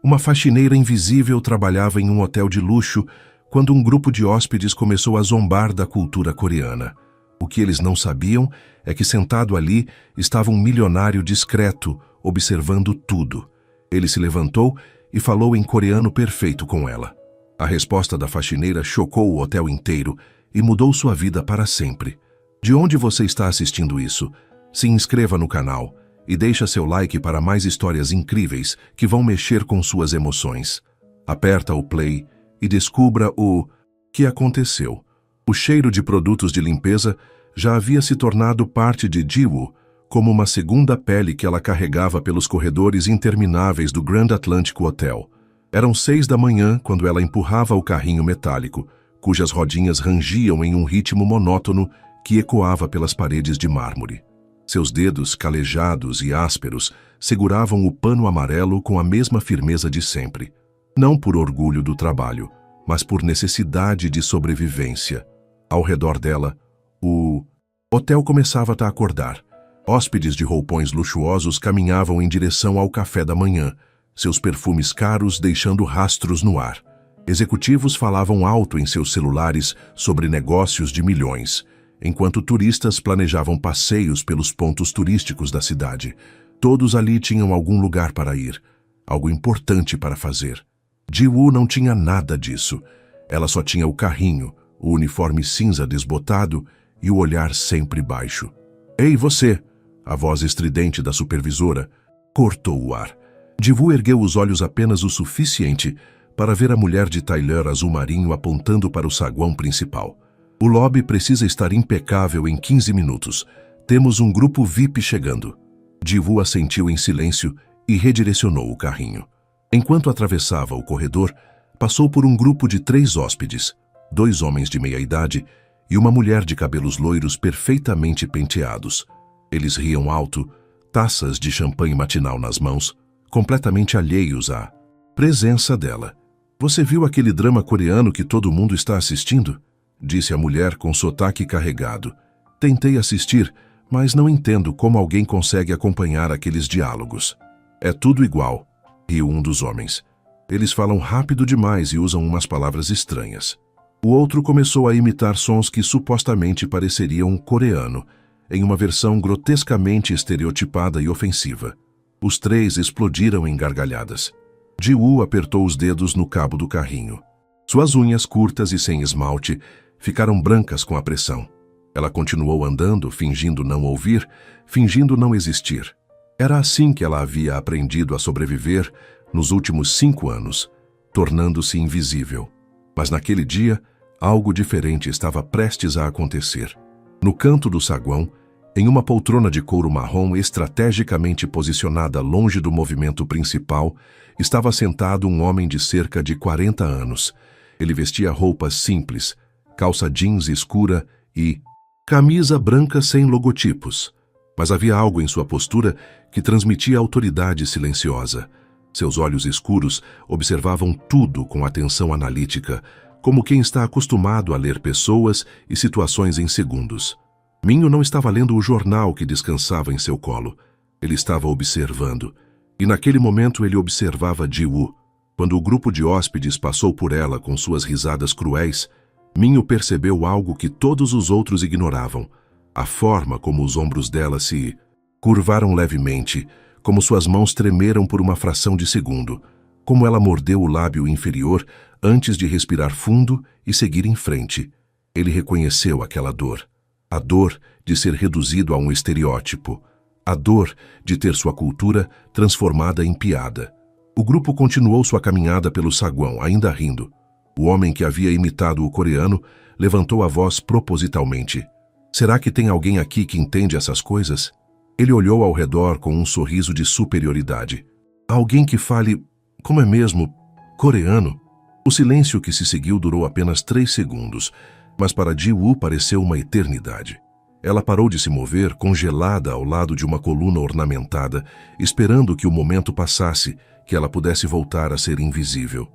Uma faxineira invisível trabalhava em um hotel de luxo quando um grupo de hóspedes começou a zombar da cultura coreana. O que eles não sabiam é que sentado ali estava um milionário discreto, observando tudo. Ele se levantou e falou em coreano perfeito com ela. A resposta da faxineira chocou o hotel inteiro e mudou sua vida para sempre. De onde você está assistindo isso? Se inscreva no canal e deixa seu like para mais histórias incríveis que vão mexer com suas emoções. Aperta o play e descubra o que aconteceu. O cheiro de produtos de limpeza já havia se tornado parte de Ji-woo, como uma segunda pele que ela carregava pelos corredores intermináveis do Grand Atlantic Hotel. Eram 6 da manhã quando ela empurrava o carrinho metálico, cujas rodinhas rangiam em um ritmo monótono que ecoava pelas paredes de mármore. Seus dedos, calejados e ásperos, seguravam o pano amarelo com a mesma firmeza de sempre. Não por orgulho do trabalho, mas por necessidade de sobrevivência. Ao redor dela, o hotel começava a acordar. Hóspedes de roupões luxuosos caminhavam em direção ao café da manhã, seus perfumes caros deixando rastros no ar. Executivos falavam alto em seus celulares sobre negócios de milhões, enquanto turistas planejavam passeios pelos pontos turísticos da cidade. Todos ali tinham algum lugar para ir, algo importante para fazer. Ji-woo não tinha nada disso. Ela só tinha o carrinho, o uniforme cinza desbotado e o olhar sempre baixo. "Ei, você!" A voz estridente da supervisora cortou o ar. Ji-woo ergueu os olhos apenas o suficiente para ver a mulher de tailleur azul marinho apontando para o saguão principal. "O lobby precisa estar impecável em 15 minutos. Temos um grupo VIP chegando." Ji-woo assentiu em silêncio e redirecionou o carrinho. Enquanto atravessava o corredor, passou por um grupo de 3 hóspedes, 2 homens de meia-idade e uma mulher de cabelos loiros perfeitamente penteados. Eles riam alto, taças de champanhe matinal nas mãos, completamente alheios à presença dela. "Você viu aquele drama coreano que todo mundo está assistindo?" disse a mulher com sotaque carregado. "Tentei assistir, mas não entendo como alguém consegue acompanhar aqueles diálogos." "É tudo igual", riu um dos homens. "Eles falam rápido demais e usam umas palavras estranhas." O outro começou a imitar sons que supostamente pareceriam coreano, em uma versão grotescamente estereotipada e ofensiva. Os 3 explodiram em gargalhadas. Ji-woo apertou os dedos no cabo do carrinho. Suas unhas curtas e sem esmalte ficaram brancas com a pressão. Ela continuou andando, fingindo não ouvir, fingindo não existir. Era assim que ela havia aprendido a sobreviver nos últimos 5 anos, tornando-se invisível. Mas naquele dia, algo diferente estava prestes a acontecer. No canto do saguão, em uma poltrona de couro marrom estrategicamente posicionada longe do movimento principal, estava sentado um homem de cerca de 40 anos. Ele vestia roupas simples, calça jeans escura e camisa branca sem logotipos. Mas havia algo em sua postura que transmitia autoridade silenciosa. Seus olhos escuros observavam tudo com atenção analítica, como quem está acostumado a ler pessoas e situações em segundos. Minho não estava lendo o jornal que descansava em seu colo. Ele estava observando. E naquele momento ele observava Ji-woo. Quando o grupo de hóspedes passou por ela com suas risadas cruéis, Minho percebeu algo que todos os outros ignoravam. A forma como os ombros dela se curvaram levemente, como suas mãos tremeram por uma fração de segundo, como ela mordeu o lábio inferior antes de respirar fundo e seguir em frente. Ele reconheceu aquela dor. A dor de ser reduzido a um estereótipo. A dor de ter sua cultura transformada em piada. O grupo continuou sua caminhada pelo saguão, ainda rindo. O homem que havia imitado o coreano levantou a voz propositalmente. "Será que tem alguém aqui que entende essas coisas?" Ele olhou ao redor com um sorriso de superioridade. "Alguém que fale, como é mesmo, coreano?" O silêncio que se seguiu durou apenas 3 segundos, mas para Ji-woo pareceu uma eternidade. Ela parou de se mover, congelada ao lado de uma coluna ornamentada, esperando que o momento passasse, que ela pudesse voltar a ser invisível.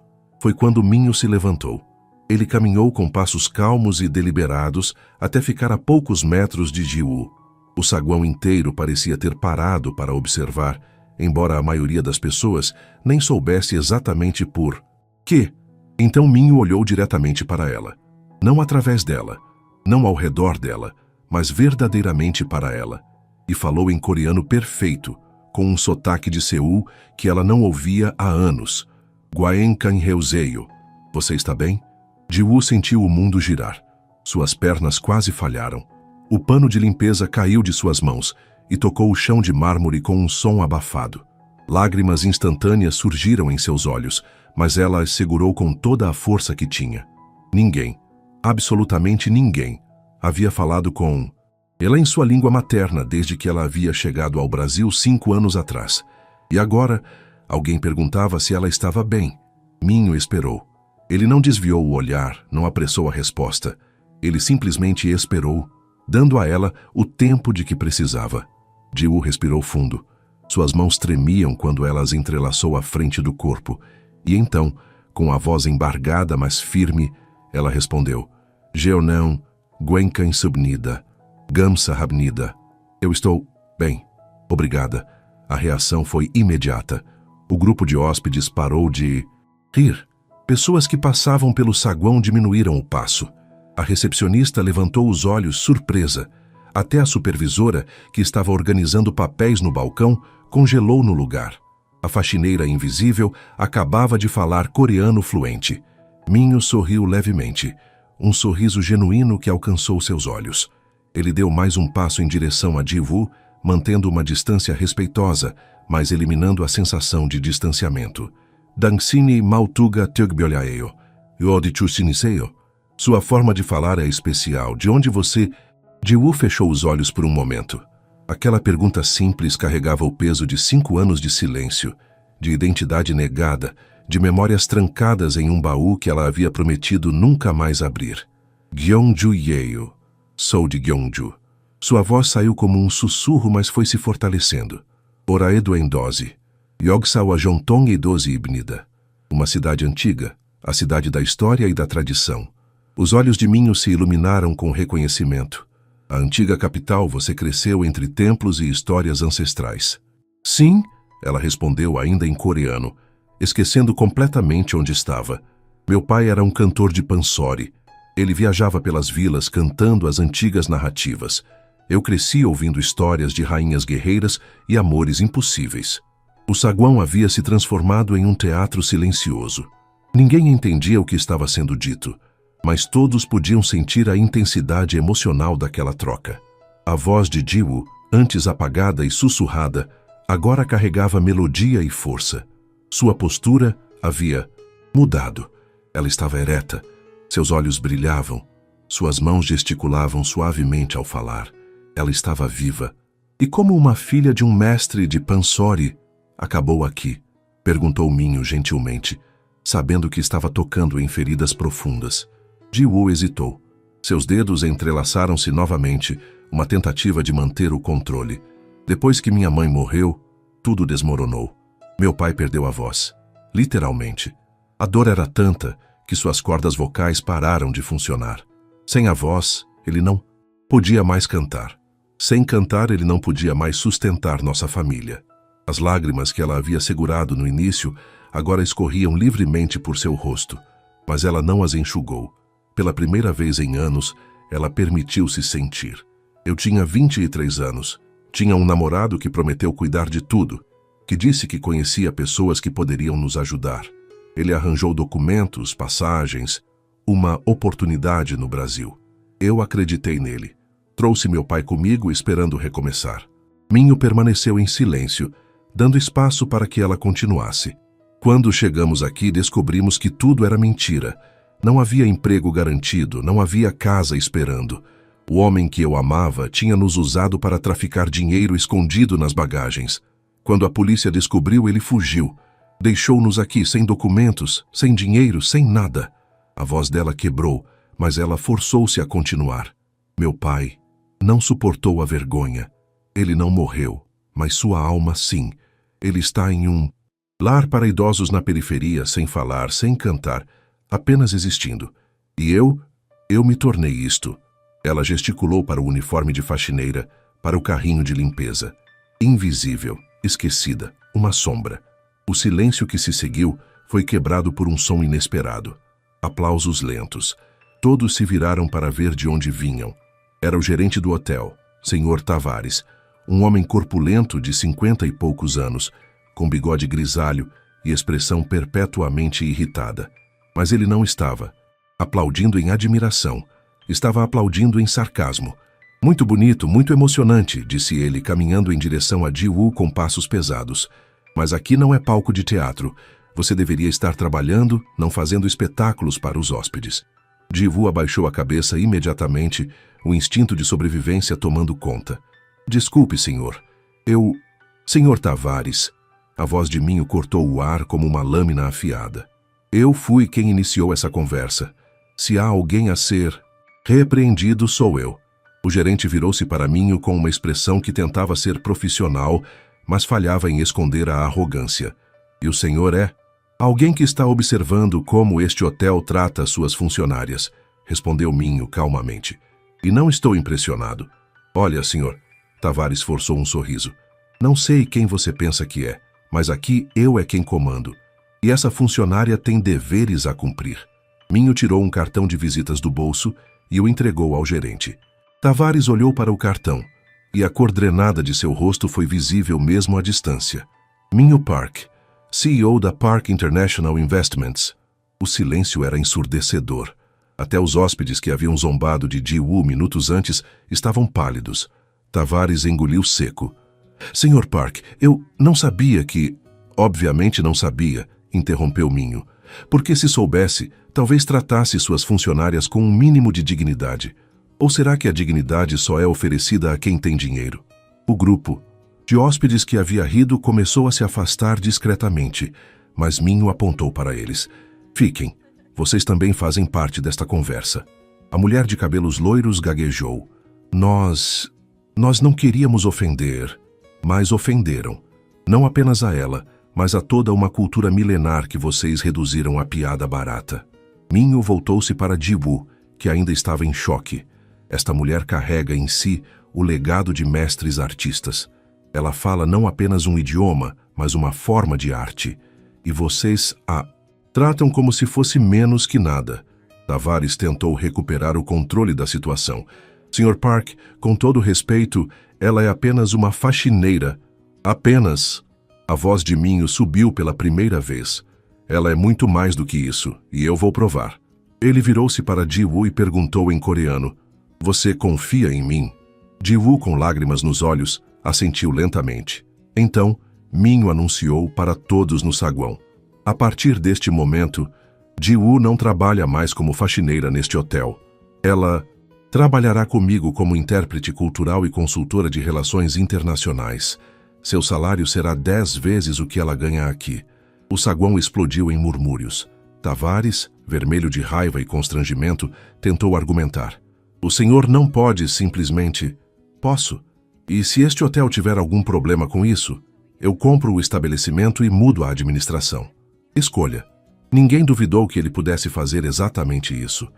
Foi quando Minho se levantou. Ele caminhou com passos calmos e deliberados até ficar a poucos metros de Ji-woo. O saguão inteiro parecia ter parado para observar, embora a maioria das pessoas nem soubesse exatamente por quê. Então Minho olhou diretamente para ela. Não através dela, não ao redor dela, mas verdadeiramente para ela. E falou em coreano perfeito, com um sotaque de Seul que ela não ouvia há anos. Gwaen Kanheuseyo. Você está bem? Ji-woo sentiu o mundo girar. Suas pernas quase falharam. O pano de limpeza caiu de suas mãos e tocou o chão de mármore com um som abafado. Lágrimas instantâneas surgiram em seus olhos, mas ela as segurou com toda a força que tinha. Ninguém, absolutamente ninguém, havia falado com ela em sua língua materna desde que ela havia chegado ao Brasil 5 anos atrás. E agora, alguém perguntava se ela estava bem. Minho esperou. Ele não desviou o olhar, não apressou a resposta. Ele simplesmente esperou, dando a ela o tempo de que precisava. Ji-woo respirou fundo. Suas mãos tremiam quando ela as entrelaçou à frente do corpo. E então, com a voz embargada, mas firme, ela respondeu: Jeonão, Gwenkan Subnida, Gamsa Rabnida. Eu estou bem. Obrigada. A reação foi imediata. O grupo de hóspedes parou de rir. Pessoas que passavam pelo saguão diminuíram o passo. A recepcionista levantou os olhos surpresa. Até a supervisora, que estava organizando papéis no balcão, congelou no lugar. A faxineira invisível acabava de falar coreano fluente. Minho sorriu levemente, um sorriso genuíno que alcançou seus olhos. Ele deu mais um passo em direção a Ji-woo, mantendo uma distância respeitosa, mas eliminando a sensação de distanciamento. Dangsini Mautuga Tugbyolhaeo, Yodichusiniseo. Sua forma de falar é especial. De onde você... Ji-woo fechou os olhos por um momento. Aquela pergunta simples carregava o peso de 5 anos de silêncio, de identidade negada, de memórias trancadas em um baú que ela havia prometido nunca mais abrir. Gyeongju Yeo. Sou de Gyeongju. Sua voz saiu como um sussurro, mas foi se fortalecendo. Oraedo Endose. Yogsawa Jontong Edoze Ibnida. Uma cidade antiga, a cidade da história e da tradição. Os olhos de Minho se iluminaram com reconhecimento. A antiga capital, você cresceu entre templos e histórias ancestrais. Sim, ela respondeu ainda em coreano, esquecendo completamente onde estava. Meu pai era um cantor de pansori. Ele viajava pelas vilas cantando as antigas narrativas. Eu cresci ouvindo histórias de rainhas guerreiras e amores impossíveis. O saguão havia se transformado em um teatro silencioso. Ninguém entendia o que estava sendo dito, mas todos podiam sentir a intensidade emocional daquela troca. A voz de Ji-woo, antes apagada e sussurrada, agora carregava melodia e força. Sua postura havia mudado. Ela estava ereta, seus olhos brilhavam, suas mãos gesticulavam suavemente ao falar. Ela estava viva. E como uma filha de um mestre de pansori, acabou aqui? Perguntou Minho gentilmente, sabendo que estava tocando em feridas profundas. Ji-woo hesitou. Seus dedos entrelaçaram-se novamente, uma tentativa de manter o controle. Depois que minha mãe morreu, tudo desmoronou. Meu pai perdeu a voz. Literalmente. A dor era tanta que suas cordas vocais pararam de funcionar. Sem a voz, ele não podia mais cantar. Sem cantar, ele não podia mais sustentar nossa família. As lágrimas que ela havia segurado no início agora escorriam livremente por seu rosto, mas ela não as enxugou. Pela primeira vez em anos, ela permitiu-se sentir. Eu tinha 23 anos. Tinha um namorado que prometeu cuidar de tudo, que disse que conhecia pessoas que poderiam nos ajudar. Ele arranjou documentos, passagens, uma oportunidade no Brasil. Eu acreditei nele. Trouxe meu pai comigo esperando recomeçar. Minho permaneceu em silêncio, dando espaço para que ela continuasse. Quando chegamos aqui, descobrimos que tudo era mentira. Não havia emprego garantido, não havia casa esperando. O homem que eu amava tinha nos usado para traficar dinheiro escondido nas bagagens. Quando a polícia descobriu, ele fugiu. Deixou-nos aqui sem documentos, sem dinheiro, sem nada. A voz dela quebrou, mas ela forçou-se a continuar. Meu pai não suportou a vergonha. Ele não morreu, mas sua alma sim. Ele está em um lar para idosos na periferia, sem falar, sem cantar, apenas existindo. E eu me tornei isto. Ela gesticulou para o uniforme de faxineira, para o carrinho de limpeza. Invisível, esquecida. uma sombra. O silêncio que se seguiu foi quebrado por um som inesperado. Aplausos lentos. Todos se viraram para ver de onde vinham. Era o gerente do hotel, Sr. Tavares, um homem corpulento de 50 e poucos anos, com bigode grisalho e expressão perpetuamente irritada. Mas ele não estava aplaudindo em admiração. Estava aplaudindo em sarcasmo. Muito bonito, muito emocionante, disse ele, caminhando em direção a Ji-woo com passos pesados. Mas aqui não é palco de teatro. Você deveria estar trabalhando, não fazendo espetáculos para os hóspedes. Ji-woo abaixou a cabeça imediatamente, o instinto de sobrevivência tomando conta. Desculpe, senhor. Senhor Tavares. A voz de Minho cortou o ar como uma lâmina afiada. Eu fui quem iniciou essa conversa. Se há alguém a ser repreendido, sou eu. O gerente virou-se para Minho com uma expressão que tentava ser profissional, mas falhava em esconder a arrogância. E o senhor é? Alguém que está observando como este hotel trata suas funcionárias, respondeu Minho calmamente. E não estou impressionado. Olha, senhor, Tavares forçou um sorriso. Não sei quem você pensa que é, mas aqui eu é quem comando. E essa funcionária tem deveres a cumprir. Minho tirou um cartão de visitas do bolso e o entregou ao gerente. Tavares olhou para o cartão, e a cor drenada de seu rosto foi visível mesmo à distância. Minho Park, CEO da Park International Investments. O silêncio era ensurdecedor. Até os hóspedes que haviam zombado de Ji-woo minutos antes estavam pálidos. Tavares engoliu seco. Senhor Park, eu não sabia que... Obviamente não sabia, interrompeu Minho. Porque se soubesse, talvez tratasse suas funcionárias com um mínimo de dignidade. Ou será que a dignidade só é oferecida a quem tem dinheiro? O grupo de hóspedes que havia rido começou a se afastar discretamente, mas Minho apontou para eles. Fiquem, vocês também fazem parte desta conversa. A mulher de cabelos loiros gaguejou. Nós não queríamos ofender, mas ofenderam. Não apenas a ela, mas a toda uma cultura milenar que vocês reduziram a piada barata. Minho voltou-se para Ji-woo, que ainda estava em choque. Esta mulher carrega em si o legado de mestres artistas. Ela fala não apenas um idioma, mas uma forma de arte. E vocês a tratam como se fosse menos que nada. Tavares tentou recuperar o controle da situação. Sr. Park, com todo respeito, ela é apenas uma faxineira. Apenas. A voz de Minho subiu pela primeira vez. Ela é muito mais do que isso, e eu vou provar. Ele virou-se para Ji-woo e perguntou em coreano. Você confia em mim? Ji-woo, com lágrimas nos olhos, assentiu lentamente. Então, Minho anunciou para todos no saguão. A partir deste momento, Ji-woo não trabalha mais como faxineira neste hotel. Ela trabalhará comigo como intérprete cultural e consultora de relações internacionais. Seu salário será 10 vezes o que ela ganha aqui. O saguão explodiu em murmúrios. Tavares, vermelho de raiva e constrangimento, tentou argumentar. O senhor não pode simplesmente... Posso. E se este hotel tiver algum problema com isso, eu compro o estabelecimento e mudo a administração. Escolha. Ninguém duvidou que ele pudesse fazer exatamente isso.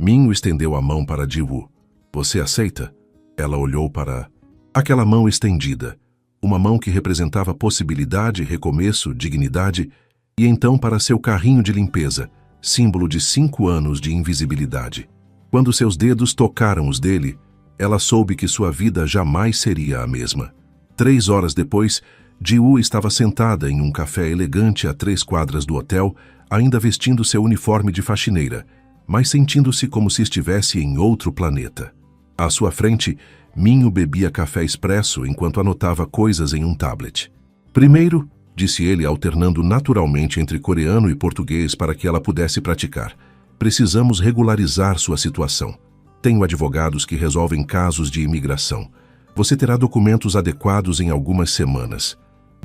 Minho estendeu a mão para Ji-woo. Você aceita? Ela olhou para aquela mão estendida. Uma mão que representava possibilidade, recomeço, dignidade, e então para seu carrinho de limpeza, símbolo de 5 anos de invisibilidade. Quando seus dedos tocaram os dele, ela soube que sua vida jamais seria a mesma. 3 horas depois, Ji-woo estava sentada em um café elegante a 3 quadras do hotel, ainda vestindo seu uniforme de faxineira, mas sentindo-se como se estivesse em outro planeta. À sua frente, Minho bebia café expresso enquanto anotava coisas em um tablet. Primeiro, disse ele alternando naturalmente entre coreano e português para que ela pudesse praticar. Precisamos regularizar sua situação. Tenho advogados que resolvem casos de imigração. Você terá documentos adequados em algumas semanas.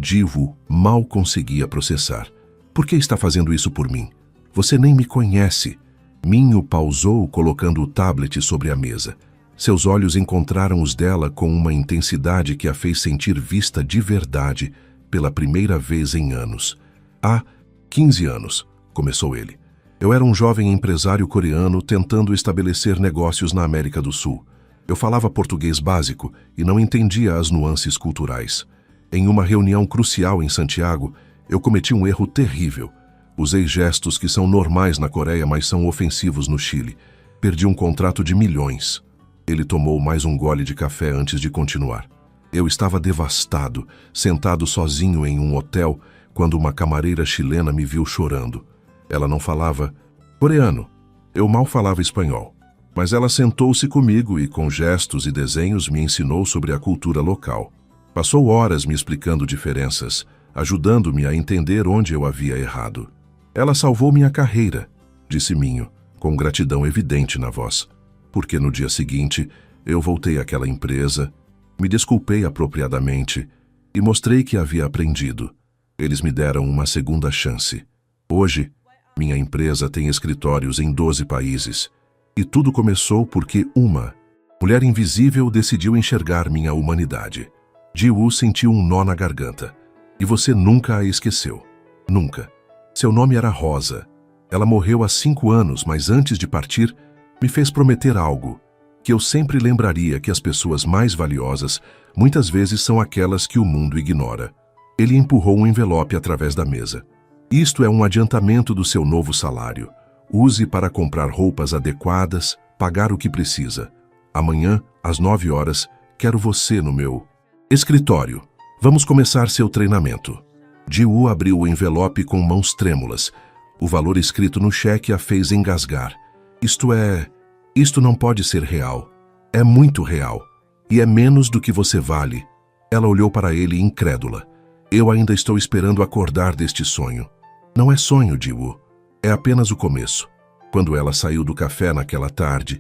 Ji-woo mal conseguia processar. Por que está fazendo isso por mim? Você nem me conhece. Minho pausou, colocando o tablet sobre a mesa. Seus olhos encontraram os dela com uma intensidade que a fez sentir vista de verdade pela primeira vez em anos. Há 15 anos, começou ele. Eu era um jovem empresário coreano tentando estabelecer negócios na América do Sul. Eu falava português básico e não entendia as nuances culturais. Em uma reunião crucial em Santiago, eu cometi um erro terrível. Usei gestos que são normais na Coreia, mas são ofensivos no Chile. Perdi um contrato de milhões. Ele tomou mais um gole de café antes de continuar. Eu estava devastado, sentado sozinho em um hotel, quando uma camareira chilena me viu chorando. Ela não falava coreano. Eu mal falava espanhol. Mas ela sentou-se comigo e, com gestos e desenhos, me ensinou sobre a cultura local. Passou horas me explicando diferenças, ajudando-me a entender onde eu havia errado. Ela salvou minha carreira, disse Minho, com gratidão evidente na voz. Porque no dia seguinte, eu voltei àquela empresa, me desculpei apropriadamente e mostrei que havia aprendido. Eles me deram uma segunda chance. Hoje, minha empresa tem escritórios em 12 países. E tudo começou porque uma mulher invisível decidiu enxergar minha humanidade. Ji-woo sentiu um nó na garganta. E você nunca a esqueceu. Nunca. Seu nome era Rosa. Ela morreu há 5 anos, mas antes de partir, me fez prometer algo. Que eu sempre lembraria que as pessoas mais valiosas muitas vezes são aquelas que o mundo ignora. Ele empurrou um envelope através da mesa. Isto é um adiantamento do seu novo salário. Use para comprar roupas adequadas, pagar o que precisa. Amanhã, às 9 horas, quero você no meu escritório. Vamos começar seu treinamento. Ji-woo abriu o envelope com mãos trêmulas. O valor escrito no cheque a fez engasgar. Isto não pode ser real. É muito real. E é menos do que você vale. Ela olhou para ele incrédula. Eu ainda estou esperando acordar deste sonho. Não é sonho, Ji-woo. É apenas o começo. Quando ela saiu do café naquela tarde,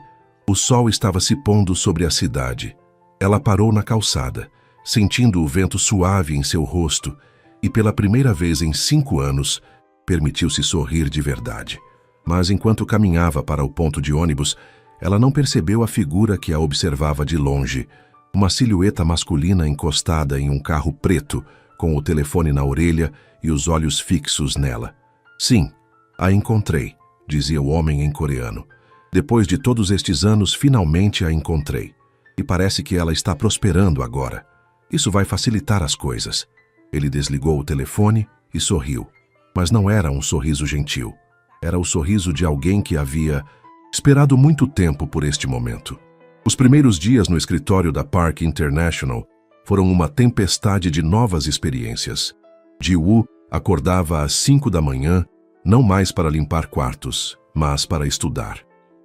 o sol estava se pondo sobre a cidade. Ela parou na calçada, sentindo o vento suave em seu rosto, e pela primeira vez em 5 anos, permitiu-se sorrir de verdade. Mas enquanto caminhava para o ponto de ônibus, ela não percebeu a figura que a observava de longe, uma silhueta masculina encostada em um carro preto, com o telefone na orelha e os olhos fixos nela. Sim, a encontrei, dizia o homem em coreano. Depois de todos estes anos, finalmente a encontrei. E parece que ela está prosperando agora. Isso vai facilitar as coisas. Ele desligou o telefone e sorriu. Mas não era um sorriso gentil. Era o sorriso de alguém que havia esperado muito tempo por este momento. Os primeiros dias no escritório da Park International foram uma tempestade de novas experiências. Ji-woo acordava às 5 da manhã, não mais para limpar quartos, mas para estudar.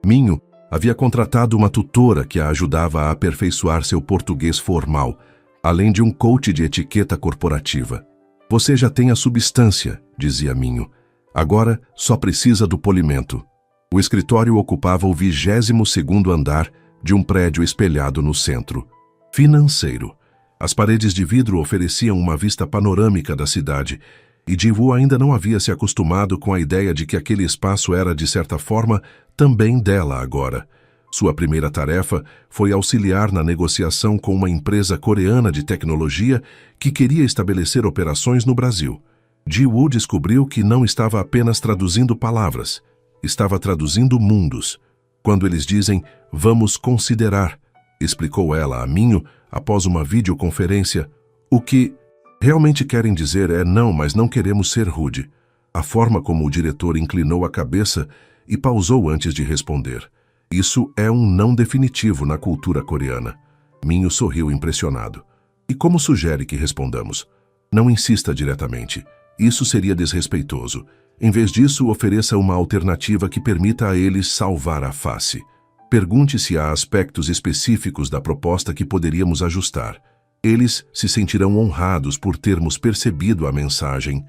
Minho havia contratado uma tutora que a ajudava a aperfeiçoar seu português formal, além de um coach de etiqueta corporativa. Você já tem a substância, dizia Minho. Agora só precisa do polimento. O escritório ocupava o 22º andar de um prédio espelhado no centro. Financeiro. As paredes de vidro ofereciam uma vista panorâmica da cidade, e Ji-woo ainda não havia se acostumado com a ideia de que aquele espaço era, de certa forma, também dela agora. Sua primeira tarefa foi auxiliar na negociação com uma empresa coreana de tecnologia que queria estabelecer operações no Brasil. Ji-woo descobriu que não estava apenas traduzindo palavras, estava traduzindo mundos. Quando eles dizem, vamos considerar, explicou ela a Minho após uma videoconferência, o que realmente querem dizer é não, mas não queremos ser rude. A forma como o diretor inclinou a cabeça e pausou antes de responder. Isso é um não definitivo na cultura coreana. Minho sorriu impressionado. E como sugere que respondamos? Não insista diretamente. Isso seria desrespeitoso. Em vez disso, ofereça uma alternativa que permita a eles salvar a face. Pergunte se há aspectos específicos da proposta que poderíamos ajustar. Eles se sentirão honrados por termos percebido a mensagem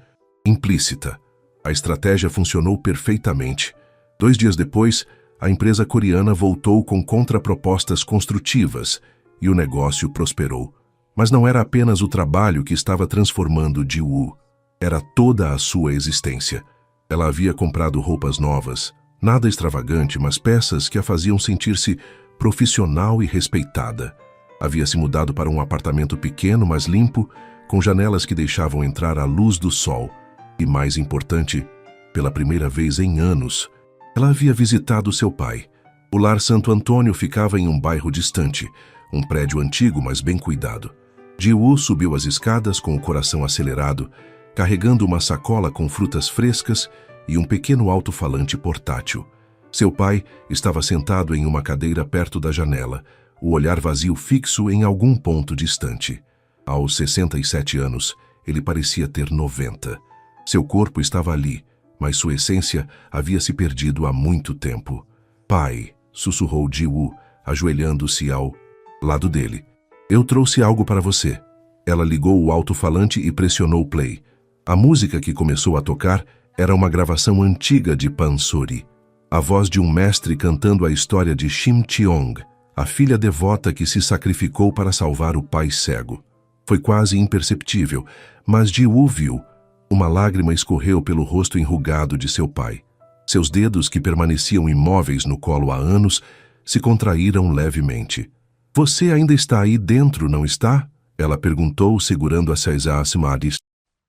implícita. A estratégia funcionou perfeitamente. 2 dias depois, a empresa coreana voltou com contrapropostas construtivas e o negócio prosperou. Mas não era apenas o trabalho que estava transformando Ji-woo. Era toda a sua existência. Ela havia comprado roupas novas, nada extravagante, mas peças que a faziam sentir-se profissional e respeitada. Havia se mudado para um apartamento pequeno, mas limpo, com janelas que deixavam entrar a luz do sol. E, mais importante, pela primeira vez em anos, ela havia visitado seu pai. O lar Santo Antônio ficava em um bairro distante, um prédio antigo, mas bem cuidado. Ji-woo subiu as escadas com o coração acelerado, carregando uma sacola com frutas frescas e um pequeno alto-falante portátil. Seu pai estava sentado em uma cadeira perto da janela, o olhar vazio fixo em algum ponto distante. Aos 67 anos, ele parecia ter 90. Seu corpo estava ali, mas sua essência havia se perdido há muito tempo. Pai, sussurrou Ji-woo, ajoelhando-se ao lado dele. Eu trouxe algo para você. Ela ligou o alto-falante e pressionou o play. A música que começou a tocar era uma gravação antiga de Pansori. A voz de um mestre cantando a história de Shim Cheong, a filha devota que se sacrificou para salvar o pai cego. Foi quase imperceptível, mas Ji-woo viu. Uma lágrima escorreu pelo rosto enrugado de seu pai. Seus dedos, que permaneciam imóveis no colo há anos, se contraíram levemente. Você ainda está aí dentro, não está? Ela perguntou, segurando a Saisasmadis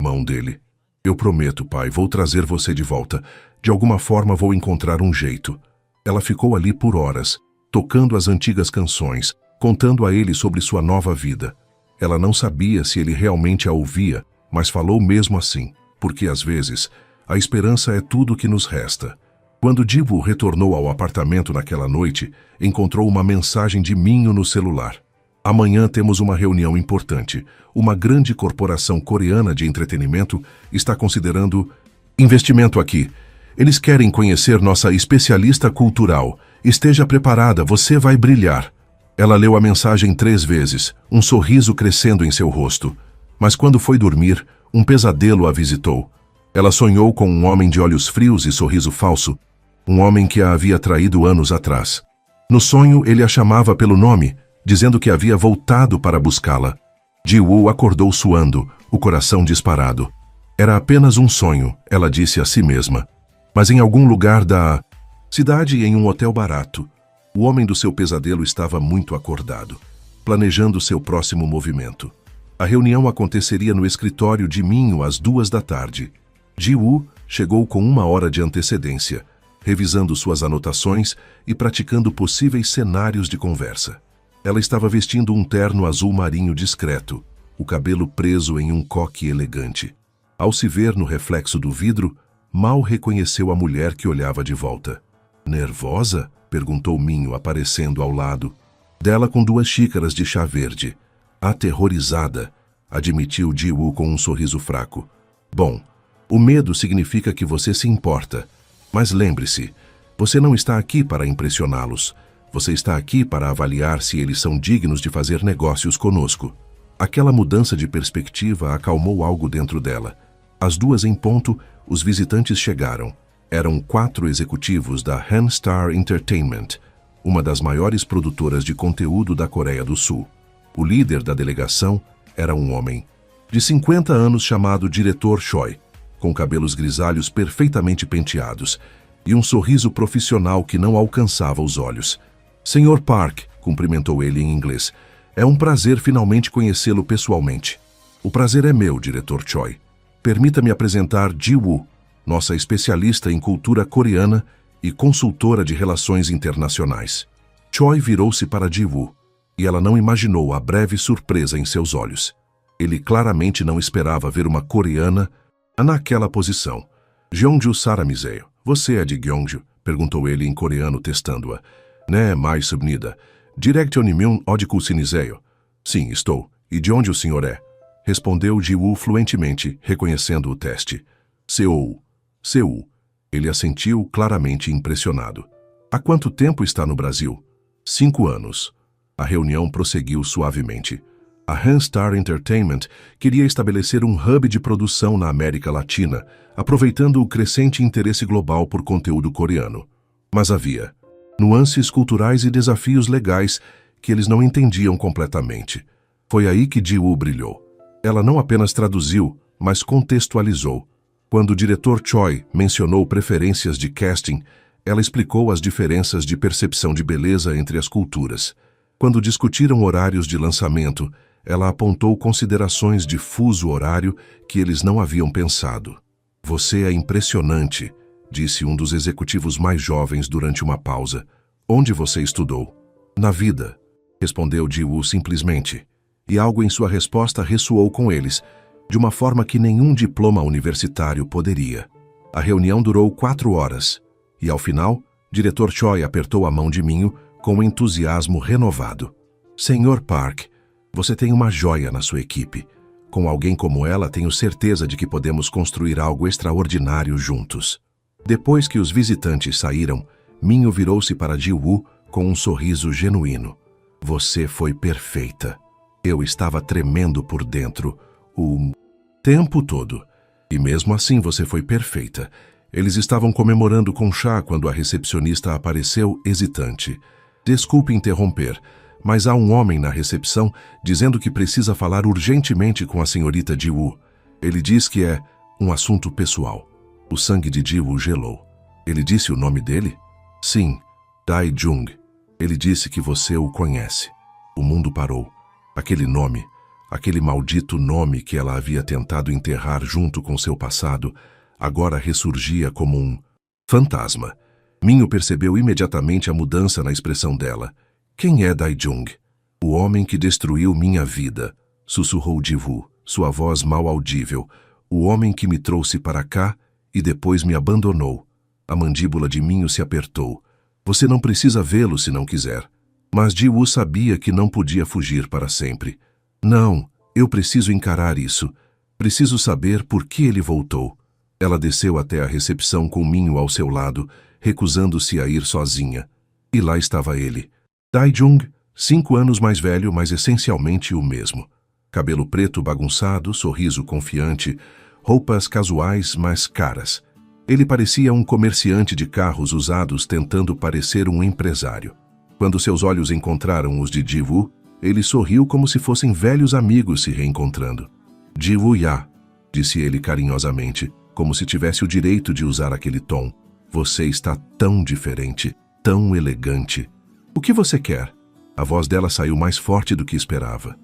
mão dele. Eu prometo, pai, vou trazer você de volta. De alguma forma vou encontrar um jeito. Ela ficou ali por horas, tocando as antigas canções, contando a ele sobre sua nova vida. Ela não sabia se ele realmente a ouvia, mas falou mesmo assim, porque às vezes a esperança é tudo o que nos resta. Quando Ji-woo retornou ao apartamento naquela noite, encontrou uma mensagem de Minho no celular. Amanhã temos uma reunião importante. Uma grande corporação coreana de entretenimento está considerando investimento aqui. Eles querem conhecer nossa especialista cultural. Esteja preparada, você vai brilhar. Ela leu a mensagem 3 vezes, um sorriso crescendo em seu rosto. Mas quando foi dormir, um pesadelo a visitou. Ela sonhou com um homem de olhos frios e sorriso falso, um homem que a havia traído anos atrás. No sonho, ele a chamava pelo nome, dizendo que havia voltado para buscá-la. Ji-woo acordou suando, o coração disparado. Era apenas um sonho, ela disse a si mesma. Mas em algum lugar da cidade, em um hotel barato, o homem do seu pesadelo estava muito acordado, planejando seu próximo movimento. A reunião aconteceria no escritório de Minho às 2 da tarde. Ji-woo chegou com 1 hora de antecedência, revisando suas anotações e praticando possíveis cenários de conversa. Ela estava vestindo um terno azul marinho discreto, o cabelo preso em um coque elegante. Ao se ver no reflexo do vidro, mal reconheceu a mulher que olhava de volta. Nervosa? Perguntou Minho, aparecendo ao lado dela com 2 xícaras de chá verde. Aterrorizada, admitiu Ji-woo com um sorriso fraco. Bom, o medo significa que você se importa. Mas lembre-se, você não está aqui para impressioná-los. Você está aqui para avaliar se eles são dignos de fazer negócios conosco. Aquela mudança de perspectiva acalmou algo dentro dela. Às 2 em ponto, os visitantes chegaram. Eram 4 executivos da Hanstar Entertainment, uma das maiores produtoras de conteúdo da Coreia do Sul. O líder da delegação era um homem de 50 anos chamado Diretor Choi, com cabelos grisalhos perfeitamente penteados e um sorriso profissional que não alcançava os olhos. Sr. Park, cumprimentou ele em inglês, é um prazer finalmente conhecê-lo pessoalmente. O prazer é meu, Diretor Choi. Permita-me apresentar Ji-woo, nossa especialista em cultura coreana e consultora de relações internacionais. Choi virou-se para Ji-woo, e ela não imaginou a breve surpresa em seus olhos. Ele claramente não esperava ver uma coreana naquela posição. Gyeongju Saramiseyo, você é de Gyeongju? Perguntou ele em coreano, testando-a. Né, mais subnida. Direct Onimyun Odiku Siniseyo. Sim, estou. E de onde o senhor é? Respondeu Ji-woo fluentemente, reconhecendo o teste. Seul. Seul. Ele assentiu, claramente impressionado. Há quanto tempo está no Brasil? 5 anos. A reunião prosseguiu suavemente. A Hanstar Entertainment queria estabelecer um hub de produção na América Latina, aproveitando o crescente interesse global por conteúdo coreano. Mas havia nuances culturais e desafios legais que eles não entendiam completamente. Foi aí que Ji-woo brilhou. Ela não apenas traduziu, mas contextualizou. Quando o diretor Choi mencionou preferências de casting, ela explicou as diferenças de percepção de beleza entre as culturas. Quando discutiram horários de lançamento, ela apontou considerações de fuso horário que eles não haviam pensado. Você é impressionante, disse um dos executivos mais jovens durante uma pausa. Onde você estudou? Na vida, respondeu Ji-woo simplesmente. e algo em sua resposta ressoou com eles, de uma forma que nenhum diploma universitário poderia. A reunião durou 4 horas, e ao final, diretor Choi apertou a mão de Minho com entusiasmo renovado. Senhor Park, você tem uma joia na sua equipe. Com alguém como ela, tenho certeza de que podemos construir algo extraordinário juntos. Depois que os visitantes saíram, Minho virou-se para Ji-woo com um sorriso genuíno. Você foi perfeita. Eu estava tremendo por dentro o tempo todo. E mesmo assim você foi perfeita. Eles estavam comemorando com chá quando a recepcionista apareceu hesitante. Desculpe interromper, mas há um homem na recepção dizendo que precisa falar urgentemente com a senhorita Ji-woo. Ele diz que é um assunto pessoal. O sangue de Ji-woo gelou. Ele disse o nome dele? Sim, Dae-jung. Ele disse que você o conhece. O mundo parou. Aquele nome, aquele maldito nome que ela havia tentado enterrar junto com seu passado, agora ressurgia como um fantasma. Minho percebeu imediatamente a mudança na expressão dela. Quem é Dae-jung? O homem que destruiu minha vida, sussurrou Ji-woo, sua voz mal audível. O homem que me trouxe para cá e depois me abandonou. A mandíbula de Minho se apertou. Você não precisa vê-lo se não quiser. Mas Ji-woo sabia que não podia fugir para sempre. Não, eu preciso encarar isso. Preciso saber por que ele voltou. Ela desceu até a recepção com Minho ao seu lado, recusando-se a ir sozinha. E lá estava ele. Dae-jung, 5 anos mais velho, mas essencialmente o mesmo. Cabelo preto bagunçado, sorriso confiante, roupas casuais, mas caras. Ele parecia um comerciante de carros usados tentando parecer um empresário. Quando seus olhos encontraram os de Ji-woo, ele sorriu como se fossem velhos amigos se reencontrando. Ji-woo-ya, disse ele carinhosamente, como se tivesse o direito de usar aquele tom. Você está tão diferente, tão elegante. O que você quer? A voz dela saiu mais forte do que esperava.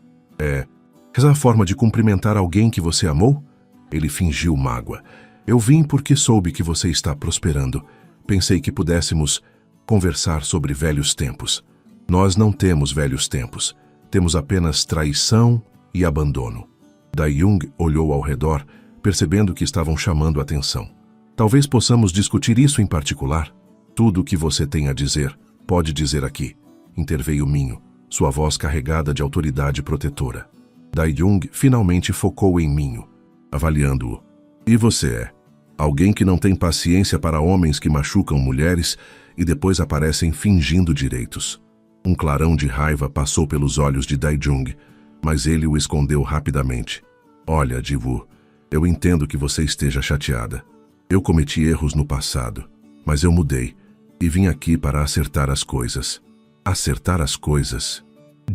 Essa forma de cumprimentar alguém que você amou? Ele fingiu mágoa. Eu vim porque soube que você está prosperando. Pensei que pudéssemos conversar sobre velhos tempos. Nós não temos velhos tempos. Temos apenas traição e abandono. Dae-jung olhou ao redor, percebendo que estavam chamando a atenção. Talvez possamos discutir isso em particular. Tudo o que você tem a dizer, pode dizer aqui, interveio Minho, sua voz carregada de autoridade protetora. Dae-jung finalmente focou em Minho, avaliando-o. E você é? Alguém que não tem paciência para homens que machucam mulheres e depois aparecem fingindo direitos. Um clarão de raiva passou pelos olhos de Dae-jung, mas ele o escondeu rapidamente. Olha, Ji-woo, eu entendo que você esteja chateada. Eu cometi erros no passado, mas eu mudei e vim aqui para acertar as coisas. Acertar as coisas?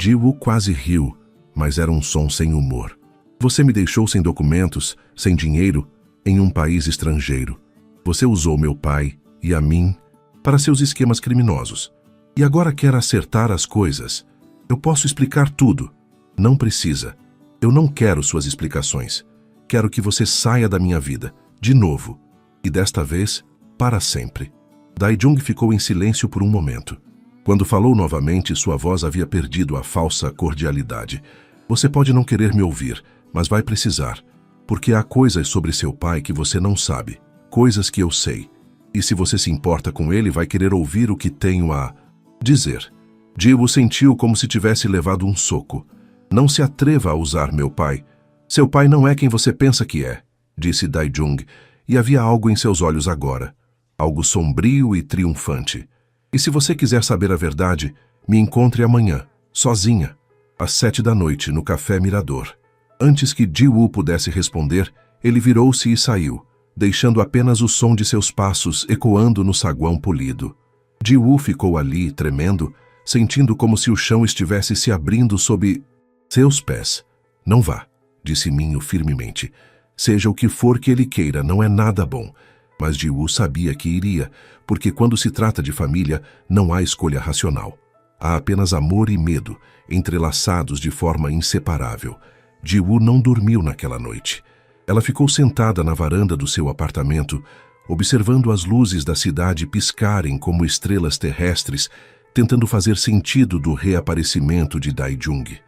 Ji-woo quase riu, mas era um som sem humor. Você me deixou sem documentos, sem dinheiro, em um país estrangeiro. Você usou meu pai e a mim para seus esquemas criminosos. E agora quer acertar as coisas. Eu posso explicar tudo. Não precisa. Eu não quero suas explicações. Quero que você saia da minha vida, de novo. E desta vez, para sempre. Dae-jung ficou em silêncio por um momento. Quando falou novamente, sua voz havia perdido a falsa cordialidade. Você pode não querer me ouvir, mas vai precisar. Porque há coisas sobre seu pai que você não sabe. Coisas que eu sei. E se você se importa com ele, vai querer ouvir o que tenho a dizer. Ji-woo sentiu como se tivesse levado um soco. Não se atreva a usar meu pai. Seu pai não é quem você pensa que é, disse Dae-jung, e havia algo em seus olhos agora. Algo sombrio e triunfante. E se você quiser saber a verdade, me encontre amanhã, sozinha, às 7 da noite, no Café Mirador. Antes que Ji-woo pudesse responder, ele virou-se e saiu, deixando apenas o som de seus passos ecoando no saguão polido. Ji-woo ficou ali, tremendo, sentindo como se o chão estivesse se abrindo sob seus pés. Não vá, disse Minho firmemente. Seja o que for que ele queira, não é nada bom. Mas Ji-woo sabia que iria, porque quando se trata de família, não há escolha racional. Há apenas amor e medo, entrelaçados de forma inseparável. Ji-woo não dormiu naquela noite. Ela ficou sentada na varanda do seu apartamento, observando as luzes da cidade piscarem como estrelas terrestres, tentando fazer sentido do reaparecimento de Dae-jung.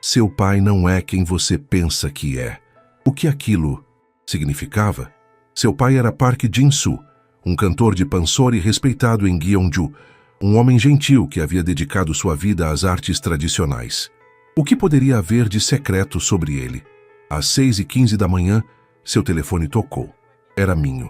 Seu pai não é quem você pensa que é. O que aquilo significava? Seu pai era Park Jin-soo, um cantor de pansori respeitado em Gyeongju, um homem gentil que havia dedicado sua vida às artes tradicionais. O que poderia haver de secreto sobre ele? Às 6h15 da manhã, seu telefone tocou. Era Minho.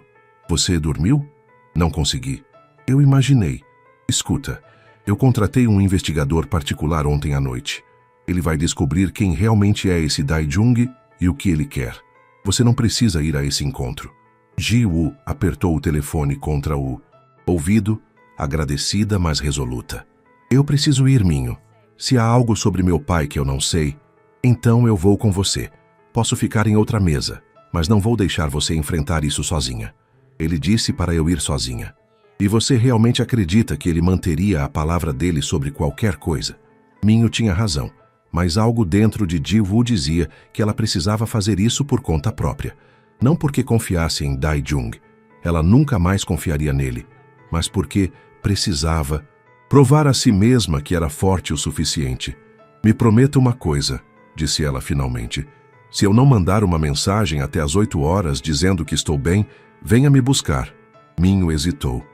Você dormiu? Não consegui. Eu imaginei. Escuta, eu contratei um investigador particular ontem à noite. Ele vai descobrir quem realmente é esse Dae-jung e o que ele quer. Você não precisa ir a esse encontro. Ji-woo apertou o telefone contra o ouvido, agradecida, mas resoluta. Eu preciso ir, Minho. Se há algo sobre meu pai que eu não sei, então eu vou com você. Posso ficar em outra mesa, mas não vou deixar você enfrentar isso sozinha. Ele disse para eu ir sozinha. E você realmente acredita que ele manteria a palavra dele sobre qualquer coisa? Minho tinha razão, mas algo dentro de Ji-woo dizia que ela precisava fazer isso por conta própria. Não porque confiasse em Dae-jung, ela nunca mais confiaria nele, mas porque precisava provar a si mesma que era forte o suficiente. Me prometa uma coisa, disse ela finalmente. Se eu não mandar uma mensagem até às 8 horas dizendo que estou bem, venha me buscar. Minho hesitou.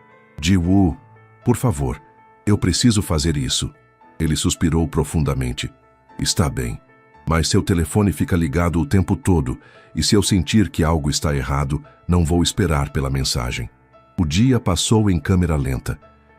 Ji-woo, por favor, eu preciso fazer isso. Ele suspirou profundamente. Está bem, mas seu telefone fica ligado o tempo todo e se eu sentir que algo está errado, não vou esperar pela mensagem. O dia passou em câmera lenta.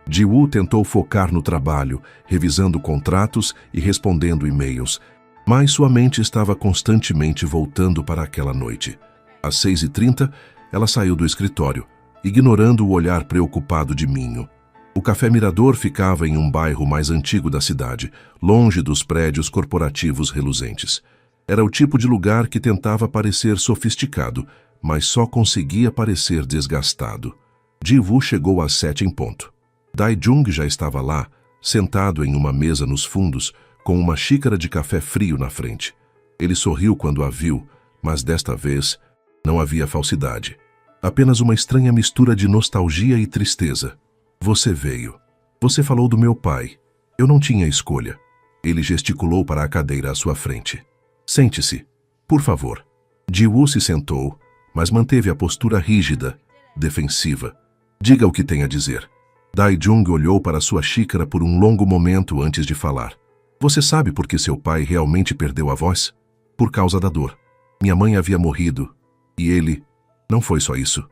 Ji-woo tentou focar no trabalho, revisando contratos e respondendo e-mails, mas sua mente estava constantemente voltando para aquela noite. Às 6h30, ela saiu do escritório, ignorando o olhar preocupado de Minho. O Café Mirador ficava em um bairro mais antigo da cidade, longe dos prédios corporativos reluzentes. Era o tipo de lugar que tentava parecer sofisticado, mas só conseguia parecer desgastado. Ji-woo chegou às 7 em ponto. Dae-jung já estava lá, sentado em uma mesa nos fundos, com uma xícara de café frio na frente. Ele sorriu quando a viu, mas desta vez não havia falsidade. Apenas uma estranha mistura de nostalgia e tristeza. Você veio. Você falou do meu pai. Eu não tinha escolha. Ele gesticulou para a cadeira à sua frente. Sente-se, por favor. Ji-woo se sentou, mas manteve a postura rígida, defensiva. Diga o que tem a dizer. Dae-jung olhou para sua xícara por um longo momento antes de falar. Você sabe por que seu pai realmente perdeu a voz? Por causa da dor. Minha mãe havia morrido. E ele... Não foi só isso.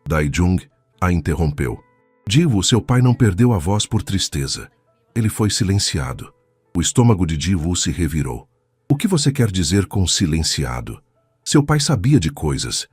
Dae-jung a interrompeu. Ji-woo, seu pai não perdeu a voz por tristeza. Ele foi silenciado. O estômago de Ji-woo se revirou. O que você quer dizer com silenciado? Seu pai sabia de coisas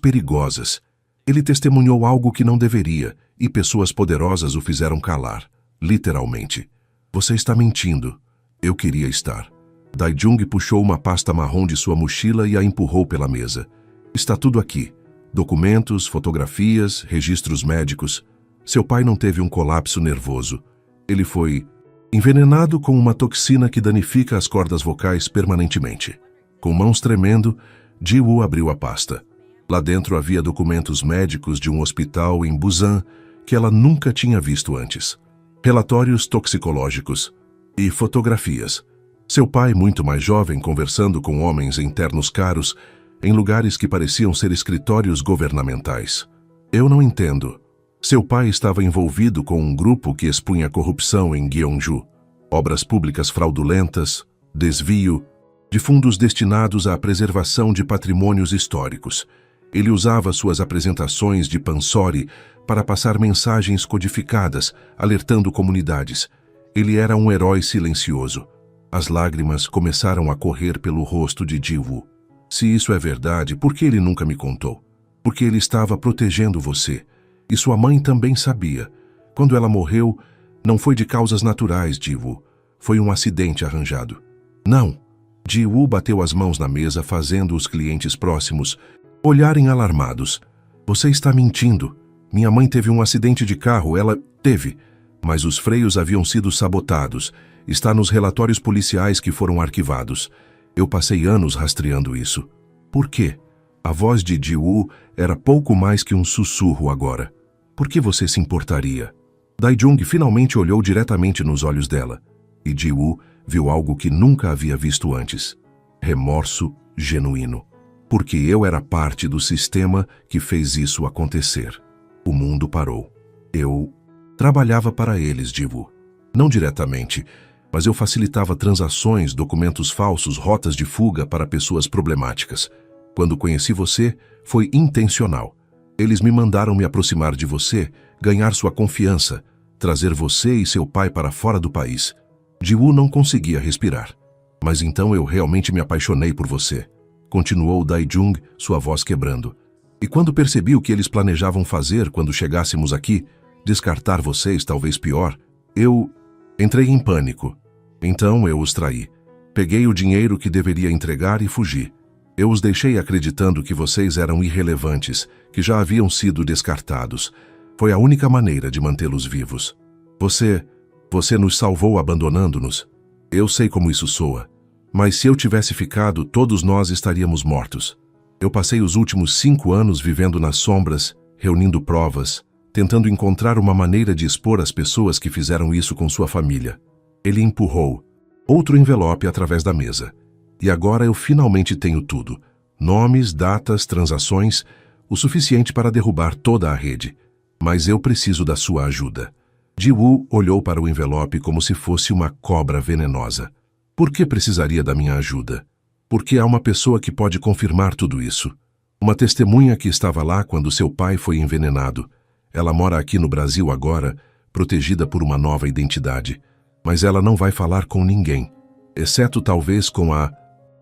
perigosas. Ele testemunhou algo que não deveria, e pessoas poderosas o fizeram calar. Literalmente. Você está mentindo. Eu queria estar. Dae-jung puxou uma pasta marrom de sua mochila e a empurrou pela mesa. Está tudo aqui. Documentos, fotografias, registros médicos. Seu pai não teve um colapso nervoso. Ele foi envenenado com uma toxina que danifica as cordas vocais permanentemente. Com mãos tremendo, Ji-woo abriu a pasta. Lá dentro havia documentos médicos de um hospital em Busan que ela nunca tinha visto antes. Relatórios toxicológicos e fotografias. Seu pai, muito mais jovem, conversando com homens em ternos caros, em lugares que pareciam ser escritórios governamentais. Eu não entendo. Seu pai estava envolvido com um grupo que expunha corrupção em Gyeongju, obras públicas fraudulentas, desvio de fundos destinados à preservação de patrimônios históricos. Ele usava suas apresentações de pansori para passar mensagens codificadas, alertando comunidades. Ele era um herói silencioso. As lágrimas começaram a correr pelo rosto de Ji-woo. Se isso é verdade, por que ele nunca me contou? Porque ele estava protegendo você. E sua mãe também sabia. Quando ela morreu, não foi de causas naturais, Ji-woo. Foi um acidente arranjado. Não. Ji-woo bateu as mãos na mesa, fazendo os clientes próximos olharem alarmados. Você está mentindo. Minha mãe teve um acidente de carro, ela teve. Mas os freios haviam sido sabotados. Está nos relatórios policiais que foram arquivados. Eu passei anos rastreando isso. Por quê? A voz de Ji-woo era pouco mais que um sussurro agora. Por que você se importaria? Dae-jung finalmente olhou diretamente nos olhos dela. E Ji-woo Viu algo que nunca havia visto antes. Remorso genuíno. Porque eu era parte do sistema que fez isso acontecer. O mundo parou. Eu trabalhava para eles, Ji-woo. Não diretamente, mas eu facilitava transações, documentos falsos, rotas de fuga para pessoas problemáticas. Quando conheci você, foi intencional. Eles me mandaram me aproximar de você, ganhar sua confiança, trazer você e seu pai para fora do país. Ji-woo não conseguia respirar. Mas então eu realmente me apaixonei por você. Continuou Dae-jung, sua voz quebrando. E quando percebi o que eles planejavam fazer quando chegássemos aqui, descartar vocês, talvez pior, eu entrei em pânico. Então eu os traí. Peguei o dinheiro que deveria entregar e fugi. Eu os deixei acreditando que vocês eram irrelevantes, que já haviam sido descartados. Foi a única maneira de mantê-los vivos. Você nos salvou abandonando-nos. Eu sei como isso soa. Mas se eu tivesse ficado, todos nós estaríamos mortos. Eu passei os últimos 5 anos vivendo nas sombras, reunindo provas, tentando encontrar uma maneira de expor as pessoas que fizeram isso com sua família. Ele empurrou outro envelope através da mesa. E agora eu finalmente tenho tudo. Nomes, datas, transações, o suficiente para derrubar toda a rede. Mas eu preciso da sua ajuda. Ji-woo olhou para o envelope como se fosse uma cobra venenosa. Por que precisaria da minha ajuda? Porque há uma pessoa que pode confirmar tudo isso. Uma testemunha que estava lá quando seu pai foi envenenado. Ela mora aqui no Brasil agora, protegida por uma nova identidade. Mas ela não vai falar com ninguém, exceto talvez com a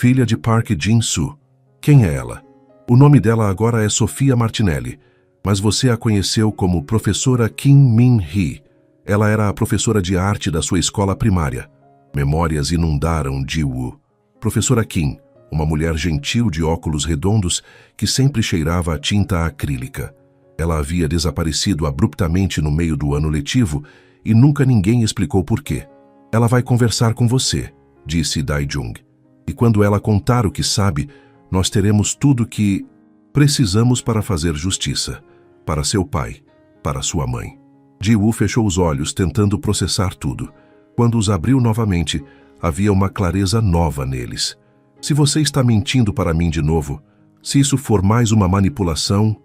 filha de Park Jin-soo. Quem é ela? O nome dela agora é Sofia Martinelli, mas você a conheceu como professora Kim Min-hee. Ela era a professora de arte da sua escola primária. Memórias inundaram Ji-woo. Professora Kim, uma mulher gentil de óculos redondos que sempre cheirava a tinta acrílica. Ela havia desaparecido abruptamente no meio do ano letivo e nunca ninguém explicou por quê. Ela vai conversar com você, disse Dae-jung. E quando ela contar o que sabe, nós teremos tudo que precisamos para fazer justiça. Para seu pai, para sua mãe. Ji-woo fechou os olhos, tentando processar tudo. Quando os abriu novamente, havia uma clareza nova neles. Se você está mentindo para mim de novo, se isso for mais uma manipulação,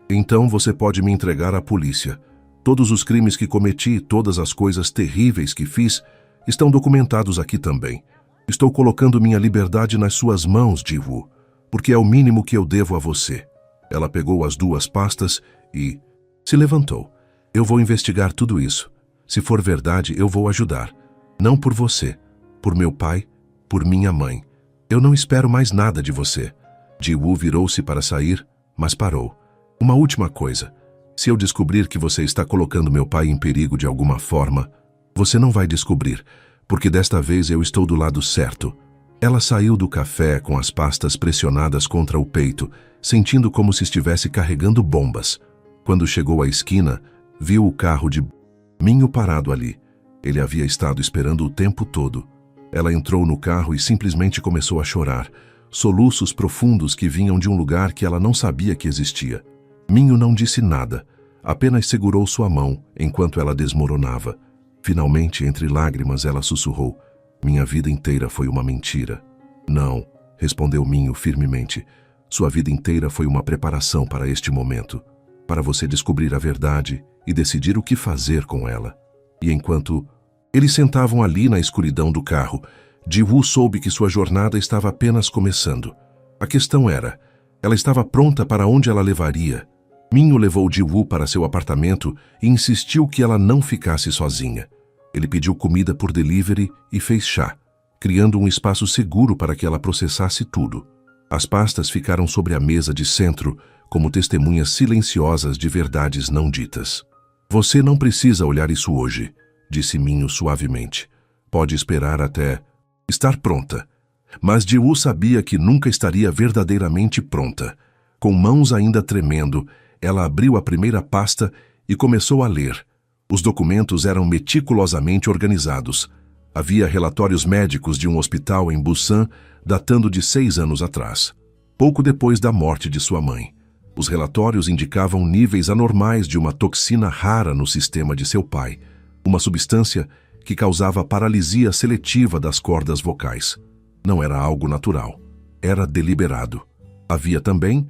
então você pode me entregar à polícia. Todos os crimes que cometi, todas as coisas terríveis que fiz, estão documentados aqui também. Estou colocando minha liberdade nas suas mãos, Ji-woo, porque é o mínimo que eu devo a você. Ela pegou as 2 pastas e se levantou. Eu vou investigar tudo isso. Se for verdade, eu vou ajudar. Não por você, por meu pai, por minha mãe. Eu não espero mais nada de você. Ji-woo virou-se para sair, mas parou. Uma última coisa. Se eu descobrir que você está colocando meu pai em perigo de alguma forma, você não vai descobrir, porque desta vez eu estou do lado certo. Ela saiu do café com as pastas pressionadas contra o peito, sentindo como se estivesse carregando bombas. Quando chegou à esquina, viu o carro de Minho parado ali. Ele havia estado esperando o tempo todo. Ela entrou no carro e simplesmente começou a chorar, soluços profundos que vinham de um lugar que ela não sabia que existia. Minho não disse nada, apenas segurou sua mão enquanto ela desmoronava. Finalmente, entre lágrimas, ela sussurrou: "Minha vida inteira foi uma mentira." "Não", respondeu Minho firmemente. "Sua vida inteira foi uma preparação para este momento, para você descobrir a verdade e decidir o que fazer com ela." E enquanto eles sentavam ali na escuridão do carro, Ji-woo soube que sua jornada estava apenas começando. A questão era, ela estava pronta para onde ela levaria? Minho levou Ji-woo para seu apartamento e insistiu que ela não ficasse sozinha. Ele pediu comida por delivery e fez chá, criando um espaço seguro para que ela processasse tudo. As pastas ficaram sobre a mesa de centro, como testemunhas silenciosas de verdades não ditas. "Você não precisa olhar isso hoje", disse Minho suavemente. "Pode esperar até estar pronta." Mas Ji-woo sabia que nunca estaria verdadeiramente pronta. Com mãos ainda tremendo, ela abriu a primeira pasta e começou a ler. Os documentos eram meticulosamente organizados. Havia relatórios médicos de um hospital em Busan, datando de 6 anos atrás, pouco depois da morte de sua mãe. Os relatórios indicavam níveis anormais de uma toxina rara no sistema de seu pai, uma substância que causava paralisia seletiva das cordas vocais. Não era algo natural, era deliberado. Havia também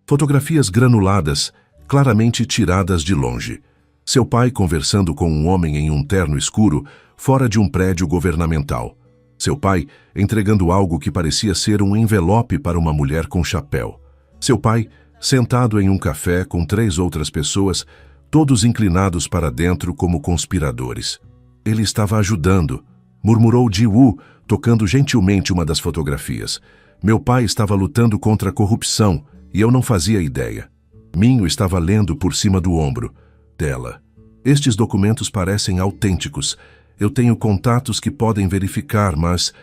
fotografias granuladas, claramente tiradas de longe. Seu pai conversando com um homem em um terno escuro, fora de um prédio governamental. Seu pai entregando algo que parecia ser um envelope para uma mulher com chapéu. Seu pai sentado em um café com 3 outras pessoas, todos inclinados para dentro como conspiradores. Ele estava ajudando, murmurou Ji-woo, tocando gentilmente uma das fotografias. Meu pai estava lutando contra a corrupção e eu não fazia ideia. Minho estava lendo por cima do ombro dela. Estes documentos parecem autênticos. Eu tenho contatos que podem verificar, mas...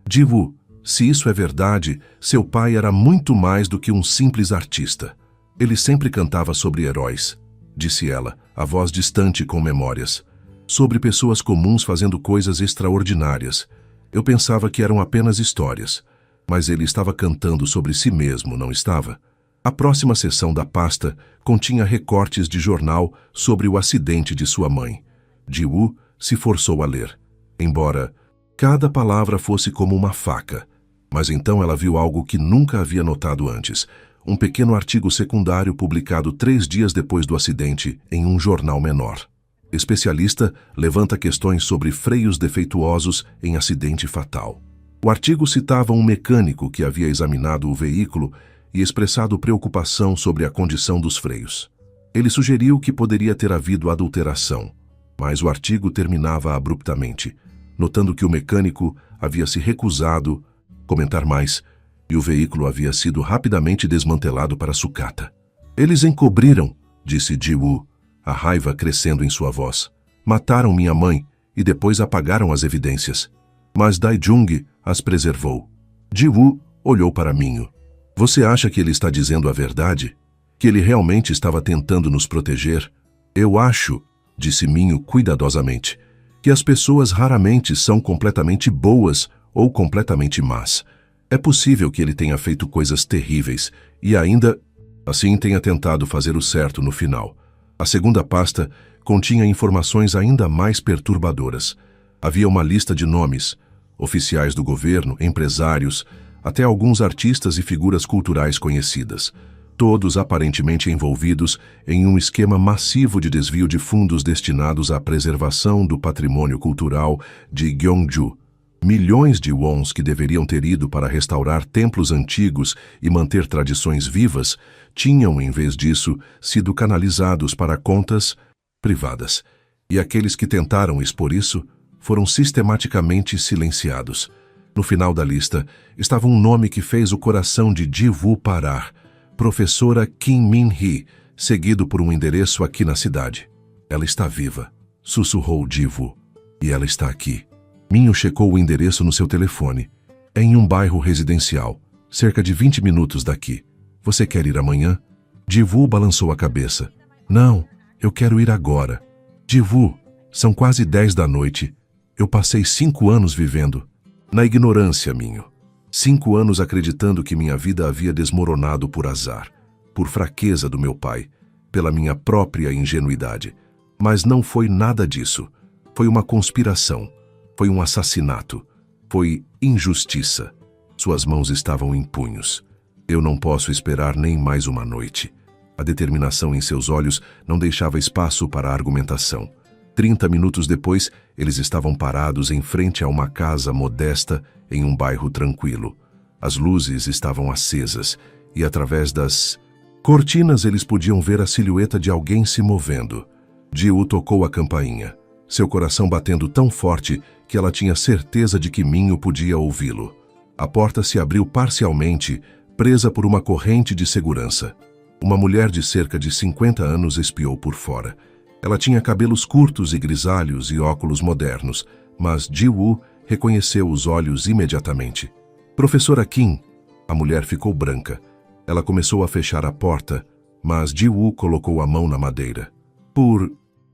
Ji-woo, se isso é verdade, seu pai era muito mais do que um simples artista. Ele sempre cantava sobre heróis, disse ela, a voz distante com memórias. Sobre pessoas comuns fazendo coisas extraordinárias. Eu pensava que eram apenas histórias. Mas ele estava cantando sobre si mesmo, não estava? A próxima seção da pasta continha recortes de jornal sobre o acidente de sua mãe. Ji-woo se forçou a ler, embora cada palavra fosse como uma faca. Mas então ela viu algo que nunca havia notado antes. Um pequeno artigo secundário publicado 3 dias depois do acidente em um jornal menor. Especialista levanta questões sobre freios defeituosos em acidente fatal. O artigo citava um mecânico que havia examinado o veículo e expressado preocupação sobre a condição dos freios. Ele sugeriu que poderia ter havido adulteração, mas o artigo terminava abruptamente, notando que o mecânico havia se recusado a comentar mais e o veículo havia sido rapidamente desmantelado para sucata. Eles encobriram, disse Ji-woo, a raiva crescendo em sua voz. Mataram minha mãe e depois apagaram as evidências. Mas Dae-jung as preservou. Ji-woo olhou para Minho. Você acha que ele está dizendo a verdade? Que ele realmente estava tentando nos proteger? Eu acho, disse Minho cuidadosamente, que as pessoas raramente são completamente boas ou completamente más. É possível que ele tenha feito coisas terríveis e ainda assim tenha tentado fazer o certo no final. A segunda pasta continha informações ainda mais perturbadoras. Havia uma lista de nomes, oficiais do governo, empresários, até alguns artistas e figuras culturais conhecidas, todos aparentemente envolvidos em um esquema massivo de desvio de fundos destinados à preservação do patrimônio cultural de Gyeongju. Milhões de wons que deveriam ter ido para restaurar templos antigos e manter tradições vivas, tinham, em vez disso, sido canalizados para contas privadas. E aqueles que tentaram expor isso foram sistematicamente silenciados. No final da lista estava um nome que fez o coração de Ji-woo parar, professora Kim Min-hee, seguido por um endereço aqui na cidade. Ela está viva, sussurrou Ji-woo, e ela está aqui. Minho checou o endereço no seu telefone. É em um bairro residencial, cerca de 20 minutos daqui. Você quer ir amanhã? Ji-woo balançou a cabeça. Não, eu quero ir agora. Ji-woo, são quase 10 da noite. Eu passei 5 anos vivendo na ignorância, Minho. 5 anos acreditando que minha vida havia desmoronado por azar, por fraqueza do meu pai, pela minha própria ingenuidade. Mas não foi nada disso. Foi uma conspiração. Foi um assassinato. Foi injustiça. Suas mãos estavam em punhos. Eu não posso esperar nem mais uma noite. A determinação em seus olhos não deixava espaço para argumentação. 30 minutos depois, eles estavam parados em frente a uma casa modesta em um bairro tranquilo. As luzes estavam acesas e, através das cortinas, eles podiam ver a silhueta de alguém se movendo. Ji-woo tocou a campainha, seu coração batendo tão forte que ela tinha certeza de que Minho podia ouvi-lo. A porta se abriu parcialmente, presa por uma corrente de segurança. Uma mulher de cerca de 50 anos espiou por fora. Ela tinha cabelos curtos e grisalhos e óculos modernos, mas Ji-woo reconheceu os olhos imediatamente. Professora Kim, a mulher ficou branca. Ela começou a fechar a porta, mas Ji-woo colocou a mão na madeira. Por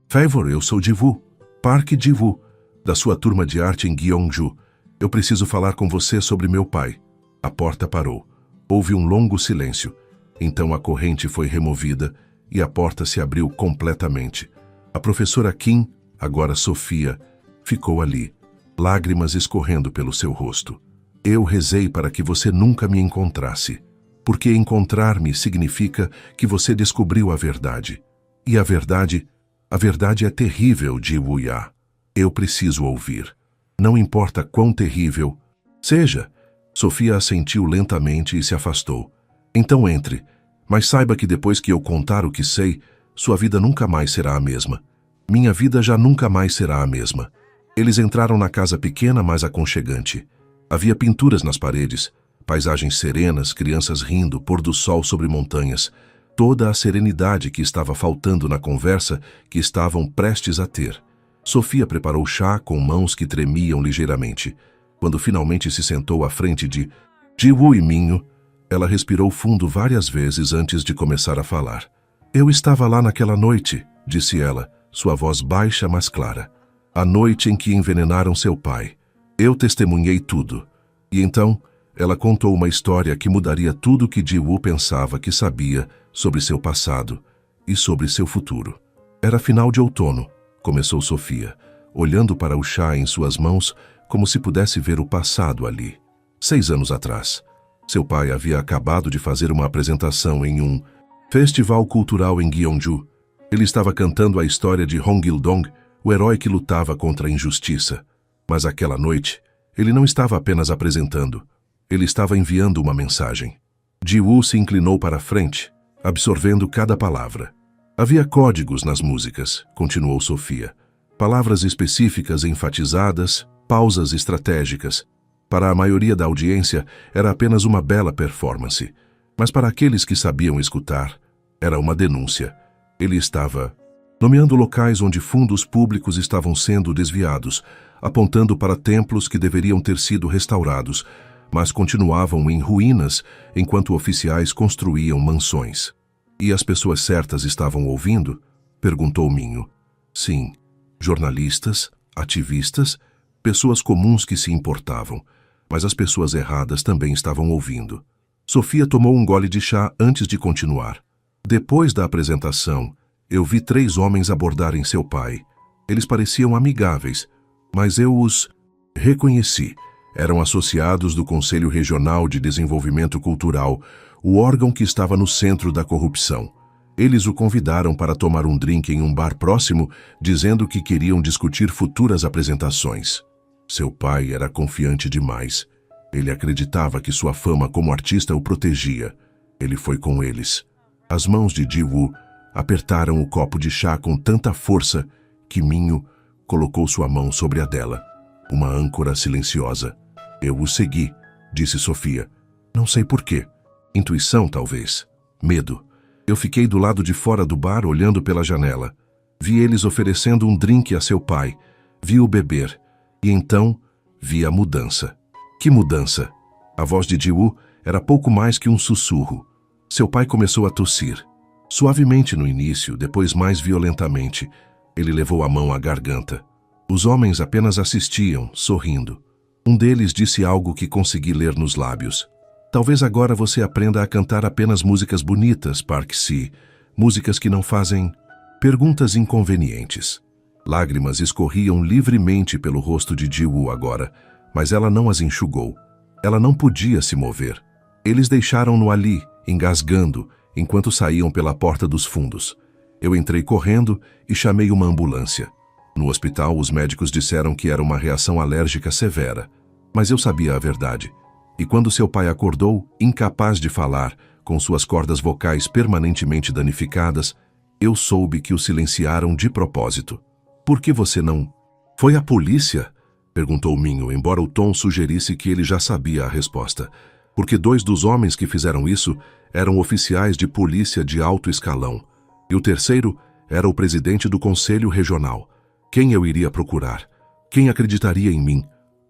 favor, eu sou Ji-woo, Park Ji-woo, da sua turma de arte em Gyeongju. Eu preciso falar com você sobre meu pai. A porta parou. Houve um longo silêncio. Então a corrente foi removida e a porta se abriu completamente. A professora Kim, agora Sofia, Ficou ali, lágrimas escorrendo pelo seu rosto. Eu rezei para que você nunca me encontrasse, porque encontrar-me significa que você descobriu a verdade. E a verdade é terrível, Ji-woo-ya. Eu preciso ouvir. Não importa quão terrível seja. Sofia assentiu lentamente e se afastou. Então entre, mas saiba que depois que eu contar o que sei, sua vida nunca mais será a mesma. Minha vida já nunca mais será a mesma. Eles entraram na casa pequena, mas aconchegante. Havia pinturas nas paredes, paisagens serenas, crianças rindo, pôr do sol sobre montanhas. Toda a serenidade que estava faltando na conversa que estavam prestes a ter. Sofia preparou chá com mãos que tremiam ligeiramente. Quando finalmente se sentou à frente de Ji-woo e Minho, ela respirou fundo várias vezes antes de começar a falar. Eu estava lá naquela noite, disse ela, sua voz baixa mas clara. A noite em que envenenaram seu pai. Eu testemunhei tudo. E então, ela contou uma história que mudaria tudo o que Ji-woo pensava que sabia sobre seu passado e sobre seu futuro. Era final de outono, começou Sofia, olhando para o chá em suas mãos como se pudesse ver o passado ali. 6 anos atrás, seu pai havia acabado de fazer uma apresentação em um festival cultural em Gyeongju. Ele estava cantando a história de Hong Il-dong, o herói que lutava contra a injustiça. Mas aquela noite, ele não estava apenas apresentando. Ele estava enviando uma mensagem. Ji-woo se inclinou para a frente, absorvendo cada palavra. Havia códigos nas músicas, continuou Sofia. Palavras específicas enfatizadas, pausas estratégicas. Para a maioria da audiência, era apenas uma bela performance. Mas para aqueles que sabiam escutar, era uma denúncia. Ele estava nomeando locais onde fundos públicos estavam sendo desviados, apontando para templos que deveriam ter sido restaurados, mas continuavam em ruínas enquanto oficiais construíam mansões. E as pessoas certas estavam ouvindo? Perguntou Minho. Sim, jornalistas, ativistas, pessoas comuns que se importavam, mas as pessoas erradas também estavam ouvindo. Sofia tomou um gole de chá antes de continuar. Depois da apresentação, eu vi 3 homens abordarem seu pai. Eles pareciam amigáveis, mas eu os reconheci. Eram associados do Conselho Regional de Desenvolvimento Cultural, o órgão que estava no centro da corrupção. Eles o convidaram para tomar um drink em um bar próximo, dizendo que queriam discutir futuras apresentações. Seu pai era confiante demais. Ele acreditava que sua fama como artista o protegia. Ele foi com eles. As mãos de Ji-woo apertaram o copo de chá com tanta força que Minho colocou sua mão sobre a dela. Uma âncora silenciosa. Eu o segui, disse Sofia. Não sei porquê. Intuição, talvez. Medo. Eu fiquei do lado de fora do bar olhando pela janela. Vi eles oferecendo um drink a seu pai. Vi-o beber. E então, vi a mudança. Que mudança? A voz de Ji-woo era pouco mais que um sussurro. Seu pai começou a tossir. Suavemente no início, depois mais violentamente. Ele levou a mão à garganta. Os homens apenas assistiam, sorrindo. Um deles disse algo que consegui ler nos lábios. Talvez agora você aprenda a cantar apenas músicas bonitas, Park-si. Músicas que não fazem perguntas inconvenientes. Lágrimas escorriam livremente pelo rosto de Ji-woo agora, mas ela não as enxugou. Ela não podia se mover. Eles deixaram-no ali, engasgando, enquanto saíam pela porta dos fundos. Eu entrei correndo e chamei uma ambulância. No hospital, os médicos disseram que era uma reação alérgica severa. Mas eu sabia a verdade. E quando seu pai acordou, incapaz de falar, com suas cordas vocais permanentemente danificadas, eu soube que o silenciaram de propósito. Por que você não... Foi a polícia? Perguntou Minho, embora o tom sugerisse que ele já sabia a resposta. Porque 2 dos homens que fizeram isso eram oficiais de polícia de alto escalão. E o terceiro era o presidente do Conselho Regional. Quem eu iria procurar? Quem acreditaria em mim?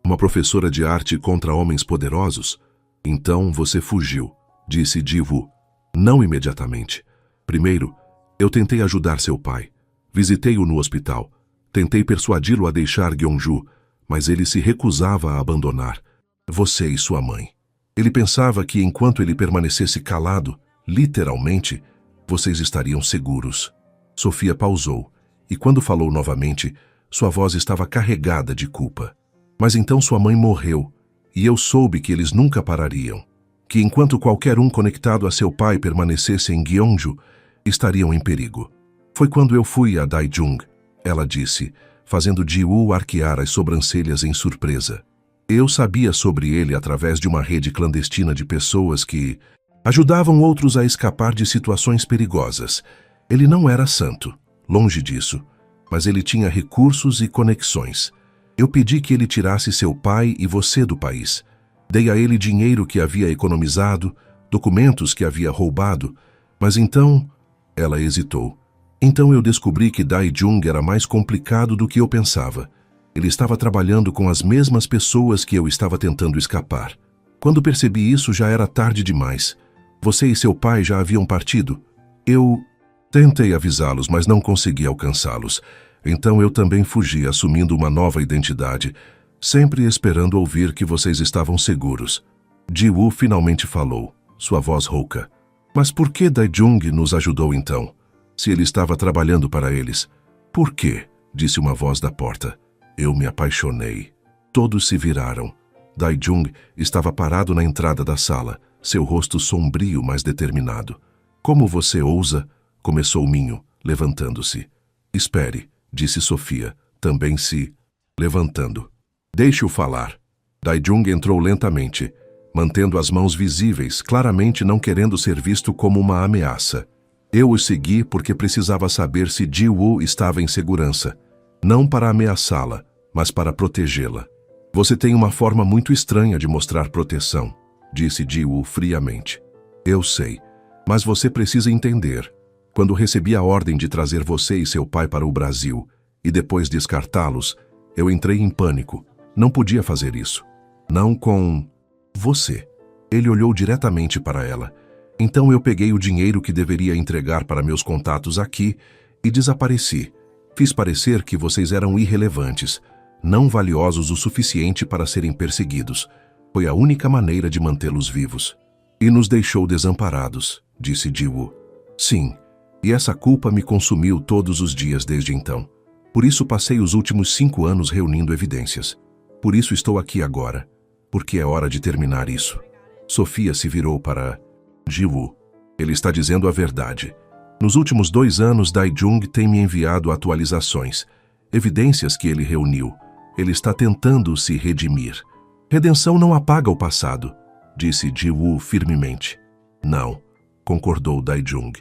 Uma professora de arte contra homens poderosos? Então você fugiu, disse Ji-woo. Não imediatamente. Primeiro, eu tentei ajudar seu pai. Visitei-o no hospital. Tentei persuadi-lo a deixar Gyeongju, mas ele se recusava a abandonar. Você e sua mãe. Ele pensava que enquanto ele permanecesse calado, literalmente, vocês estariam seguros. Sofia pausou, e quando falou novamente, Sua voz estava carregada de culpa. Mas então sua mãe morreu, e eu soube que eles nunca parariam. Que enquanto qualquer um conectado a seu pai permanecesse em Gyeongju, estariam em perigo. Foi quando eu fui a Daejeon, ela disse, fazendo Ji-woo arquear as sobrancelhas em surpresa. Eu sabia sobre ele através de uma rede clandestina de pessoas que ajudavam outros a escapar de situações perigosas. Ele não era santo, longe disso, mas ele tinha recursos e conexões. Eu pedi que ele tirasse seu pai e você do país. Dei a ele dinheiro que havia economizado, documentos que havia roubado, mas então... Ela hesitou. Então eu descobri que Daejeon era mais complicado do que eu pensava. Ele estava trabalhando com as mesmas pessoas que eu estava tentando escapar. Quando percebi isso, já era tarde demais. Você e seu pai já haviam partido. Eu tentei avisá-los, mas não consegui alcançá-los. Então eu também fugi, assumindo uma nova identidade, sempre esperando ouvir que vocês estavam seguros. Ji-woo finalmente falou, sua voz rouca. Mas por que Daejeon nos ajudou então? Se ele estava trabalhando para eles. Por quê? Disse uma voz da porta. Eu me apaixonei. Todos se viraram. Daejeon estava parado na entrada da sala, seu rosto sombrio, mas determinado. Como você ousa? Começou Minho, levantando-se. Espere, disse Sofia, também se levantando. Deixe-o falar. Daejeon entrou lentamente, mantendo as mãos visíveis, claramente não querendo ser visto como uma ameaça. Eu o segui porque precisava saber se Ji-woo estava em segurança. Não para ameaçá-la, mas para protegê-la. Você tem uma forma muito estranha de mostrar proteção, disse Ji-woo friamente. Eu sei, mas você precisa entender. Quando recebi a ordem de trazer você e seu pai para o Brasil, e depois descartá-los, eu entrei em pânico. Não podia fazer isso. Não com... você. Ele olhou diretamente para ela. Então eu peguei o dinheiro que deveria entregar para meus contatos aqui e desapareci. Fiz parecer que vocês eram irrelevantes, não valiosos o suficiente para serem perseguidos. Foi a única maneira de mantê-los vivos. E nos deixou desamparados, disse Ji-woo. Sim, e essa culpa me consumiu todos os dias desde então. Por isso passei os últimos 5 anos reunindo evidências. Por isso estou aqui agora. Porque é hora de terminar isso. Sofia se virou para Ji-woo. Ele está dizendo a verdade. Nos últimos 2 anos, Daejeon tem me enviado atualizações, evidências que ele reuniu. Ele está tentando se redimir. Redenção não apaga o passado, disse Ji-woo firmemente. Não, concordou Daejeon,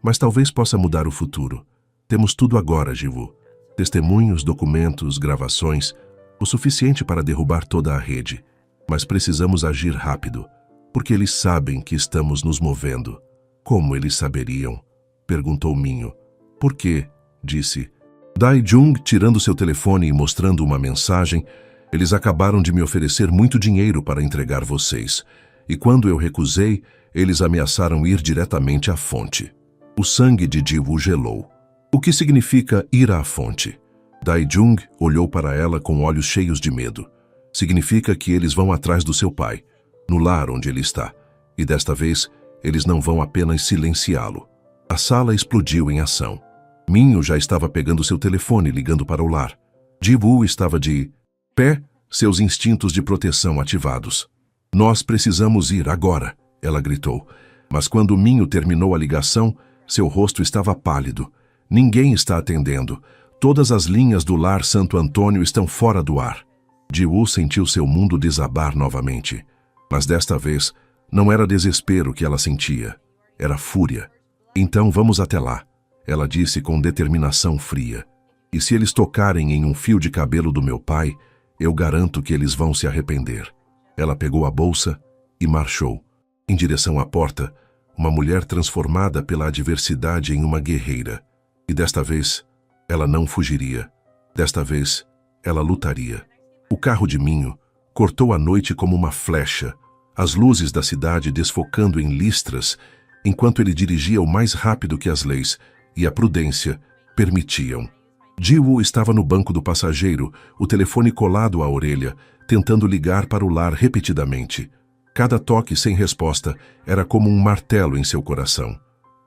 mas talvez possa mudar o futuro. Temos tudo agora, Ji-woo. Testemunhos, documentos, gravações, o suficiente para derrubar toda a rede. Mas precisamos agir rápido, porque eles sabem que estamos nos movendo. Como eles saberiam? Perguntou Minho. Por quê? Disse. Daejeon, tirando seu telefone e mostrando uma mensagem, eles acabaram de me oferecer muito dinheiro para entregar vocês. E quando eu recusei, eles ameaçaram ir diretamente à fonte. O sangue de Ji-woo gelou. O que significa ir à fonte? Daejeon olhou para ela com olhos cheios de medo. Significa que eles vão atrás do seu pai, no lar onde ele está. E desta vez, eles não vão apenas silenciá-lo. A sala explodiu em ação. Minho já estava pegando seu telefone ligando para o lar. Ji-woo estava de pé, seus instintos de proteção ativados. Nós precisamos ir agora, ela gritou. Mas quando Minho terminou a ligação, seu rosto estava pálido. Ninguém está atendendo. Todas as linhas do lar Santo Antônio estão fora do ar. Ji-woo sentiu seu mundo desabar novamente. Mas desta vez, não era desespero que ela sentia. Era fúria. Então vamos até lá, ela disse com determinação fria. E se eles tocarem em um fio de cabelo do meu pai, eu garanto que eles vão se arrepender. Ela pegou a bolsa e marchou. Em direção à porta, uma mulher transformada pela adversidade em uma guerreira. E desta vez, ela não fugiria. Desta vez, ela lutaria. O carro de Minho cortou a noite como uma flecha, as luzes da cidade desfocando em listras, enquanto ele dirigia o mais rápido que as leis e a prudência permitiam. Ji-woo estava no banco do passageiro, o telefone colado à orelha, tentando ligar para o lar repetidamente. Cada toque sem resposta era como um martelo em seu coração.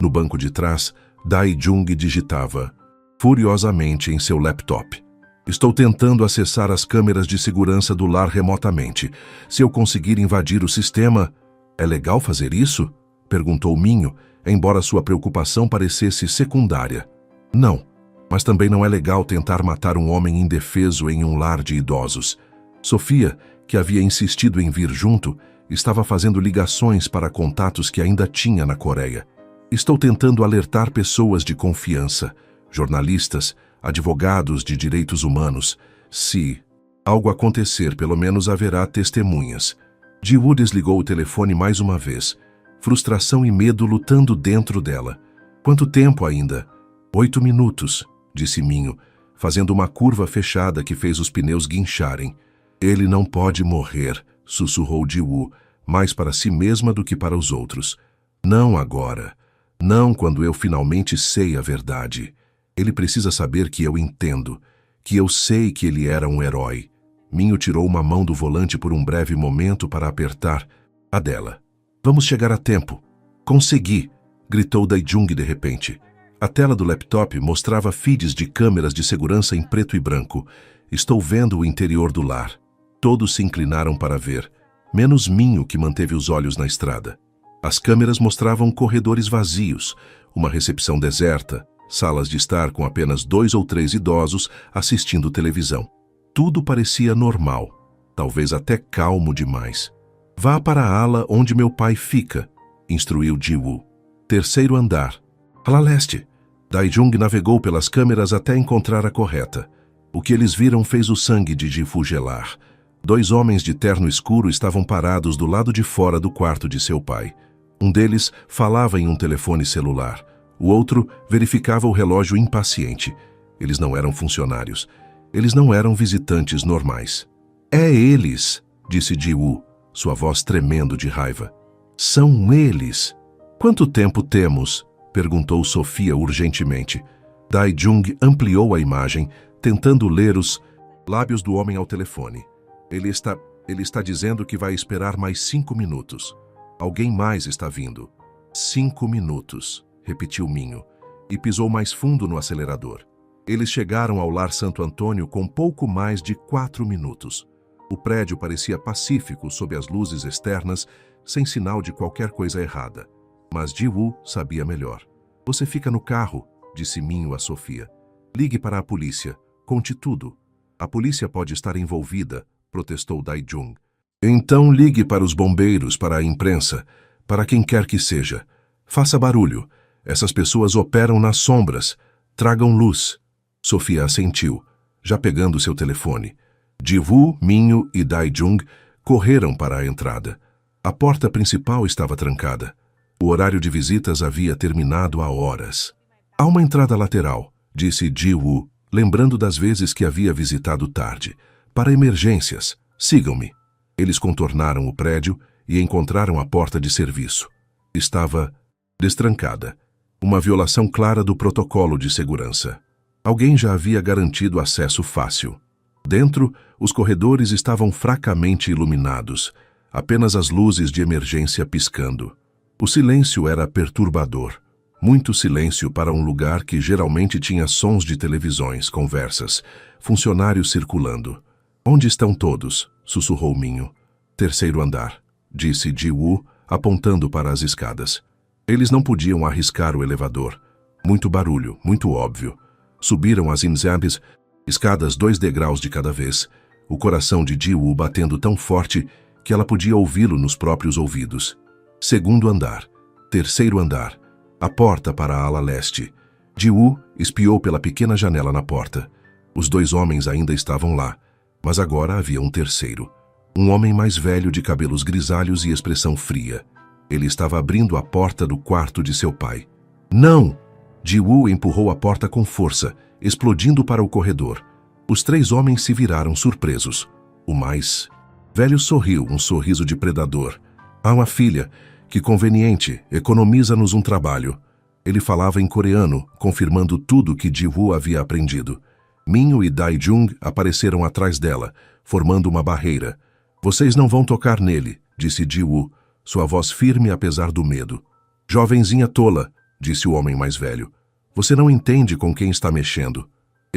No banco de trás, Daejeon digitava furiosamente em seu laptop. Estou tentando acessar as câmeras de segurança do lar remotamente. Se eu conseguir invadir o sistema... É legal fazer isso? Perguntou Minho, embora sua preocupação parecesse secundária. Não, mas também não é legal tentar matar um homem indefeso em um lar de idosos. Sofia, que havia insistido em vir junto, estava fazendo ligações para contatos que ainda tinha na Coreia. Estou tentando alertar pessoas de confiança, jornalistas, advogados de direitos humanos. Se algo acontecer, pelo menos haverá testemunhas. Ji-woo desligou o telefone mais uma vez. Frustração e medo lutando dentro dela. Quanto tempo ainda? 8 minutos, disse Minho, fazendo uma curva fechada que fez os pneus guincharem. Ele não pode morrer, sussurrou Ji-woo, mais para si mesma do que para os outros. Não agora. Não quando eu finalmente sei a verdade. Ele precisa saber que eu entendo, que eu sei que ele era um herói. Minho tirou uma mão do volante por um breve momento para apertar a dela. Vamos chegar a tempo. Consegui! Gritou Dae-jung de repente. A tela do laptop mostrava feeds de câmeras de segurança em preto e branco. Estou vendo o interior do lar. Todos se inclinaram para ver, menos Minho, que manteve os olhos na estrada. As câmeras mostravam corredores vazios, uma recepção deserta, salas de estar com apenas 2 ou 3 idosos assistindo televisão. Tudo parecia normal, talvez até calmo demais. Vá para a ala onde meu pai fica, instruiu Ji-woo. 3º andar. Ala leste. Dae-jung navegou pelas câmeras até encontrar a correta. O que eles viram fez o sangue de Ji-woo gelar. 2 homens de terno escuro estavam parados do lado de fora do quarto de seu pai. Um deles falava em um telefone celular. O outro verificava o relógio impaciente. Eles não eram funcionários. Eles não eram visitantes normais. É eles, disse Ji-woo, sua voz tremendo de raiva. São eles. Quanto tempo temos? Perguntou Sofia urgentemente. Dae-jung ampliou a imagem, tentando ler os lábios do homem ao telefone. Ele está dizendo que vai esperar mais 5 minutos. Alguém mais está vindo. 5 minutos, repetiu Minho, e pisou mais fundo no acelerador. Eles chegaram ao lar Santo Antônio com pouco mais de 4 minutos. O prédio parecia pacífico sob as luzes externas, sem sinal de qualquer coisa errada. Mas Ji-woo sabia melhor. Você fica no carro, disse Minho a Sofia. Ligue para a polícia. Conte tudo. A polícia pode estar envolvida, protestou Dae-jung. Então ligue para os bombeiros, para a imprensa, para quem quer que seja. Faça barulho. Essas pessoas operam nas sombras. Tragam luz. Sofia assentiu, já pegando seu telefone. Ji-woo, Minho e Dae-jung correram para a entrada. A porta principal estava trancada. O horário de visitas havia terminado há horas. Há uma entrada lateral, disse Ji-woo, lembrando das vezes que havia visitado tarde. Para emergências, sigam-me. Eles contornaram o prédio e encontraram a porta de serviço. Estava destrancada. Uma violação clara do protocolo de segurança. Alguém já havia garantido acesso fácil. Dentro, os corredores estavam fracamente iluminados, apenas as luzes de emergência piscando. O silêncio era perturbador. Muito silêncio para um lugar que geralmente tinha sons de televisões, conversas, funcionários circulando. Onde estão todos? Sussurrou Minho. 3º andar, disse Ji-woo, apontando para as escadas. Eles não podiam arriscar o elevador. Muito barulho, muito óbvio. Subiram as inzambes, escadas 2 degraus de cada vez, o coração de Ji-woo batendo tão forte que ela podia ouvi-lo nos próprios ouvidos. 2º andar, 3º andar, a porta para a ala leste. Ji-woo espiou pela pequena janela na porta. Os 2 homens ainda estavam lá, mas agora havia um terceiro. Um homem mais velho de cabelos grisalhos e expressão fria. Ele estava abrindo a porta do quarto de seu pai. Não! Ji-woo empurrou a porta com força, explodindo para o corredor. Os 3 homens se viraram surpresos. O mais velho sorriu, um sorriso de predador. Há uma filha. Que conveniente, economiza-nos um trabalho. Ele falava em coreano, confirmando tudo que Ji-woo havia aprendido. Minho e Dae-jung apareceram atrás dela, formando uma barreira. Vocês não vão tocar nele, disse Ji-woo, sua voz firme apesar do medo. Jovenzinha tola, disse o homem mais velho. Você não entende com quem está mexendo.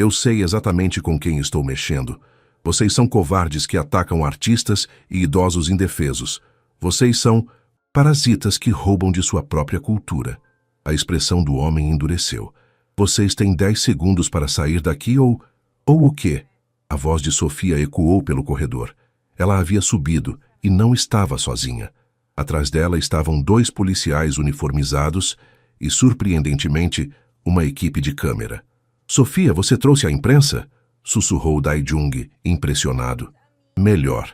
Eu sei exatamente com quem estou mexendo. Vocês são covardes que atacam artistas e idosos indefesos. Vocês são parasitas que roubam de sua própria cultura. A expressão do homem endureceu. Vocês têm 10 segundos para sair daqui ou o quê? A voz de Sofia ecoou pelo corredor. Ela havia subido e não estava sozinha. Atrás dela estavam 2 policiais uniformizados e, surpreendentemente, uma equipe de câmera. Sofia, você trouxe a imprensa? Sussurrou Dae-jung, impressionado. Melhor.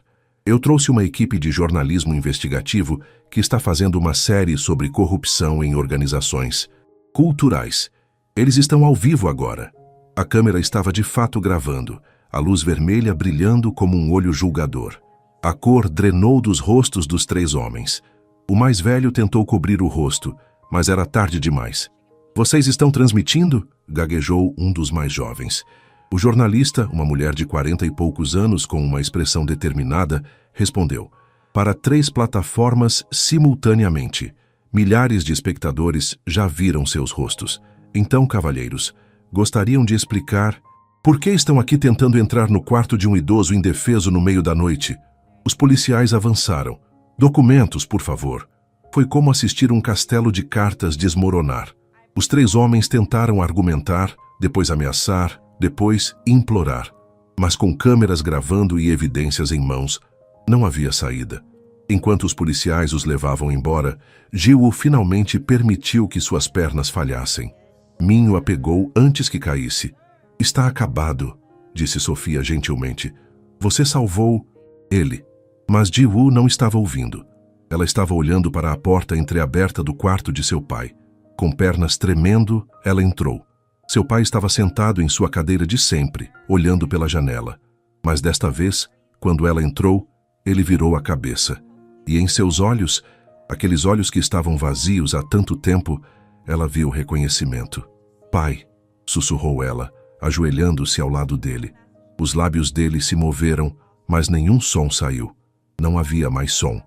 Eu trouxe uma equipe de jornalismo investigativo que está fazendo uma série sobre corrupção em organizações culturais. Eles estão ao vivo agora. A câmera estava de fato gravando, a luz vermelha brilhando como um olho julgador. A cor drenou dos rostos dos 3 homens. O mais velho tentou cobrir o rosto, mas era tarde demais. Vocês estão transmitindo? Gaguejou um dos mais jovens. O jornalista, uma mulher de 40 e poucos anos com uma expressão determinada, respondeu. Para 3 plataformas simultaneamente. Milhares de espectadores já viram seus rostos. Então, cavalheiros, gostariam de explicar por que estão aqui tentando entrar no quarto de um idoso indefeso no meio da noite? Os policiais avançaram. Documentos, por favor. Foi como assistir um castelo de cartas desmoronar. Os 3 homens tentaram argumentar, depois ameaçar, depois implorar. Mas com câmeras gravando e evidências em mãos, não havia saída. Enquanto os policiais os levavam embora, Ji-woo finalmente permitiu que suas pernas falhassem. Minho a pegou antes que caísse. Está acabado, disse Sofia gentilmente. Você salvou ele. Mas Ji-woo não estava ouvindo. Ela estava olhando para a porta entreaberta do quarto de seu pai. Com pernas tremendo, ela entrou. Seu pai estava sentado em sua cadeira de sempre, olhando pela janela. Mas desta vez, quando ela entrou, ele virou a cabeça. E em seus olhos, aqueles olhos que estavam vazios há tanto tempo, ela viu reconhecimento. Pai, sussurrou ela, ajoelhando-se ao lado dele. Os lábios dele se moveram, mas nenhum som saiu. Não havia mais som.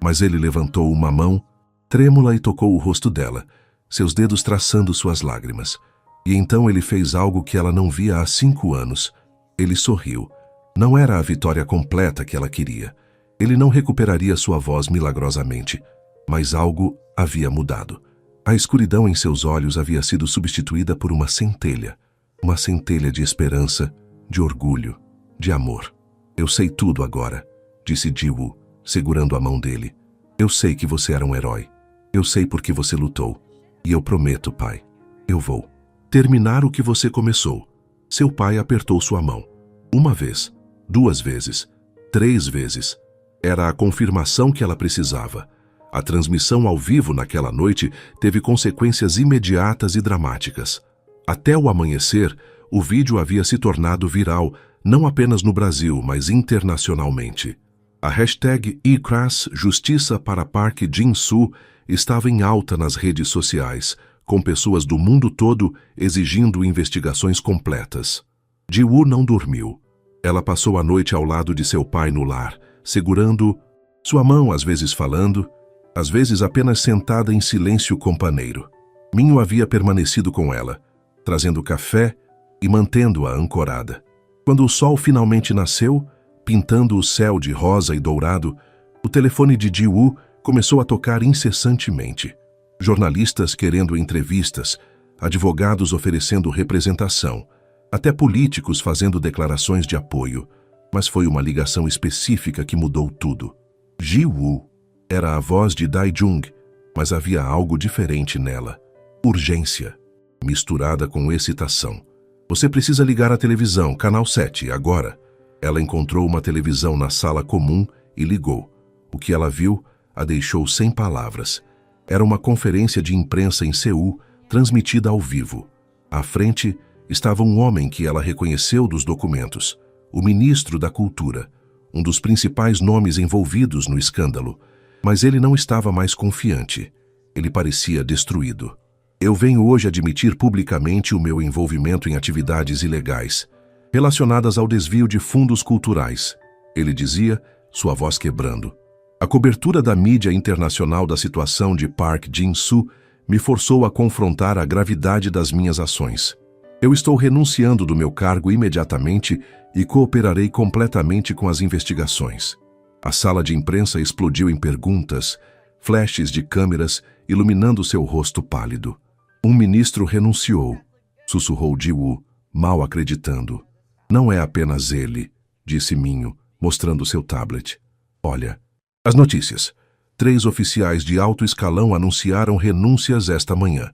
Mas ele levantou uma mão, trêmula, e tocou o rosto dela, seus dedos traçando suas lágrimas. E então ele fez algo que ela não via há 5 anos. Ele sorriu. Não era a vitória completa que ela queria. Ele não recuperaria sua voz milagrosamente. Mas algo havia mudado. A escuridão em seus olhos havia sido substituída por uma centelha. Uma centelha de esperança, de orgulho, de amor. Eu sei tudo agora, disse Ji-woo, segurando a mão dele. Eu sei que você era um herói. Eu sei porque você lutou. E eu prometo, pai, eu vou terminar o que você começou. Seu pai apertou sua mão. 1 vez, 2 vezes, 3 vezes. Era a confirmação que ela precisava. A transmissão ao vivo naquela noite teve consequências imediatas e dramáticas. Até o amanhecer, o vídeo havia se tornado viral, não apenas no Brasil, mas internacionalmente. A hashtag #ICRAS Justiça para Park Jin-soo estava em alta nas redes sociais, com pessoas do mundo todo exigindo investigações completas. Ji-woo não dormiu. Ela passou a noite ao lado de seu pai no lar, segurando sua mão, às vezes falando, às vezes apenas sentada em silêncio companeiro. Minho havia permanecido com ela, trazendo café e mantendo-a ancorada. Quando o sol finalmente nasceu, pintando o céu de rosa e dourado, o telefone de Ji-woo começou a tocar incessantemente. Jornalistas querendo entrevistas, advogados oferecendo representação, até políticos fazendo declarações de apoio. Mas foi uma ligação específica que mudou tudo. Ji-woo era a voz de Dae-jung, mas havia algo diferente nela. Urgência, misturada com excitação. Você precisa ligar a televisão, canal 7, agora. Ela encontrou uma televisão na sala comum e ligou. O que ela viu a deixou sem palavras. Era uma conferência de imprensa em Seul, transmitida ao vivo. À frente estava um homem que ela reconheceu dos documentos, o ministro da Cultura, um dos principais nomes envolvidos no escândalo. Mas ele não estava mais confiante. Ele parecia destruído. Eu venho hoje admitir publicamente o meu envolvimento em atividades ilegais, relacionadas ao desvio de fundos culturais, ele dizia, sua voz quebrando. A cobertura da mídia internacional da situação de Park Jin-soo me forçou a confrontar a gravidade das minhas ações. Eu estou renunciando do meu cargo imediatamente e cooperarei completamente com as investigações. A sala de imprensa explodiu em perguntas, flashes de câmeras iluminando seu rosto pálido. Um ministro renunciou, sussurrou Ji-woo, mal acreditando. Não é apenas ele, disse Minho, mostrando seu tablet. Olha, as notícias. 3 oficiais de alto escalão anunciaram renúncias esta manhã.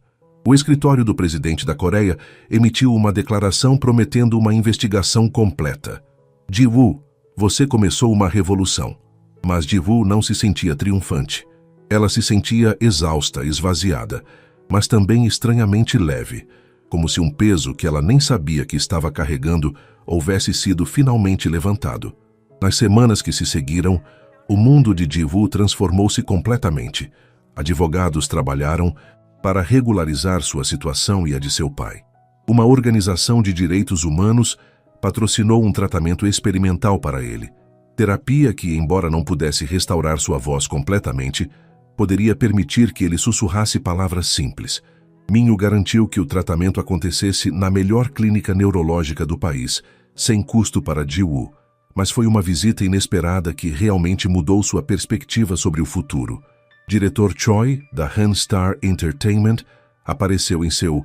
O escritório do presidente da Coreia emitiu uma declaração prometendo uma investigação completa. Ji-woo, você começou uma revolução. Mas Ji-woo não se sentia triunfante. Ela se sentia exausta, esvaziada, mas também estranhamente leve, como se um peso que ela nem sabia que estava carregando houvesse sido finalmente levantado. Nas semanas que se seguiram, o mundo de Ji-woo transformou-se completamente. Advogados trabalharam para regularizar sua situação e a de seu pai. Uma organização de direitos humanos patrocinou um tratamento experimental para ele. Terapia que, embora não pudesse restaurar sua voz completamente, poderia permitir que ele sussurrasse palavras simples. Minho garantiu que o tratamento acontecesse na melhor clínica neurológica do país, sem custo para Ji-woo, mas foi uma visita inesperada que realmente mudou sua perspectiva sobre o futuro. Diretor Choi, da Hanstar Entertainment, apareceu em seu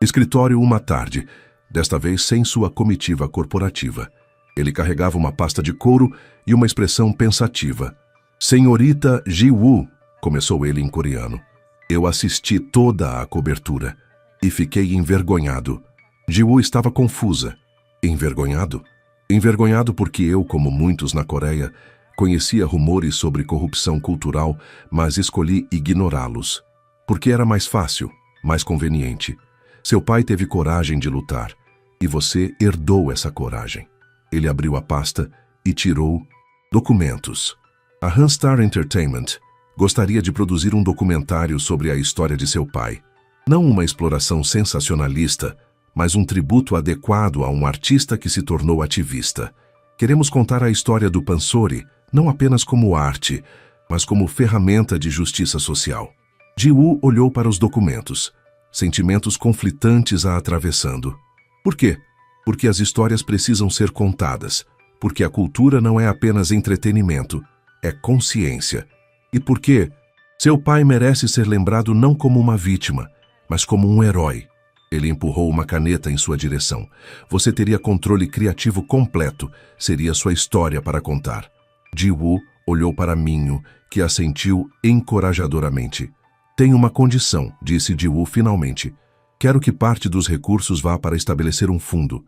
escritório uma tarde, desta vez sem sua comitiva corporativa. Ele carregava uma pasta de couro e uma expressão pensativa. Senhorita Ji-woo, começou ele em coreano. Eu assisti toda a cobertura e fiquei envergonhado. Ji-woo estava confusa. Envergonhado? Envergonhado porque eu, como muitos na Coreia, conhecia rumores sobre corrupção cultural, mas escolhi ignorá-los. Porque era mais fácil, mais conveniente. Seu pai teve coragem de lutar, e você herdou essa coragem. Ele abriu a pasta e tirou documentos. A Hanstar Entertainment gostaria de produzir um documentário sobre a história de seu pai. Não uma exploração sensacionalista, mas um tributo adequado a um artista que se tornou ativista. Queremos contar a história do Pansori, não apenas como arte, mas como ferramenta de justiça social. Ji-woo olhou para os documentos, sentimentos conflitantes a atravessando. Por quê? Porque as histórias precisam ser contadas, porque a cultura não é apenas entretenimento, é consciência. E por quê? Seu pai merece ser lembrado não como uma vítima, mas como um herói. Ele empurrou uma caneta em sua direção. Você teria controle criativo completo, seria sua história para contar. Ji-woo olhou para Minho, que assentiu encorajadoramente. Tenho uma condição, disse Ji-woo finalmente. Quero que parte dos recursos vá para estabelecer um fundo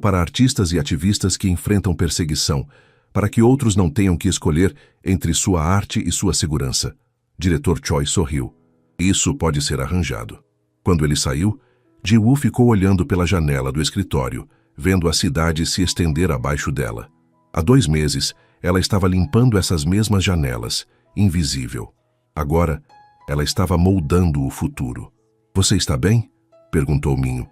para artistas e ativistas que enfrentam perseguição, para que outros não tenham que escolher entre sua arte e sua segurança. Diretor Choi sorriu. Isso pode ser arranjado. Quando ele saiu, Ji-woo ficou olhando pela janela do escritório, vendo a cidade se estender abaixo dela. Há 2 meses, ela estava limpando essas mesmas janelas, invisível. Agora, ela estava moldando o futuro. Você está bem? Perguntou Minho.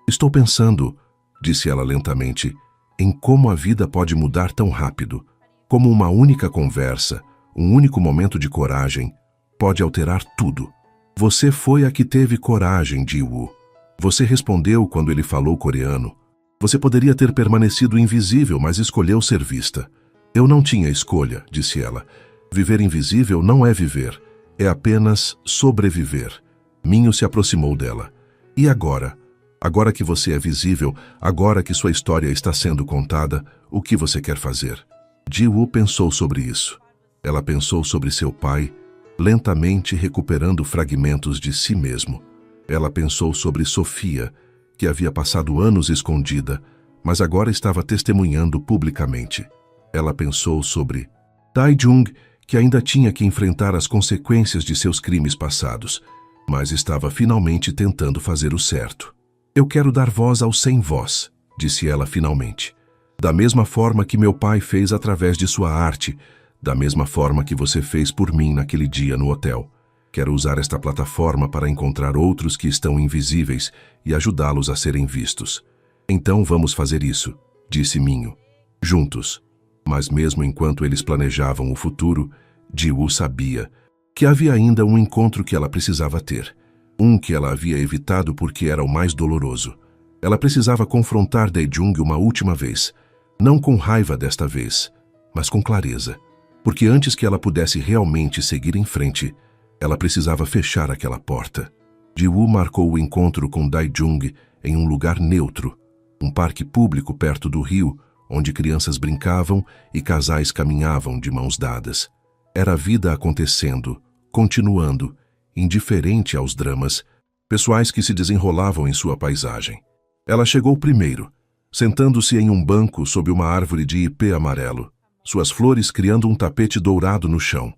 Estou pensando, disse ela lentamente, em como a vida pode mudar tão rápido. Como uma única conversa, um único momento de coragem, pode alterar tudo. Você foi a que teve coragem, Ji-woo. Você respondeu quando ele falou coreano. Você poderia ter permanecido invisível, mas escolheu ser vista. Eu não tinha escolha, disse ela. Viver invisível não é viver, é apenas sobreviver. Minho se aproximou dela. E agora? Agora que você é visível, agora que sua história está sendo contada, o que você quer fazer? Ji-woo pensou sobre isso. Ela pensou sobre seu pai, lentamente recuperando fragmentos de si mesmo. Ela pensou sobre Sofia, que havia passado anos escondida, mas agora estava testemunhando publicamente. Ela pensou sobre Tae-jung, que ainda tinha que enfrentar as consequências de seus crimes passados, mas estava finalmente tentando fazer o certo. Eu quero dar voz aos sem voz, disse ela finalmente. Da mesma forma que meu pai fez através de sua arte, da mesma forma que você fez por mim naquele dia no hotel. Quero usar esta plataforma para encontrar outros que estão invisíveis e ajudá-los a serem vistos. Então vamos fazer isso, disse Minho. Juntos. Mas mesmo enquanto eles planejavam o futuro, Ji-woo sabia que havia ainda um encontro que ela precisava ter. Um que ela havia evitado porque era o mais doloroso. Ela precisava confrontar Dae-jung uma última vez, não com raiva desta vez, mas com clareza, porque antes que ela pudesse realmente seguir em frente, ela precisava fechar aquela porta. Ji-woo marcou o encontro com Dae-jung em um lugar neutro, um parque público perto do rio, onde crianças brincavam e casais caminhavam de mãos dadas. Era a vida acontecendo, continuando, indiferente aos dramas pessoais que se desenrolavam em sua paisagem. Ela chegou primeiro, sentando-se em um banco sob uma árvore de ipê amarelo, suas flores criando um tapete dourado no chão.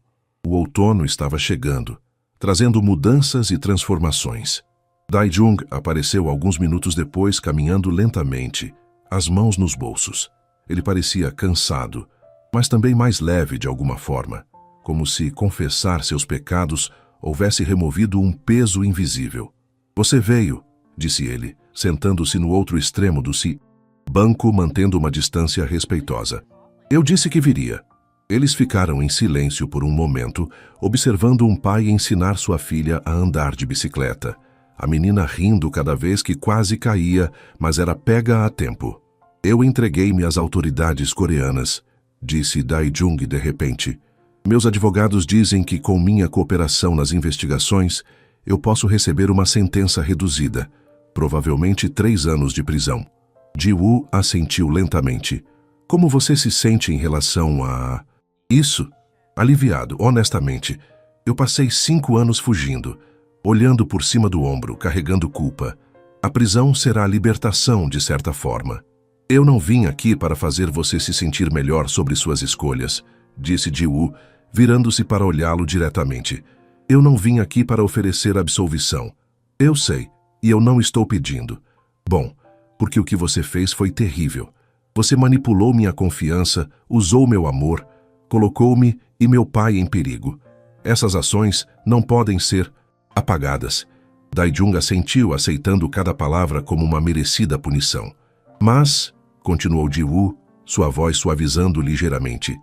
O outono estava chegando, trazendo mudanças e transformações. Dae-jung apareceu alguns minutos depois, caminhando lentamente, as mãos nos bolsos. Ele parecia cansado, mas também mais leve de alguma forma, como se confessar seus pecados houvesse removido um peso invisível. Você veio, disse ele, sentando-se no outro extremo do banco, mantendo uma distância respeitosa. Eu disse que viria. Eles ficaram em silêncio por um momento, observando um pai ensinar sua filha a andar de bicicleta. A menina rindo cada vez que quase caía, mas era pega a tempo. Eu entreguei-me às autoridades coreanas, disse Dae-jung de repente. Meus advogados dizem que com minha cooperação nas investigações, eu posso receber uma sentença reduzida, provavelmente 3 anos de prisão. Ji-woo assentiu lentamente. Como você se sente em relação a... Isso? Aliviado, honestamente. Eu passei 5 anos fugindo, olhando por cima do ombro, carregando culpa. A prisão será a libertação, de certa forma. Eu não vim aqui para fazer você se sentir melhor sobre suas escolhas, disse Ji-woo, virando-se para olhá-lo diretamente. Eu não vim aqui para oferecer absolvição. Eu sei, e eu não estou pedindo. Bom, porque o que você fez foi terrível. Você manipulou minha confiança, usou meu amor, colocou-me e meu pai em perigo. Essas ações não podem ser apagadas. Dae-jung assentiu, aceitando cada palavra como uma merecida punição. Mas, continuou Ji-woo, sua voz suavizando ligeiramente,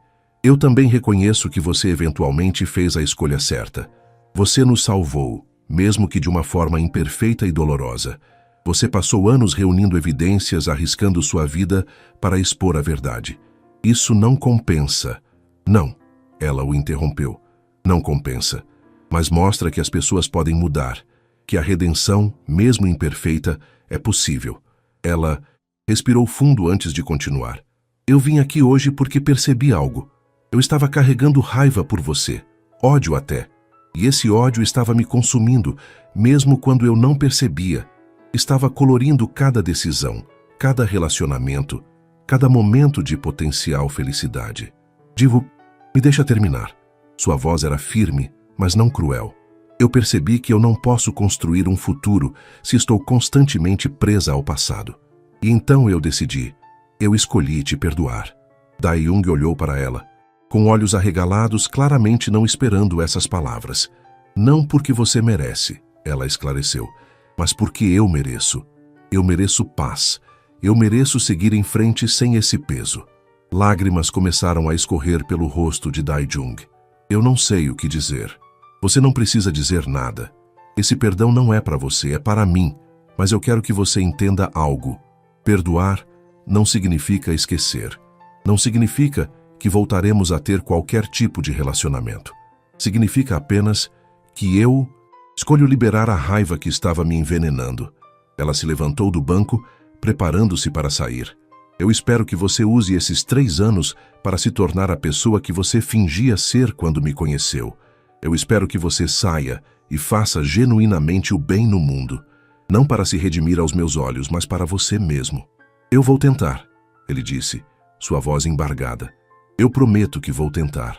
eu também reconheço que você eventualmente fez a escolha certa. Você nos salvou, mesmo que de uma forma imperfeita e dolorosa. Você passou anos reunindo evidências, arriscando sua vida para expor a verdade. Isso não compensa. Não, ela o interrompeu. Não compensa. Mas mostra que as pessoas podem mudar, que a redenção, mesmo imperfeita, é possível. Ela respirou fundo antes de continuar. Eu vim aqui hoje porque percebi algo. Eu estava carregando raiva por você, ódio até. E esse ódio estava me consumindo, mesmo quando eu não percebia. Estava colorindo cada decisão, cada relacionamento, cada momento de potencial felicidade. Digo, me deixa terminar. Sua voz era firme, mas não cruel. Eu percebi que eu não posso construir um futuro se estou constantemente presa ao passado. E então eu decidi. Eu escolhi te perdoar. Dae-jung olhou para ela, com olhos arregalados, claramente não esperando essas palavras. Não porque você merece, ela esclareceu, mas porque eu mereço. Eu mereço paz. Eu mereço seguir em frente sem esse peso. Lágrimas começaram a escorrer pelo rosto de Dae-jung. Eu não sei o que dizer. Você não precisa dizer nada. Esse perdão não é para você, é para mim. Mas eu quero que você entenda algo. Perdoar não significa esquecer. Não significa que voltaremos a ter qualquer tipo de relacionamento. Significa apenas que eu escolho liberar a raiva que estava me envenenando. Ela se levantou do banco, preparando-se para sair. Eu espero que você use esses 3 anos para se tornar a pessoa que você fingia ser quando me conheceu. Eu espero que você saia e faça genuinamente o bem no mundo. Não para se redimir aos meus olhos, mas para você mesmo. Eu vou tentar, ele disse, sua voz embargada. Eu prometo que vou tentar.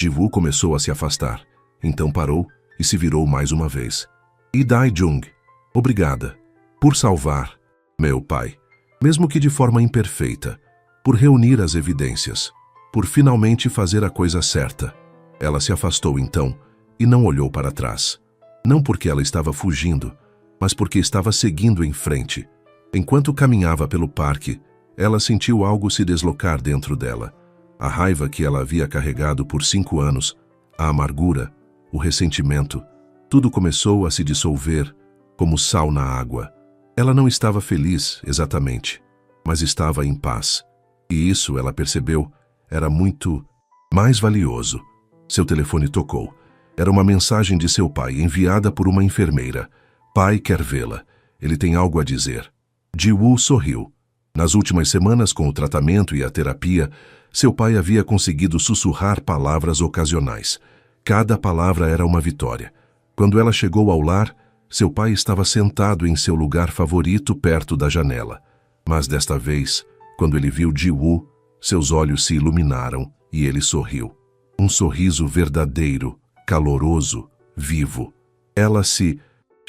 Ji-woo começou a se afastar. Então parou e se virou mais uma vez. E Dae-jung, obrigada por salvar meu pai, mesmo que de forma imperfeita, por reunir as evidências, por finalmente fazer a coisa certa. Ela se afastou então e não olhou para trás. Não porque ela estava fugindo, mas porque estava seguindo em frente. Enquanto caminhava pelo parque, ela sentiu algo se deslocar dentro dela. A raiva que ela havia carregado por 5 anos, a amargura, o ressentimento, tudo começou a se dissolver como sal na água. Ela não estava feliz, exatamente, mas estava em paz. E isso, ela percebeu, era muito mais valioso. Seu telefone tocou. Era uma mensagem de seu pai, enviada por uma enfermeira. Pai quer vê-la. Ele tem algo a dizer. Ji-woo sorriu. Nas últimas semanas, com o tratamento e a terapia, seu pai havia conseguido sussurrar palavras ocasionais. Cada palavra era uma vitória. Quando ela chegou ao lar, seu pai estava sentado em seu lugar favorito perto da janela. Mas desta vez, quando ele viu Ji-woo, seus olhos se iluminaram e ele sorriu. Um sorriso verdadeiro, caloroso, vivo. Ela se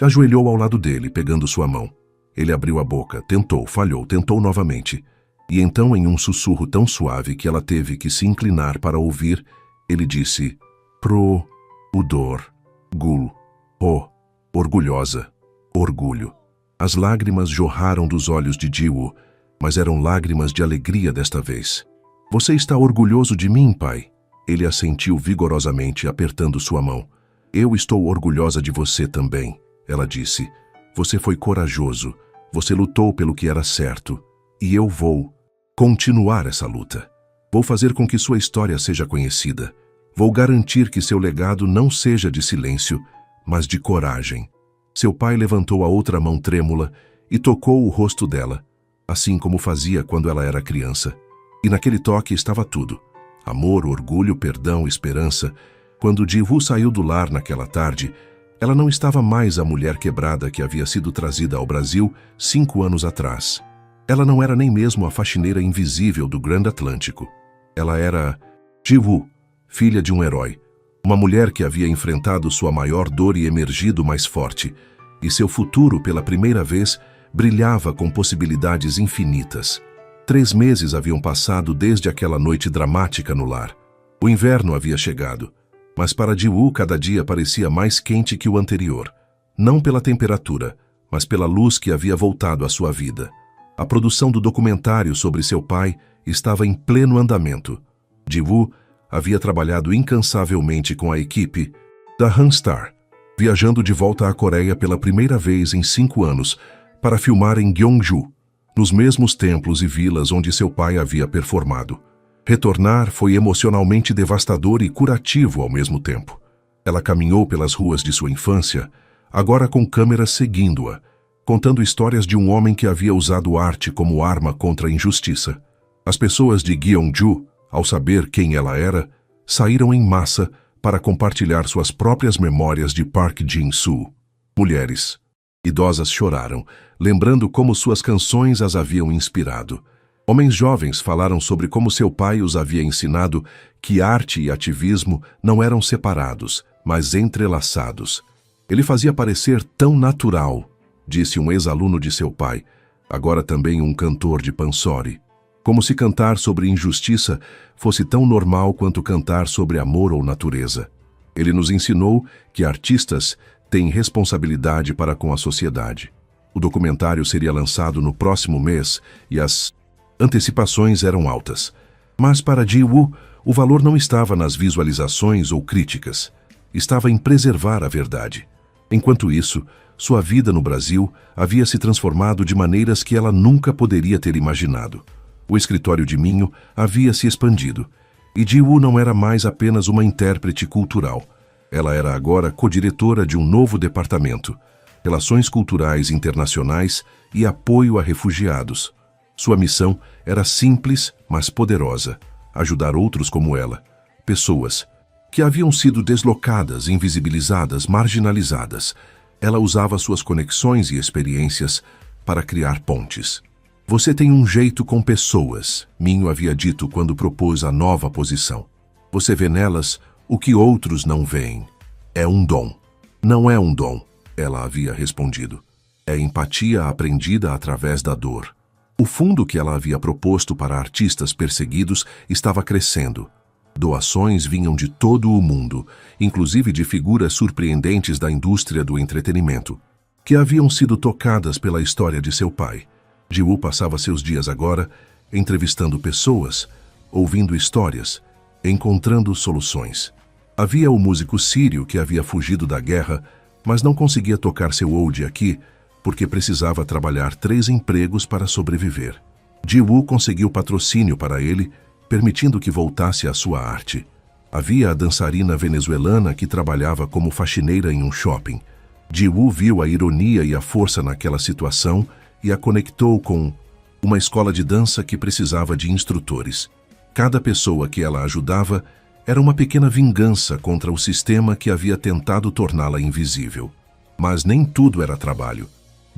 ajoelhou ao lado dele, pegando sua mão. Ele abriu a boca, tentou, falhou, tentou novamente. E então, em um sussurro tão suave que ela teve que se inclinar para ouvir, ele disse: Pro, udor, gul, o, orgulhosa, orgulho. As lágrimas jorraram dos olhos de Ji-woo, mas eram lágrimas de alegria desta vez. Você está orgulhoso de mim, pai? Ele assentiu vigorosamente, apertando sua mão. Eu estou orgulhosa de você também, ela disse. Você foi corajoso, você lutou pelo que era certo, e eu vou continuar essa luta. Vou fazer com que sua história seja conhecida. Vou garantir que seu legado não seja de silêncio, mas de coragem. Seu pai levantou a outra mão trêmula e tocou o rosto dela, assim como fazia quando ela era criança. E naquele toque estava tudo. Amor, orgulho, perdão, esperança. Quando Ji-woo saiu do lar naquela tarde, ela não estava mais a mulher quebrada que havia sido trazida ao Brasil 5 anos atrás. Ela não era nem mesmo a faxineira invisível do Grande Atlântico. Ela era Ji-woo, filha de um herói. Uma mulher que havia enfrentado sua maior dor e emergido mais forte. E seu futuro, pela primeira vez, brilhava com possibilidades infinitas. 3 meses haviam passado desde aquela noite dramática no lar. O inverno havia chegado, mas para Ji-woo cada dia parecia mais quente que o anterior. Não pela temperatura, mas pela luz que havia voltado à sua vida. A produção do documentário sobre seu pai estava em pleno andamento. Ji-woo havia trabalhado incansavelmente com a equipe da Hanstar, viajando de volta à Coreia pela primeira vez em 5 anos para filmar em Gyeongju, nos mesmos templos e vilas onde seu pai havia performado. Retornar foi emocionalmente devastador e curativo ao mesmo tempo. Ela caminhou pelas ruas de sua infância, agora com câmeras seguindo-a, contando histórias de um homem que havia usado arte como arma contra a injustiça. As pessoas de Gyeongju, ao saber quem ela era, saíram em massa para compartilhar suas próprias memórias de Park Jin-soo. Mulheres. Idosas choraram, lembrando como suas canções as haviam inspirado. Homens jovens falaram sobre como seu pai os havia ensinado que arte e ativismo não eram separados, mas entrelaçados. Ele fazia parecer tão natural, disse um ex-aluno de seu pai, agora também um cantor de pansori. Como se cantar sobre injustiça fosse tão normal quanto cantar sobre amor ou natureza. Ele nos ensinou que artistas têm responsabilidade para com a sociedade. O documentário seria lançado no próximo mês e as antecipações eram altas. Mas para Ji-woo, o valor não estava nas visualizações ou críticas. Estava em preservar a verdade. Enquanto isso, sua vida no Brasil havia se transformado de maneiras que ela nunca poderia ter imaginado. O escritório de Minho havia se expandido, e Ji-woo não era mais apenas uma intérprete cultural. Ela era agora co-diretora de um novo departamento, Relações Culturais Internacionais e Apoio a Refugiados. Sua missão era simples, mas poderosa: ajudar outros como ela, pessoas que haviam sido deslocadas, invisibilizadas, marginalizadas. Ela usava suas conexões e experiências para criar pontes. Você tem um jeito com pessoas, Minho havia dito quando propôs a nova posição. Você vê nelas o que outros não veem. É um dom. Não é um dom, ela havia respondido. É empatia aprendida através da dor. O fundo que ela havia proposto para artistas perseguidos estava crescendo. Doações vinham de todo o mundo, inclusive de figuras surpreendentes da indústria do entretenimento, que haviam sido tocadas pela história de seu pai. Ji-woo passava seus dias agora entrevistando pessoas, ouvindo histórias, encontrando soluções. Havia o músico sírio que havia fugido da guerra, mas não conseguia tocar seu oud aqui porque precisava trabalhar 3 empregos para sobreviver. Ji-woo conseguiu patrocínio para ele, permitindo que voltasse à sua arte. Havia a dançarina venezuelana que trabalhava como faxineira em um shopping. Ji-woo viu a ironia e a força naquela situação e a conectou com uma escola de dança que precisava de instrutores. Cada pessoa que ela ajudava era uma pequena vingança contra o sistema que havia tentado torná-la invisível. Mas nem tudo era trabalho.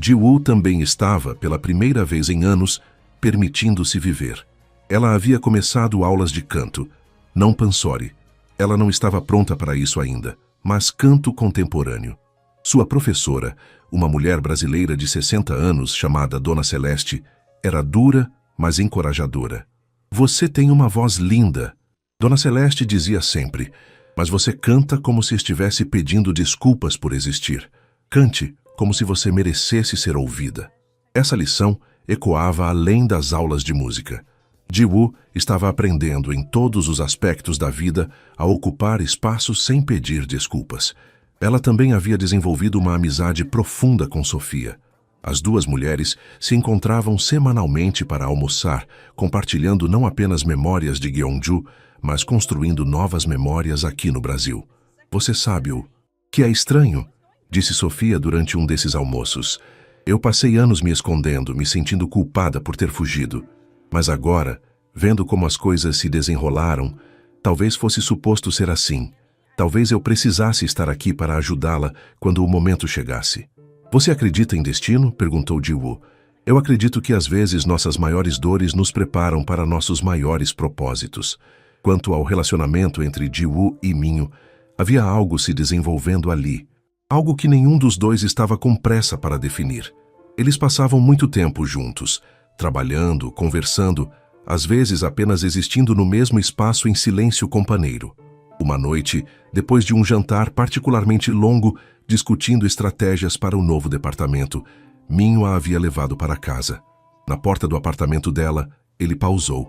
Ji-woo também estava, pela primeira vez em anos, permitindo-se viver. Ela havia começado aulas de canto, não pansori. Ela não estava pronta para isso ainda, mas canto contemporâneo. Sua professora, uma mulher brasileira de 60 anos chamada Dona Celeste, era dura, mas encorajadora. Você tem uma voz linda, Dona Celeste dizia sempre, mas você canta como se estivesse pedindo desculpas por existir. Cante como se você merecesse ser ouvida. Essa lição ecoava além das aulas de música. Ji-woo estava aprendendo em todos os aspectos da vida a ocupar espaços sem pedir desculpas. Ela também havia desenvolvido uma amizade profunda com Sofia. As duas mulheres se encontravam semanalmente para almoçar, compartilhando não apenas memórias de Gyeongju, mas construindo novas memórias aqui no Brasil. Você sabe o que é estranho? Disse Sofia durante um desses almoços. Eu passei anos me escondendo, me sentindo culpada por ter fugido. Mas agora, vendo como as coisas se desenrolaram, talvez fosse suposto ser assim. Talvez eu precisasse estar aqui para ajudá-la quando o momento chegasse. Você acredita em destino? Perguntou Ji-woo. Eu acredito que às vezes nossas maiores dores nos preparam para nossos maiores propósitos. Quanto ao relacionamento entre Ji-woo e Minho, havia algo se desenvolvendo ali. Algo que nenhum dos dois estava com pressa para definir. Eles passavam muito tempo juntos, trabalhando, conversando, às vezes apenas existindo no mesmo espaço em silêncio companheiro. Uma noite, depois de um jantar particularmente longo, discutindo estratégias para o novo departamento, Minho a havia levado para casa. Na porta do apartamento dela, ele pausou.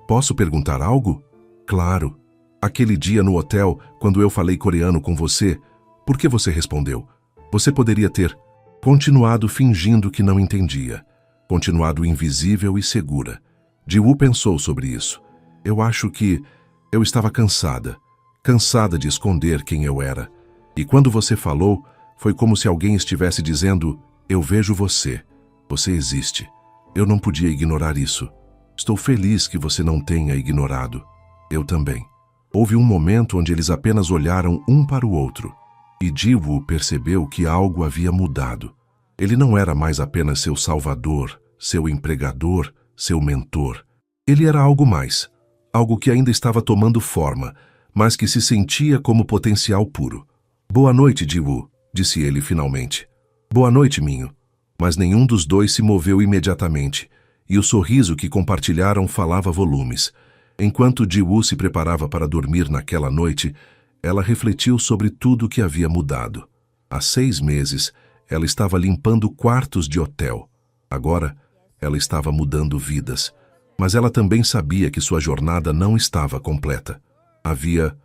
Posso perguntar algo? Claro. Aquele dia no hotel, quando eu falei coreano com você, por que você respondeu? Você poderia ter continuado fingindo que não entendia. Continuado invisível e segura. Ji-woo pensou sobre isso. Eu acho que eu estava cansada. Cansada de esconder quem eu era. E quando você falou, foi como se alguém estivesse dizendo, eu vejo você. Você existe. Eu não podia ignorar isso. Estou feliz que você não tenha ignorado. Eu também. Houve um momento onde eles apenas olharam um para o outro. E Ji-woo percebeu que algo havia mudado. Ele não era mais apenas seu salvador, seu empregador, seu mentor. Ele era algo mais. Algo que ainda estava tomando forma, mas que se sentia como potencial puro. Boa noite, Ji-woo, disse ele finalmente. Boa noite, Minho. Mas nenhum dos dois se moveu imediatamente, e o sorriso que compartilharam falava volumes. Enquanto Ji-woo se preparava para dormir naquela noite, ela refletiu sobre tudo o que havia mudado. Há 6 meses, ela estava limpando quartos de hotel. Agora, ela estava mudando vidas. Mas ela também sabia que sua jornada não estava completa. Havia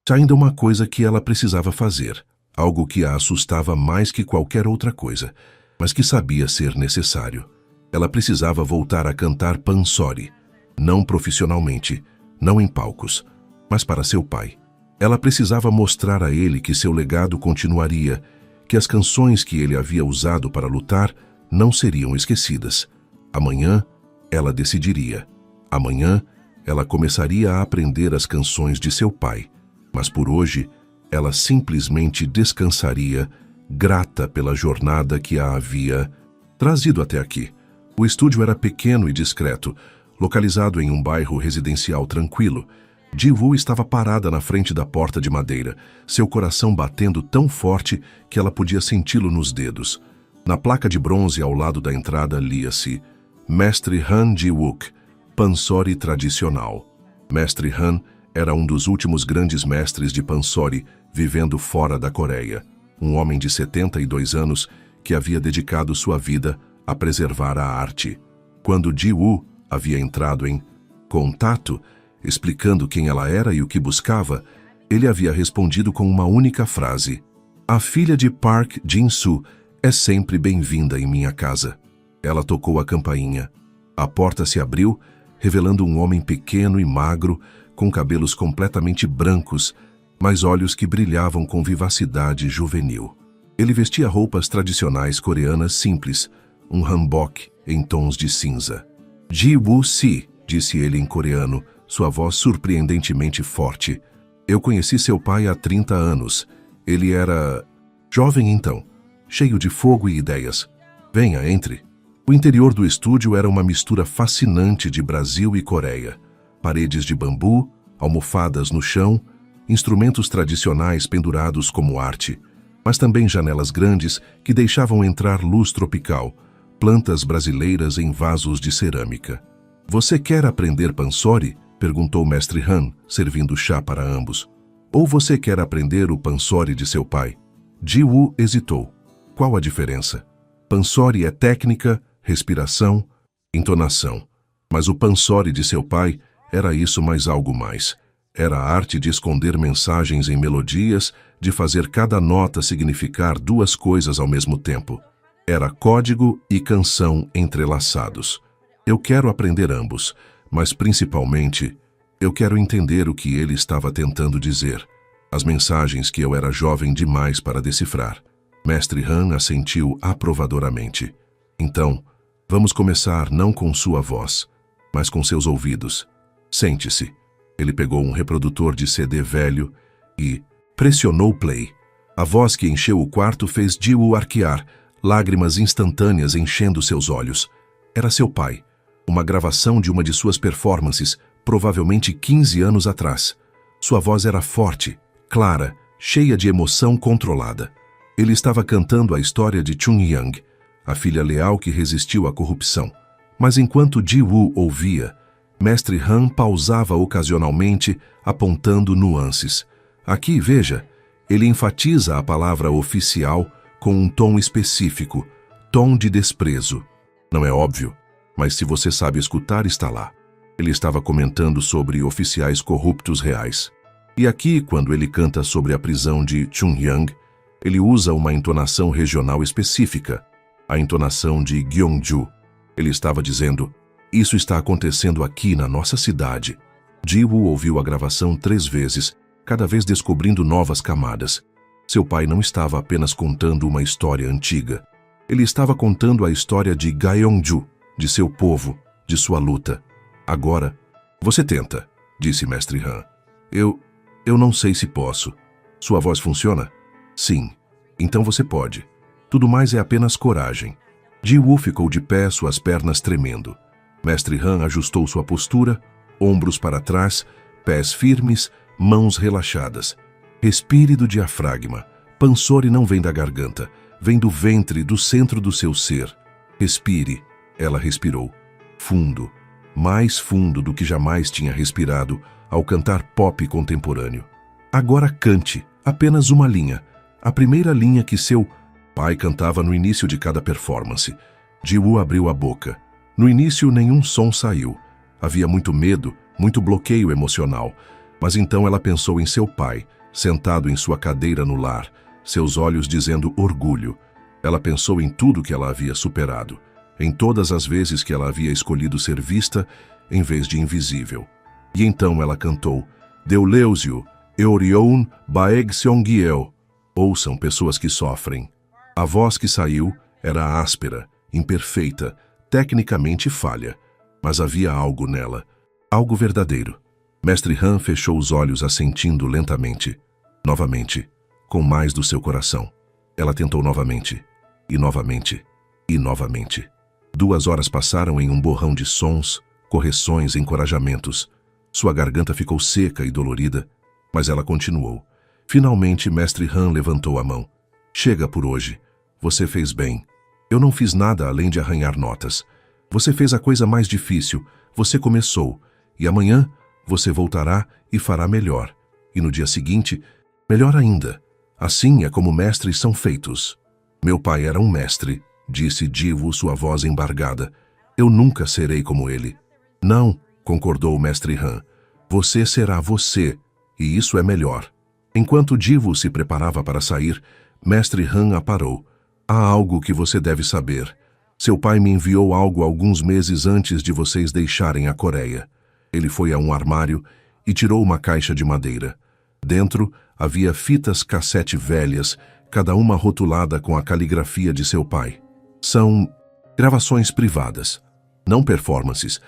ainda uma coisa que ela precisava fazer, algo que a assustava mais que qualquer outra coisa, mas que sabia ser necessário. Ela precisava voltar a cantar pansori, não profissionalmente, não em palcos, mas para seu pai. Ela precisava mostrar a ele que seu legado continuaria, que as canções que ele havia usado para lutar não seriam esquecidas. Amanhã, ela decidiria. Amanhã, ela começaria a aprender as canções de seu pai, mas por hoje, ela simplesmente descansaria, grata pela jornada que a havia trazido até aqui. O estúdio era pequeno e discreto, localizado em um bairro residencial tranquilo. Ji-woo estava parada na frente da porta de madeira, seu coração batendo tão forte que ela podia senti-lo nos dedos. Na placa de bronze ao lado da entrada lia-se Mestre Han Ji-wook, pansori tradicional. Mestre Han era um dos últimos grandes mestres de pansori vivendo fora da Coreia, um homem de 72 anos que havia dedicado sua vida a preservar a arte. Quando Ji-woo havia entrado em contato, explicando quem ela era e o que buscava, ele havia respondido com uma única frase. A filha de Park Jin-soo É sempre bem-vinda em minha casa. Ela tocou a campainha. A porta se abriu, revelando um homem pequeno e magro, com cabelos completamente brancos, mas olhos que brilhavam com vivacidade juvenil. Ele vestia roupas tradicionais coreanas simples, um hanbok em tons de cinza. Ji-woo-si, disse ele em coreano, sua voz surpreendentemente forte. Eu conheci seu pai há 30 anos. Ele era jovem então, cheio de fogo e ideias. Venha, entre. O interior do estúdio era uma mistura fascinante de Brasil e Coreia. Paredes de bambu, almofadas no chão, instrumentos tradicionais pendurados como arte, mas também janelas grandes que deixavam entrar luz tropical, plantas brasileiras em vasos de cerâmica. Você quer aprender pansori? Perguntou Mestre Han, servindo chá para ambos. Ou você quer aprender o pansori de seu pai? Ji-woo hesitou. Qual a diferença? Pansori é técnica, respiração, entonação. Mas o pansori de seu pai era isso mais algo mais. Era a arte de esconder mensagens em melodias, de fazer cada nota significar duas coisas ao mesmo tempo. Era código e canção entrelaçados. Eu quero aprender ambos, mas principalmente, eu quero entender o que ele estava tentando dizer. As mensagens que eu era jovem demais para decifrar. Mestre Han assentiu aprovadoramente. Então, vamos começar não com sua voz, mas com seus ouvidos. Sente-se. Ele pegou um reprodutor de CD velho e pressionou play. A voz que encheu o quarto fez Ji-woo arquear, lágrimas instantâneas enchendo seus olhos. Era seu pai. Uma gravação de uma de suas performances, provavelmente 15 anos atrás. Sua voz era forte, clara, cheia de emoção controlada. Ele estava cantando a história de Chun-Young, a filha leal que resistiu à corrupção. Mas enquanto Ji-woo ouvia, Mestre Han pausava ocasionalmente, apontando nuances. Aqui, veja, ele enfatiza a palavra oficial com um tom específico, tom de desprezo. Não é óbvio, mas se você sabe escutar, está lá. Ele estava comentando sobre oficiais corruptos reais. E aqui, quando ele canta sobre a prisão de Chun-Young, ele usa uma entonação regional específica, a entonação de Gyeongju. Ele estava dizendo, isso está acontecendo aqui na nossa cidade. Ji-woo ouviu a gravação 3 vezes, cada vez descobrindo novas camadas. Seu pai não estava apenas contando uma história antiga. Ele estava contando a história de Gyeongju, de seu povo, de sua luta. Agora, você tenta, disse Mestre Han. Eu não sei se posso. Sua voz funciona? Sim. Então você pode. Tudo mais é apenas coragem. Ji-woo ficou de pé, suas pernas tremendo. Mestre Han ajustou sua postura, ombros para trás, pés firmes, mãos relaxadas. Respire do diafragma. Pansori não vem da garganta, vem do ventre, do centro do seu ser. Respire. Ela respirou. Fundo. Mais fundo do que jamais tinha respirado ao cantar pop contemporâneo. Agora cante, apenas uma linha. A primeira linha que seu pai cantava no início de cada performance. Ji-woo abriu a boca. No início, nenhum som saiu. Havia muito medo, muito bloqueio emocional. Mas então ela pensou em seu pai, sentado em sua cadeira no lar, seus olhos dizendo orgulho. Ela pensou em tudo que ela havia superado, em todas as vezes que ela havia escolhido ser vista em vez de invisível. E então ela cantou, Deuleusiu, Eorion Baeg Seongyeo. Ouçam, pessoas que sofrem. A voz que saiu era áspera, imperfeita, tecnicamente falha, mas havia algo nela, algo verdadeiro. Mestre Han fechou os olhos assentindo lentamente. Novamente, com mais do seu coração. Ela tentou novamente, e novamente, e novamente. 2 horas passaram em um borrão de sons, correções, encorajamentos. Sua garganta ficou seca e dolorida, mas ela continuou. Finalmente, Mestre Han levantou a mão. Chega por hoje. Você fez bem. Eu não fiz nada além de arranhar notas. Você fez a coisa mais difícil. Você começou. E amanhã, você voltará e fará melhor. E no dia seguinte, melhor ainda. Assim é como mestres são feitos. Meu pai era um mestre, disse Ji-woo, sua voz embargada. Eu nunca serei como ele. Não, concordou o Mestre Han. Você será você, e isso é melhor. Enquanto Ji-woo se preparava para sair, Mestre Han a parou. Há algo que você deve saber. Seu pai me enviou algo alguns meses antes de vocês deixarem a Coreia. Ele foi a um armário e tirou uma caixa de madeira. Dentro havia fitas cassete velhas, cada uma rotulada com a caligrafia de seu pai. São gravações privadas, não performances,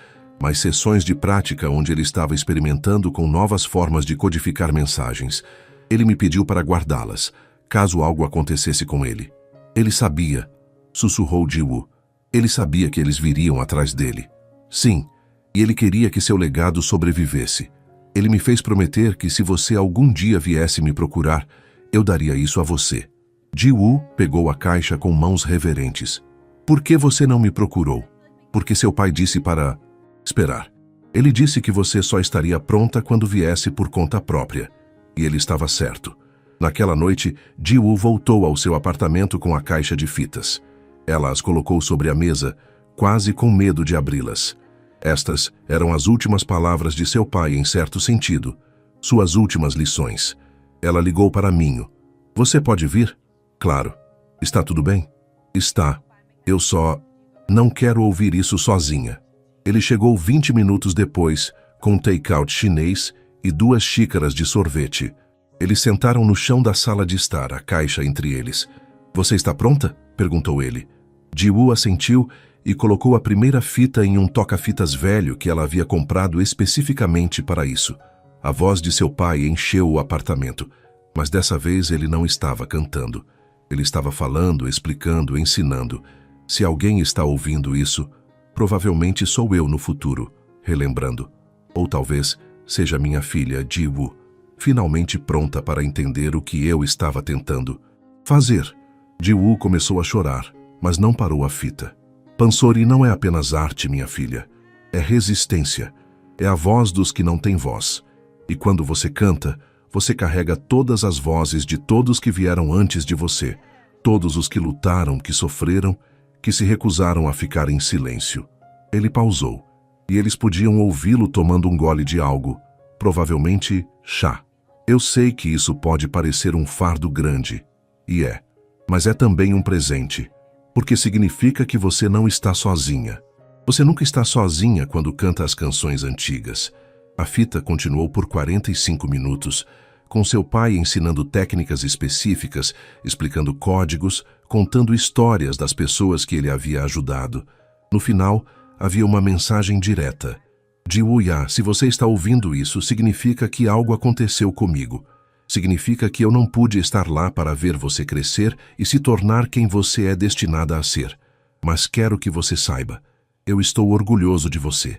mas sessões de prática onde ele estava experimentando com novas formas de codificar mensagens. Ele me pediu para guardá-las, caso algo acontecesse com ele. Ele sabia, sussurrou Ji-woo. Ele sabia que eles viriam atrás dele. Sim, e ele queria que seu legado sobrevivesse. Ele me fez prometer que se você algum dia viesse me procurar, eu daria isso a você. Ji-woo pegou a caixa com mãos reverentes. Por que você não me procurou? Porque seu pai disse para esperar. Ele disse que você só estaria pronta quando viesse por conta própria. E ele estava certo. Naquela noite, Ji-woo voltou ao seu apartamento com a caixa de fitas. Ela as colocou sobre a mesa, quase com medo de abri-las. Estas eram as últimas palavras de seu pai em certo sentido. Suas últimas lições. Ela ligou para Minho. Você pode vir? Claro. Está tudo bem? Está. Eu só não quero ouvir isso sozinha. Ele chegou 20 minutos depois, com um take-out chinês e 2 xícaras de sorvete. Eles sentaram no chão da sala de estar, a caixa entre eles. Você está pronta? Perguntou ele. Ji-woo assentiu e colocou a primeira fita em um toca-fitas velho que ela havia comprado especificamente para isso. A voz de seu pai encheu o apartamento, mas dessa vez ele não estava cantando. Ele estava falando, explicando, ensinando. Se alguém está ouvindo isso, provavelmente sou eu no futuro, relembrando. Ou talvez seja minha filha, Ji-woo, finalmente pronta para entender o que eu estava tentando fazer. Ji-woo começou a chorar, mas não parou a fita. Pansori não é apenas arte, minha filha. É resistência. É a voz dos que não têm voz. E quando você canta, você carrega todas as vozes de todos que vieram antes de você. Todos os que lutaram, que sofreram, que se recusaram a ficar em silêncio. Ele pausou, e eles podiam ouvi-lo tomando um gole de algo, provavelmente chá. Eu sei que isso pode parecer um fardo grande, e é, mas é também um presente, porque significa que você não está sozinha. Você nunca está sozinha quando canta as canções antigas. A fita continuou por 45 minutos, com seu pai ensinando técnicas específicas, explicando códigos, contando histórias das pessoas que ele havia ajudado. No final, havia uma mensagem direta. Ji-woo, se você está ouvindo isso, significa que algo aconteceu comigo. Significa que eu não pude estar lá para ver você crescer e se tornar quem você é destinada a ser. Mas quero que você saiba, eu estou orgulhoso de você.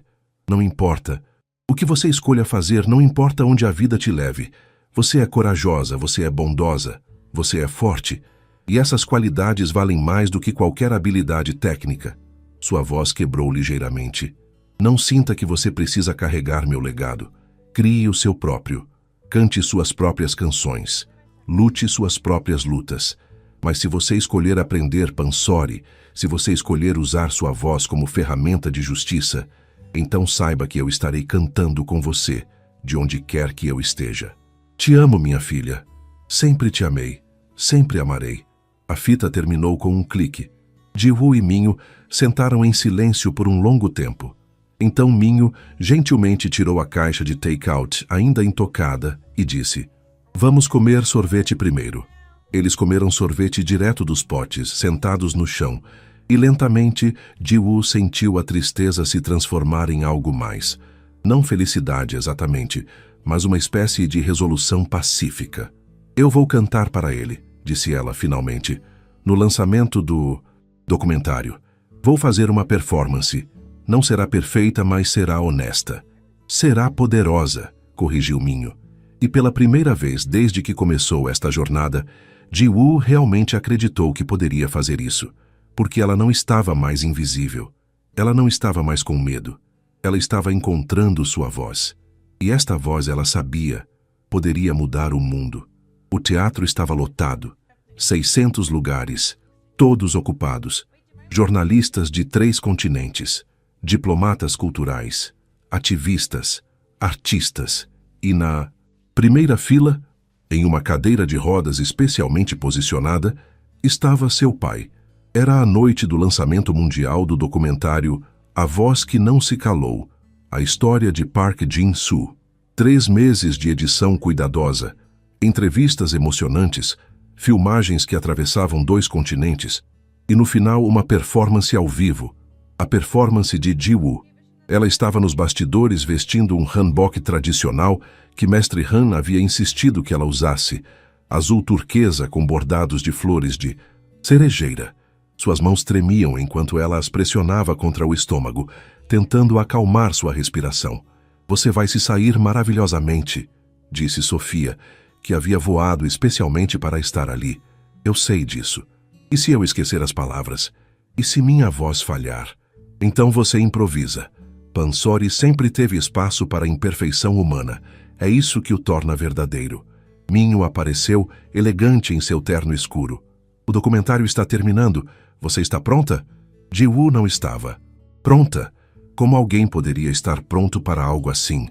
Não importa. O que você escolha fazer, não importa onde a vida te leve. Você é corajosa, você é bondosa, você é forte. E essas qualidades valem mais do que qualquer habilidade técnica. Sua voz quebrou ligeiramente. Não sinta que você precisa carregar meu legado. Crie o seu próprio. Cante suas próprias canções. Lute suas próprias lutas. Mas se você escolher aprender Pansori, se você escolher usar sua voz como ferramenta de justiça, então saiba que eu estarei cantando com você, de onde quer que eu esteja. Te amo, minha filha. Sempre te amei. Sempre amarei. A fita terminou com um clique. Ji-woo e Minho sentaram em silêncio por um longo tempo. Então Minho gentilmente tirou a caixa de take-out, ainda intocada, e disse: Vamos comer sorvete primeiro. Eles comeram sorvete direto dos potes, sentados no chão, e lentamente Ji-woo sentiu a tristeza se transformar em algo mais. Não felicidade exatamente, mas uma espécie de resolução pacífica. Eu vou cantar para ele, disse ela finalmente, no lançamento do documentário. Vou fazer uma performance. Não será perfeita, mas será honesta. Será poderosa, corrigiu Minho. E pela primeira vez desde que começou esta jornada, Ji-woo realmente acreditou que poderia fazer isso, porque ela não estava mais invisível. Ela não estava mais com medo. Ela estava encontrando sua voz. E esta voz, ela sabia, poderia mudar o mundo. O teatro estava lotado. 600 lugares, todos ocupados. Jornalistas de 3 continentes, diplomatas culturais, ativistas, artistas. E na primeira fila, em uma cadeira de rodas especialmente posicionada, estava seu pai. Era a noite do lançamento mundial do documentário A Voz que Não Se Calou, a história de Park Jin-soo. 3 meses de edição cuidadosa, entrevistas emocionantes, filmagens que atravessavam 2 continentes e, no final, uma performance ao vivo, a performance de Ji-woo. Ela estava nos bastidores vestindo um hanbok tradicional que Mestre Han havia insistido que ela usasse, azul turquesa com bordados de flores de cerejeira. Suas mãos tremiam enquanto ela as pressionava contra o estômago, tentando acalmar sua respiração. Você vai se sair maravilhosamente, disse Sofia, que havia voado especialmente para estar ali. Eu sei disso. E se eu esquecer as palavras? E se minha voz falhar? Então você improvisa. Pansori sempre teve espaço para a imperfeição humana. É isso que o torna verdadeiro. Minho apareceu, elegante em seu terno escuro. O documentário está terminando. Você está pronta? Ji-woo não estava. Pronta? Como alguém poderia estar pronto para algo assim?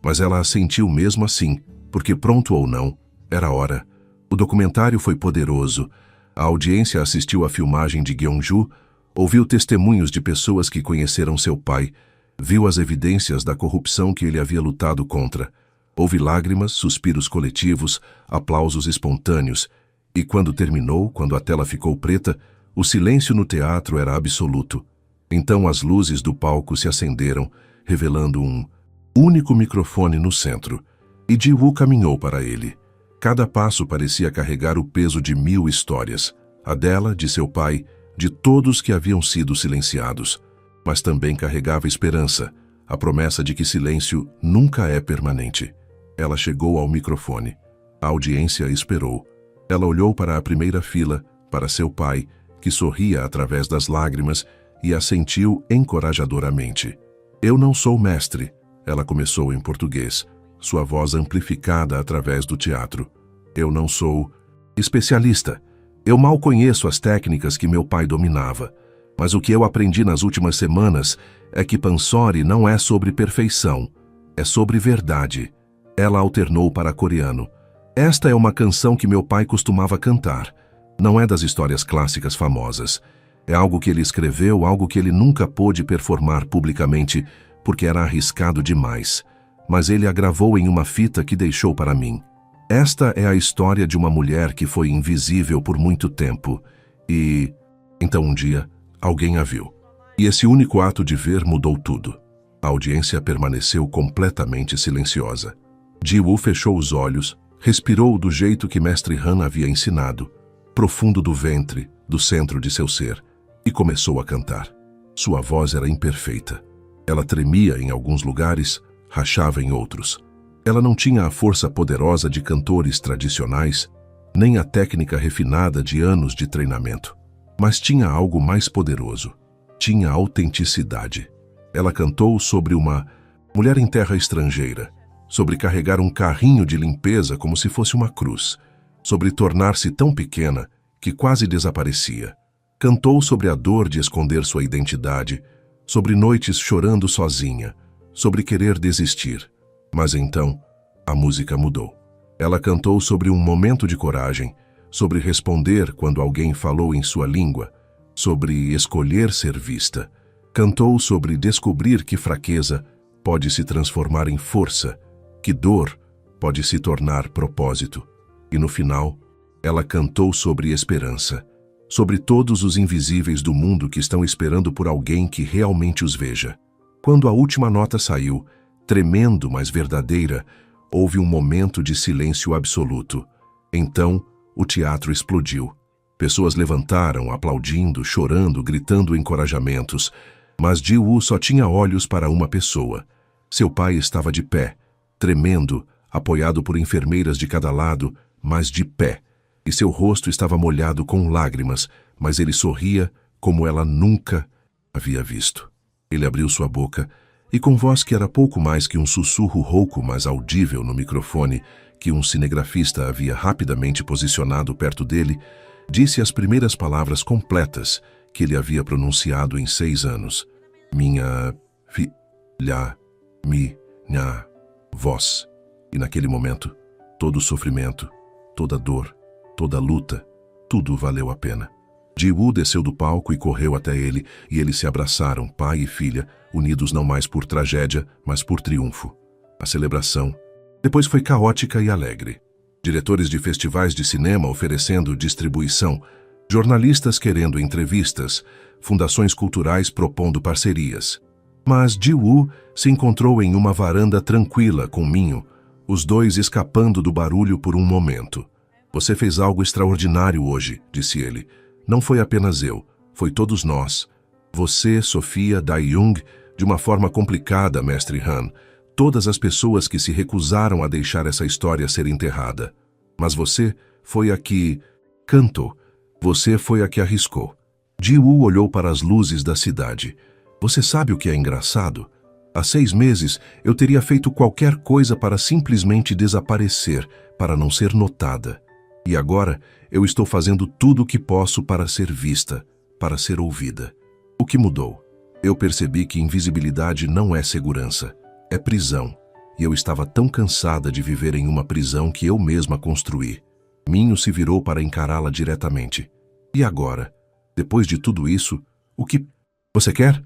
Mas ela assentiu mesmo assim, porque pronto ou não, era hora. O documentário foi poderoso. A audiência assistiu à filmagem de Gyeongju, ouviu testemunhos de pessoas que conheceram seu pai, viu as evidências da corrupção que ele havia lutado contra. Houve lágrimas, suspiros coletivos, aplausos espontâneos, e quando terminou, quando a tela ficou preta, o silêncio no teatro era absoluto. Então as luzes do palco se acenderam, revelando um único microfone no centro, e Ji-woo caminhou para ele. Cada passo parecia carregar o peso de 1000 histórias, a dela, de seu pai, de todos que haviam sido silenciados, mas também carregava esperança, a promessa de que silêncio nunca é permanente. Ela chegou ao microfone. A audiência esperou. Ela olhou para a primeira fila, para seu pai, que sorria através das lágrimas, e assentiu encorajadoramente. Eu não sou mestre, ela começou em português, sua voz amplificada através do teatro. Eu não sou especialista. Eu mal conheço as técnicas que meu pai dominava. Mas o que eu aprendi nas últimas semanas é que Pansori não é sobre perfeição, é sobre verdade. Ela alternou para coreano. Esta é uma canção que meu pai costumava cantar. Não é das histórias clássicas famosas. É algo que ele escreveu, algo que ele nunca pôde performar publicamente, porque era arriscado demais. Mas ele a gravou em uma fita que deixou para mim. Esta é a história de uma mulher que foi invisível por muito tempo. E... então um dia, alguém a viu. E esse único ato de ver mudou tudo. A audiência permaneceu completamente silenciosa. Ji-woo fechou os olhos, respirou do jeito que Mestre Han havia ensinado, profundo do ventre, do centro de seu ser, e começou a cantar. Sua voz era imperfeita. Ela tremia em alguns lugares, rachava em outros. Ela não tinha a força poderosa de cantores tradicionais, nem a técnica refinada de anos de treinamento. Mas tinha algo mais poderoso. Tinha autenticidade. Ela cantou sobre uma mulher em terra estrangeira, sobre carregar um carrinho de limpeza como se fosse uma cruz, sobre tornar-se tão pequena que quase desaparecia. Cantou sobre a dor de esconder sua identidade, sobre noites chorando sozinha, sobre querer desistir. Mas então, a música mudou. Ela cantou sobre um momento de coragem, sobre responder quando alguém falou em sua língua, sobre escolher ser vista. Cantou sobre descobrir que fraqueza pode se transformar em força, que dor pode se tornar propósito. E no final, ela cantou sobre esperança, sobre todos os invisíveis do mundo que estão esperando por alguém que realmente os veja. Quando a última nota saiu, tremendo, mas verdadeira, houve um momento de silêncio absoluto. Então, o teatro explodiu. Pessoas levantaram, aplaudindo, chorando, gritando encorajamentos. Mas Ji-woo só tinha olhos para uma pessoa. Seu pai estava de pé, tremendo, apoiado por enfermeiras de cada lado, mas de pé. E seu rosto estava molhado com lágrimas, mas ele sorria como ela nunca havia visto. Ele abriu sua boca e, com voz que era pouco mais que um sussurro rouco, mas audível no microfone que um cinegrafista havia rapidamente posicionado perto dele, disse as primeiras palavras completas que ele havia pronunciado em 6 anos. Minha filha, minha voz. E naquele momento, todo o sofrimento, toda a dor, toda a luta, tudo valeu a pena. Ji-woo desceu do palco e correu até ele, e eles se abraçaram, pai e filha, unidos não mais por tragédia, mas por triunfo. A celebração depois foi caótica e alegre. Diretores de festivais de cinema oferecendo distribuição, jornalistas querendo entrevistas, fundações culturais propondo parcerias. Mas Ji-woo se encontrou em uma varanda tranquila com Minho, os dois escapando do barulho por um momento. Você fez algo extraordinário hoje, disse ele. Não foi apenas eu, foi todos nós. Você, Sofia, Dae-jung, de uma forma complicada, mestre Han. Todas as pessoas que se recusaram a deixar essa história ser enterrada. Mas você foi a que cantou. Você foi a que arriscou. Ji-woo olhou para as luzes da cidade. Você sabe o que é engraçado? Há 6 meses eu teria feito qualquer coisa para simplesmente desaparecer, para não ser notada. E agora eu estou fazendo tudo o que posso para ser vista, para ser ouvida. O que mudou? Eu percebi que invisibilidade não é segurança, é prisão. E eu estava tão cansada de viver em uma prisão que eu mesma construí. Minho se virou para encará-la diretamente. E agora? Depois de tudo isso, o que você quer?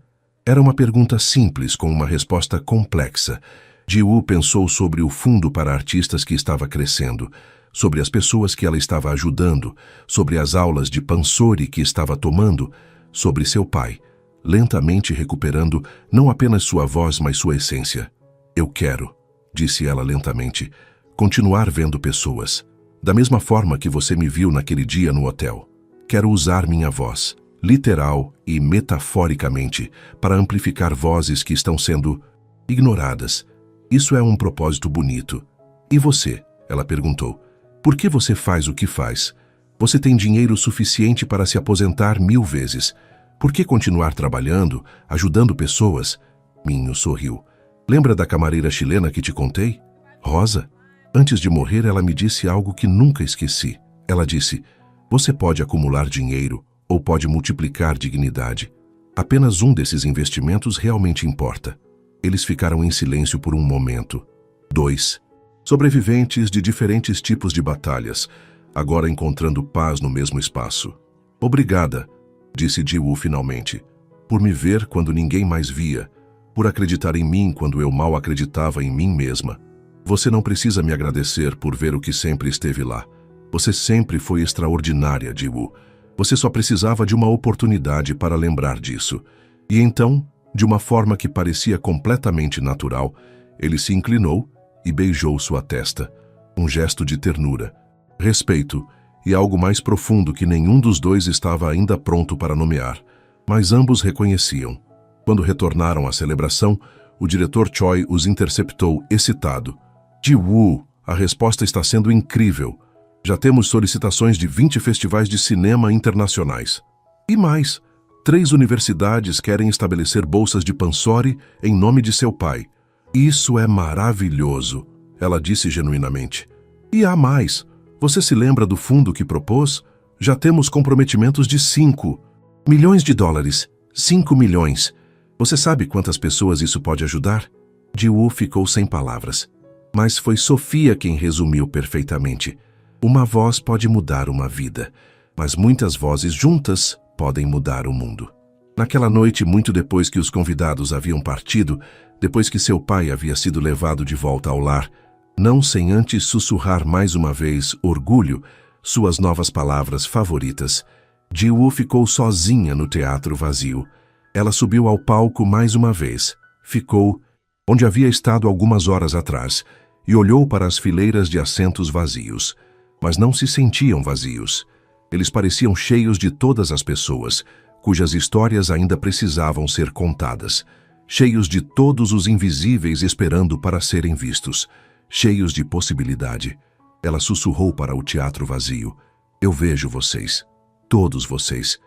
Era uma pergunta simples com uma resposta complexa. Ji-woo pensou sobre o fundo para artistas que estava crescendo, sobre as pessoas que ela estava ajudando, sobre as aulas de pansori que estava tomando, sobre seu pai, lentamente recuperando não apenas sua voz, mas sua essência. Eu quero, disse ela lentamente, continuar vendo pessoas. Da mesma forma que você me viu naquele dia no hotel. Quero usar minha voz, literal e metaforicamente, para amplificar vozes que estão sendo ignoradas. Isso é um propósito bonito. E você? Ela perguntou. Por que você faz o que faz? Você tem dinheiro suficiente para se aposentar 1000 vezes. Por que continuar trabalhando, ajudando pessoas? Minho sorriu. Lembra da camareira chilena que te contei? Rosa? Antes de morrer, ela me disse algo que nunca esqueci. Ela disse, você pode acumular dinheiro ou pode multiplicar dignidade. Apenas um desses investimentos realmente importa. Eles ficaram em silêncio por um momento. 2. Sobreviventes de diferentes tipos de batalhas, agora encontrando paz no mesmo espaço. Obrigada, disse Ji-woo finalmente, por me ver quando ninguém mais via, por acreditar em mim quando eu mal acreditava em mim mesma. Você não precisa me agradecer por ver o que sempre esteve lá. Você sempre foi extraordinária, Ji-woo. Você só precisava de uma oportunidade para lembrar disso. E então, de uma forma que parecia completamente natural, ele se inclinou e beijou sua testa. Um gesto de ternura, respeito e algo mais profundo que nenhum dos dois estava ainda pronto para nomear. Mas ambos reconheciam. Quando retornaram à celebração, o diretor Choi os interceptou, excitado. Ji-woo, a resposta está sendo incrível. Já temos solicitações de 20 festivais de cinema internacionais. E mais, 3 universidades querem estabelecer bolsas de pansori em nome de seu pai. Isso é maravilhoso, ela disse genuinamente. E há mais. Você se lembra do fundo que propôs? Já temos comprometimentos de 5 milhões de dólares. 5 milhões. Você sabe quantas pessoas isso pode ajudar? Ji-woo ficou sem palavras. Mas foi Sofia quem resumiu perfeitamente. Uma voz pode mudar uma vida, mas muitas vozes juntas podem mudar o mundo. Naquela noite, muito depois que os convidados haviam partido, depois que seu pai havia sido levado de volta ao lar, não sem antes sussurrar mais uma vez orgulho, suas novas palavras favoritas, Ji-woo ficou sozinha no teatro vazio. Ela subiu ao palco mais uma vez, ficou onde havia estado algumas horas atrás e olhou para as fileiras de assentos vazios. Mas não se sentiam vazios. Eles pareciam cheios de todas as pessoas, cujas histórias ainda precisavam ser contadas, cheios de todos os invisíveis esperando para serem vistos, cheios de possibilidade. Ela sussurrou para o teatro vazio. Eu vejo vocês, todos vocês,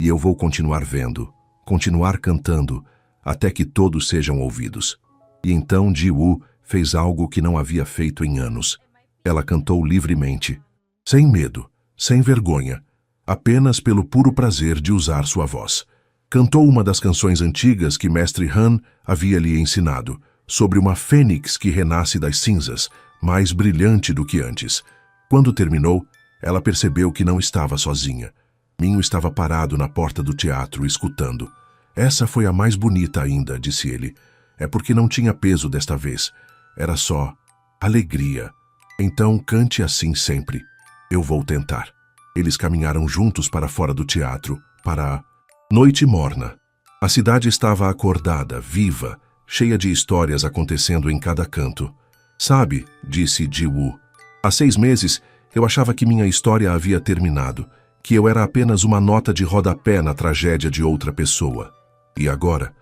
e eu vou continuar vendo, continuar cantando, até que todos sejam ouvidos. E então Ji-woo fez algo que não havia feito em anos. Ela cantou livremente, sem medo, sem vergonha, apenas pelo puro prazer de usar sua voz. Cantou uma das canções antigas que Mestre Han havia lhe ensinado, sobre uma fênix que renasce das cinzas, mais brilhante do que antes. Quando terminou, Ela percebeu que não estava sozinha. Minho estava parado na porta do teatro, escutando. Essa foi a mais bonita ainda, disse ele. É porque não tinha peso desta vez. Era só alegria. Então cante assim sempre. Eu vou tentar. Eles caminharam juntos para fora do teatro, para a noite morna. A cidade estava acordada, viva, cheia de histórias acontecendo em cada canto. Sabe, disse Ji-woo, há 6 meses eu achava que minha história havia terminado, que eu era apenas uma nota de rodapé na tragédia de outra pessoa. E agora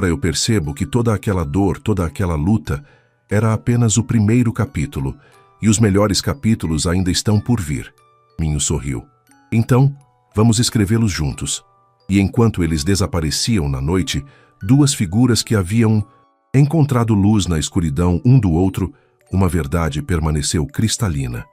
eu percebo que toda aquela dor, toda aquela luta, era apenas o primeiro capítulo, e os melhores capítulos ainda estão por vir. Minho sorriu. Então, vamos escrevê-los juntos. E enquanto eles desapareciam na noite, 2 figuras que haviam encontrado luz na escuridão um do outro, uma verdade permaneceu cristalina.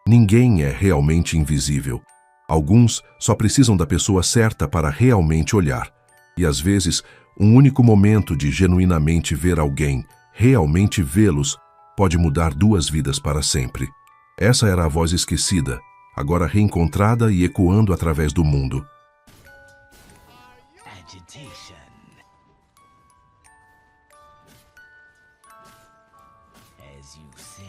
Ninguém é realmente invisível. Alguns só precisam da pessoa certa para realmente olhar. E às vezes, um único momento de genuinamente ver alguém, realmente vê-los, pode mudar 2 vidas para sempre. Essa era a voz esquecida, agora reencontrada e ecoando através do mundo. Agitation. As you say.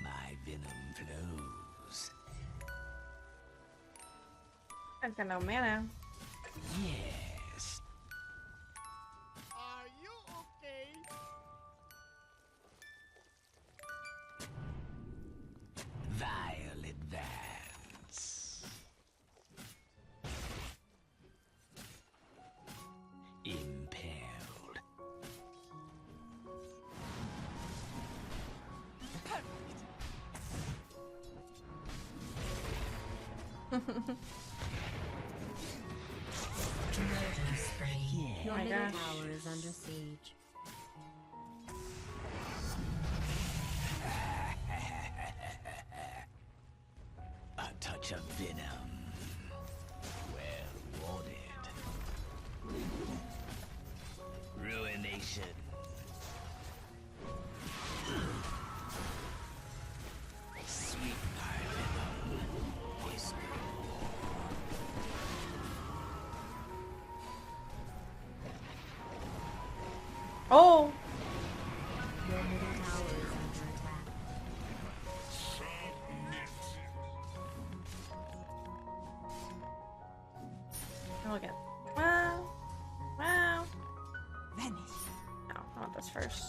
My venom flows. I've got no mana. Yes. Are you okay? Vile advance. Impaled. Oh my Middle gosh. tower is under siege. A touch of venom. Well wanted. Ruination. Sweet my venom. Whisper. Oh! Your middle tower is under attack. Look at. Wow. Wow. No, I want this first.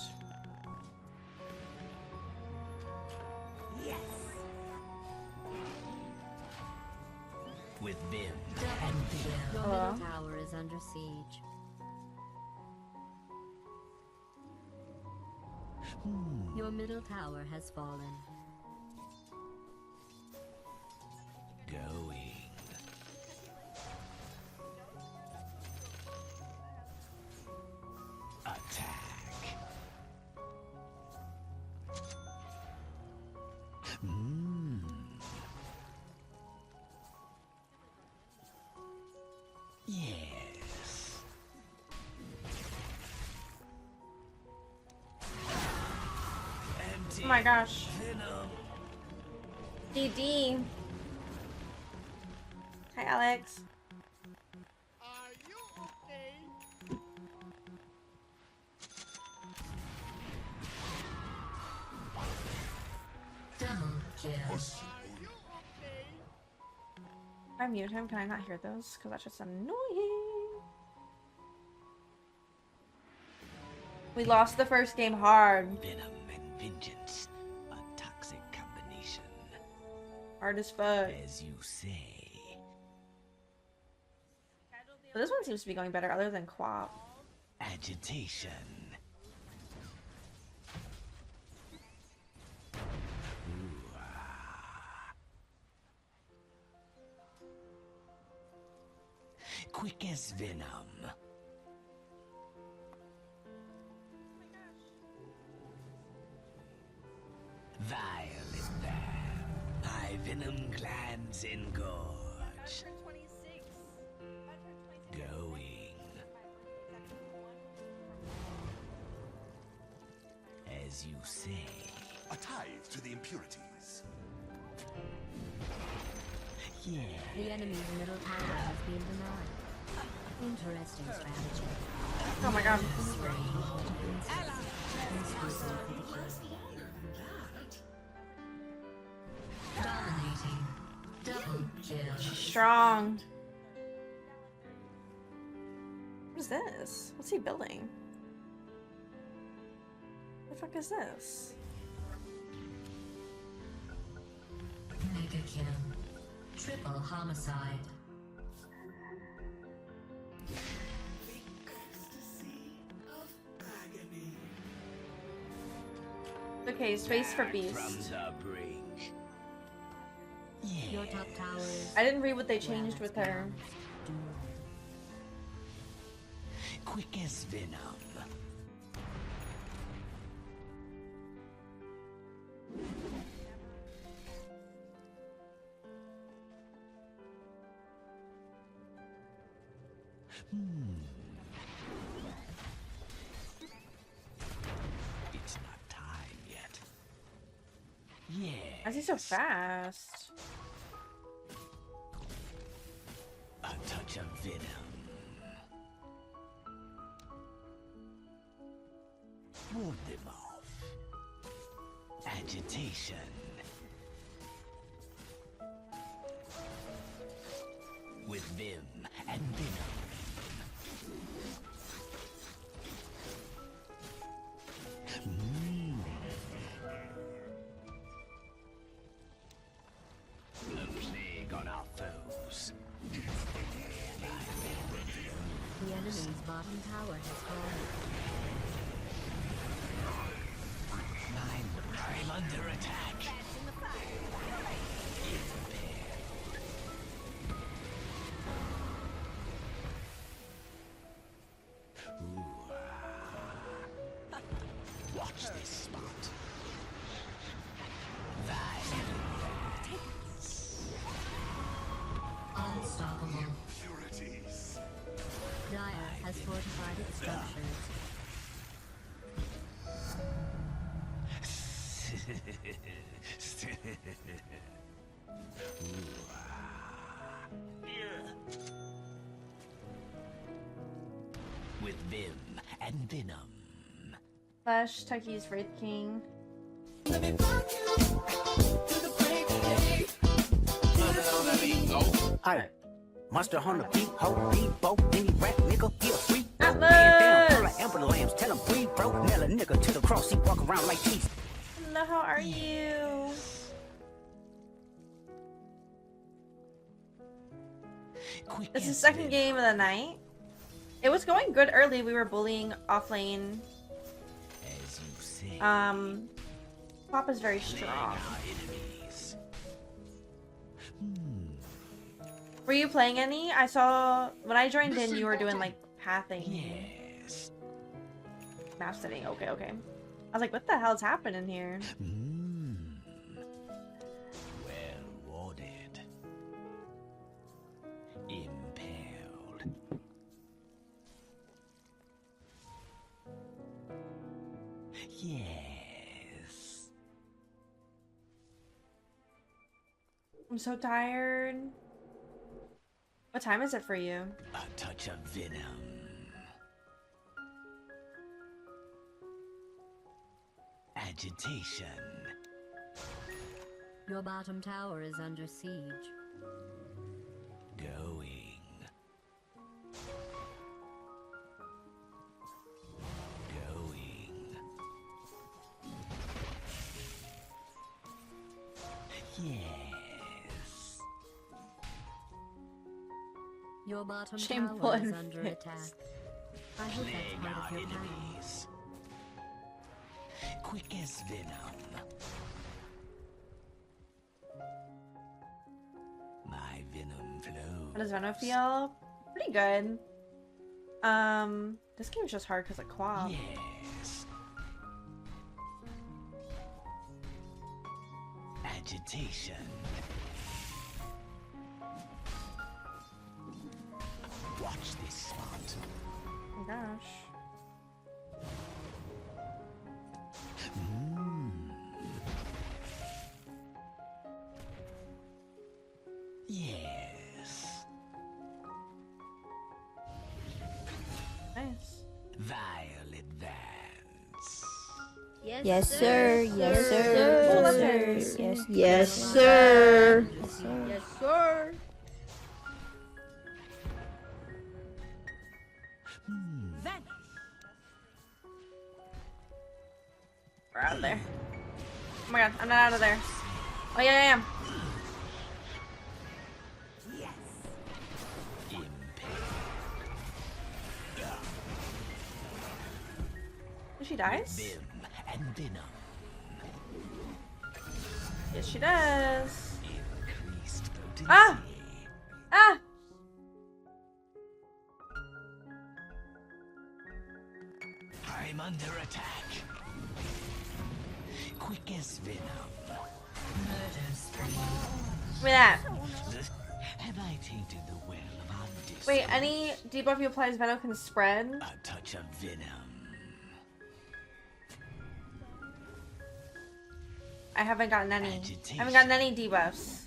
With vim Double kill. Your Hello? middle tower is under siege. Your middle tower has fallen. going. Attack. Yes. Empty Oh my gosh. venom. DD. Hi, Alex. Are you okay? Double kill. Are you okay? If I mute him, can I not hear those? Because that's just annoying. We lost the first game hard. Venom and vengeance. A toxic combination. Hard as fuck. As you say. But this one seems to be going better other than Quap. Agitation. Ooh, ah. Quick as venom. Violet Bam. My venom glands engorge. Going. As you say. A tithe to the impurities. Yeah. The enemy's middle tower has been denied. Interesting strategy. Oh my god. Dominating. Double kill. Strong. What is this? What's he building? What the fuck is this? Mega kill. Triple homicide. Okay, space for From beast. the brink. Your top tower is I didn't read what they changed with her. doomed. Quick as venom. It's not time yet. Yeah. Why is he so fast? A touch of venom. Ward them off. Agitation. With vim and venom. A plague on our foes. The enemy's bottom tower has fallen. I'm under attack. Watch this spot. Unstoppable. Impurities. Dire has fortified its structures. With vim and venom. Flash, Tucky's Wraith King. Hi. Monster on the beat, ho, beat, boat, then he rap, nigga, he a freak. Atlas! Man down, like Amber Lambs, tell him breathe, bro. Nail a nigga to the cross, he walk around like teeth. Hello, how are you? Quick This is as second venom. game of the night. It was going good early. We were bullying off lane. As you say. Papa's very strong. Our enemies. Were you playing any? I saw when I joined in, you were doing like pathing, Yes. map setting. Okay, okay. I was like, what the hell's happening here? Well warded. Impaled. Yes. I'm so tired. What time is it for you? A touch of venom. Agitation. Your bottom tower is under siege. Going. Going. Yes. Your bottom Shameful tower is and under fixed. attack. I hope Plague that's part our of your plan. enemies. Quick as venom. My venom flows. How does Venom feel? Pretty good. This game is just hard because of Quab. Yes. Agitation. Watch this spot. Oh my gosh. Yes, sir. Yes, sir. Yes, Yes, sir. Yes, sir. We're out of there. Oh my god, I'm not out of there. Oh yeah, I am. She dies? Vim and venom. Yes, she does. Increased potency. Ah! Ah! I'm under attack. Quick as venom. Murder spree. Give me that. Have I tainted the well of our discord? Wait, any debuff you apply as Venom can spread? A touch of venom. I haven't gotten any. I haven't gotten any debuffs.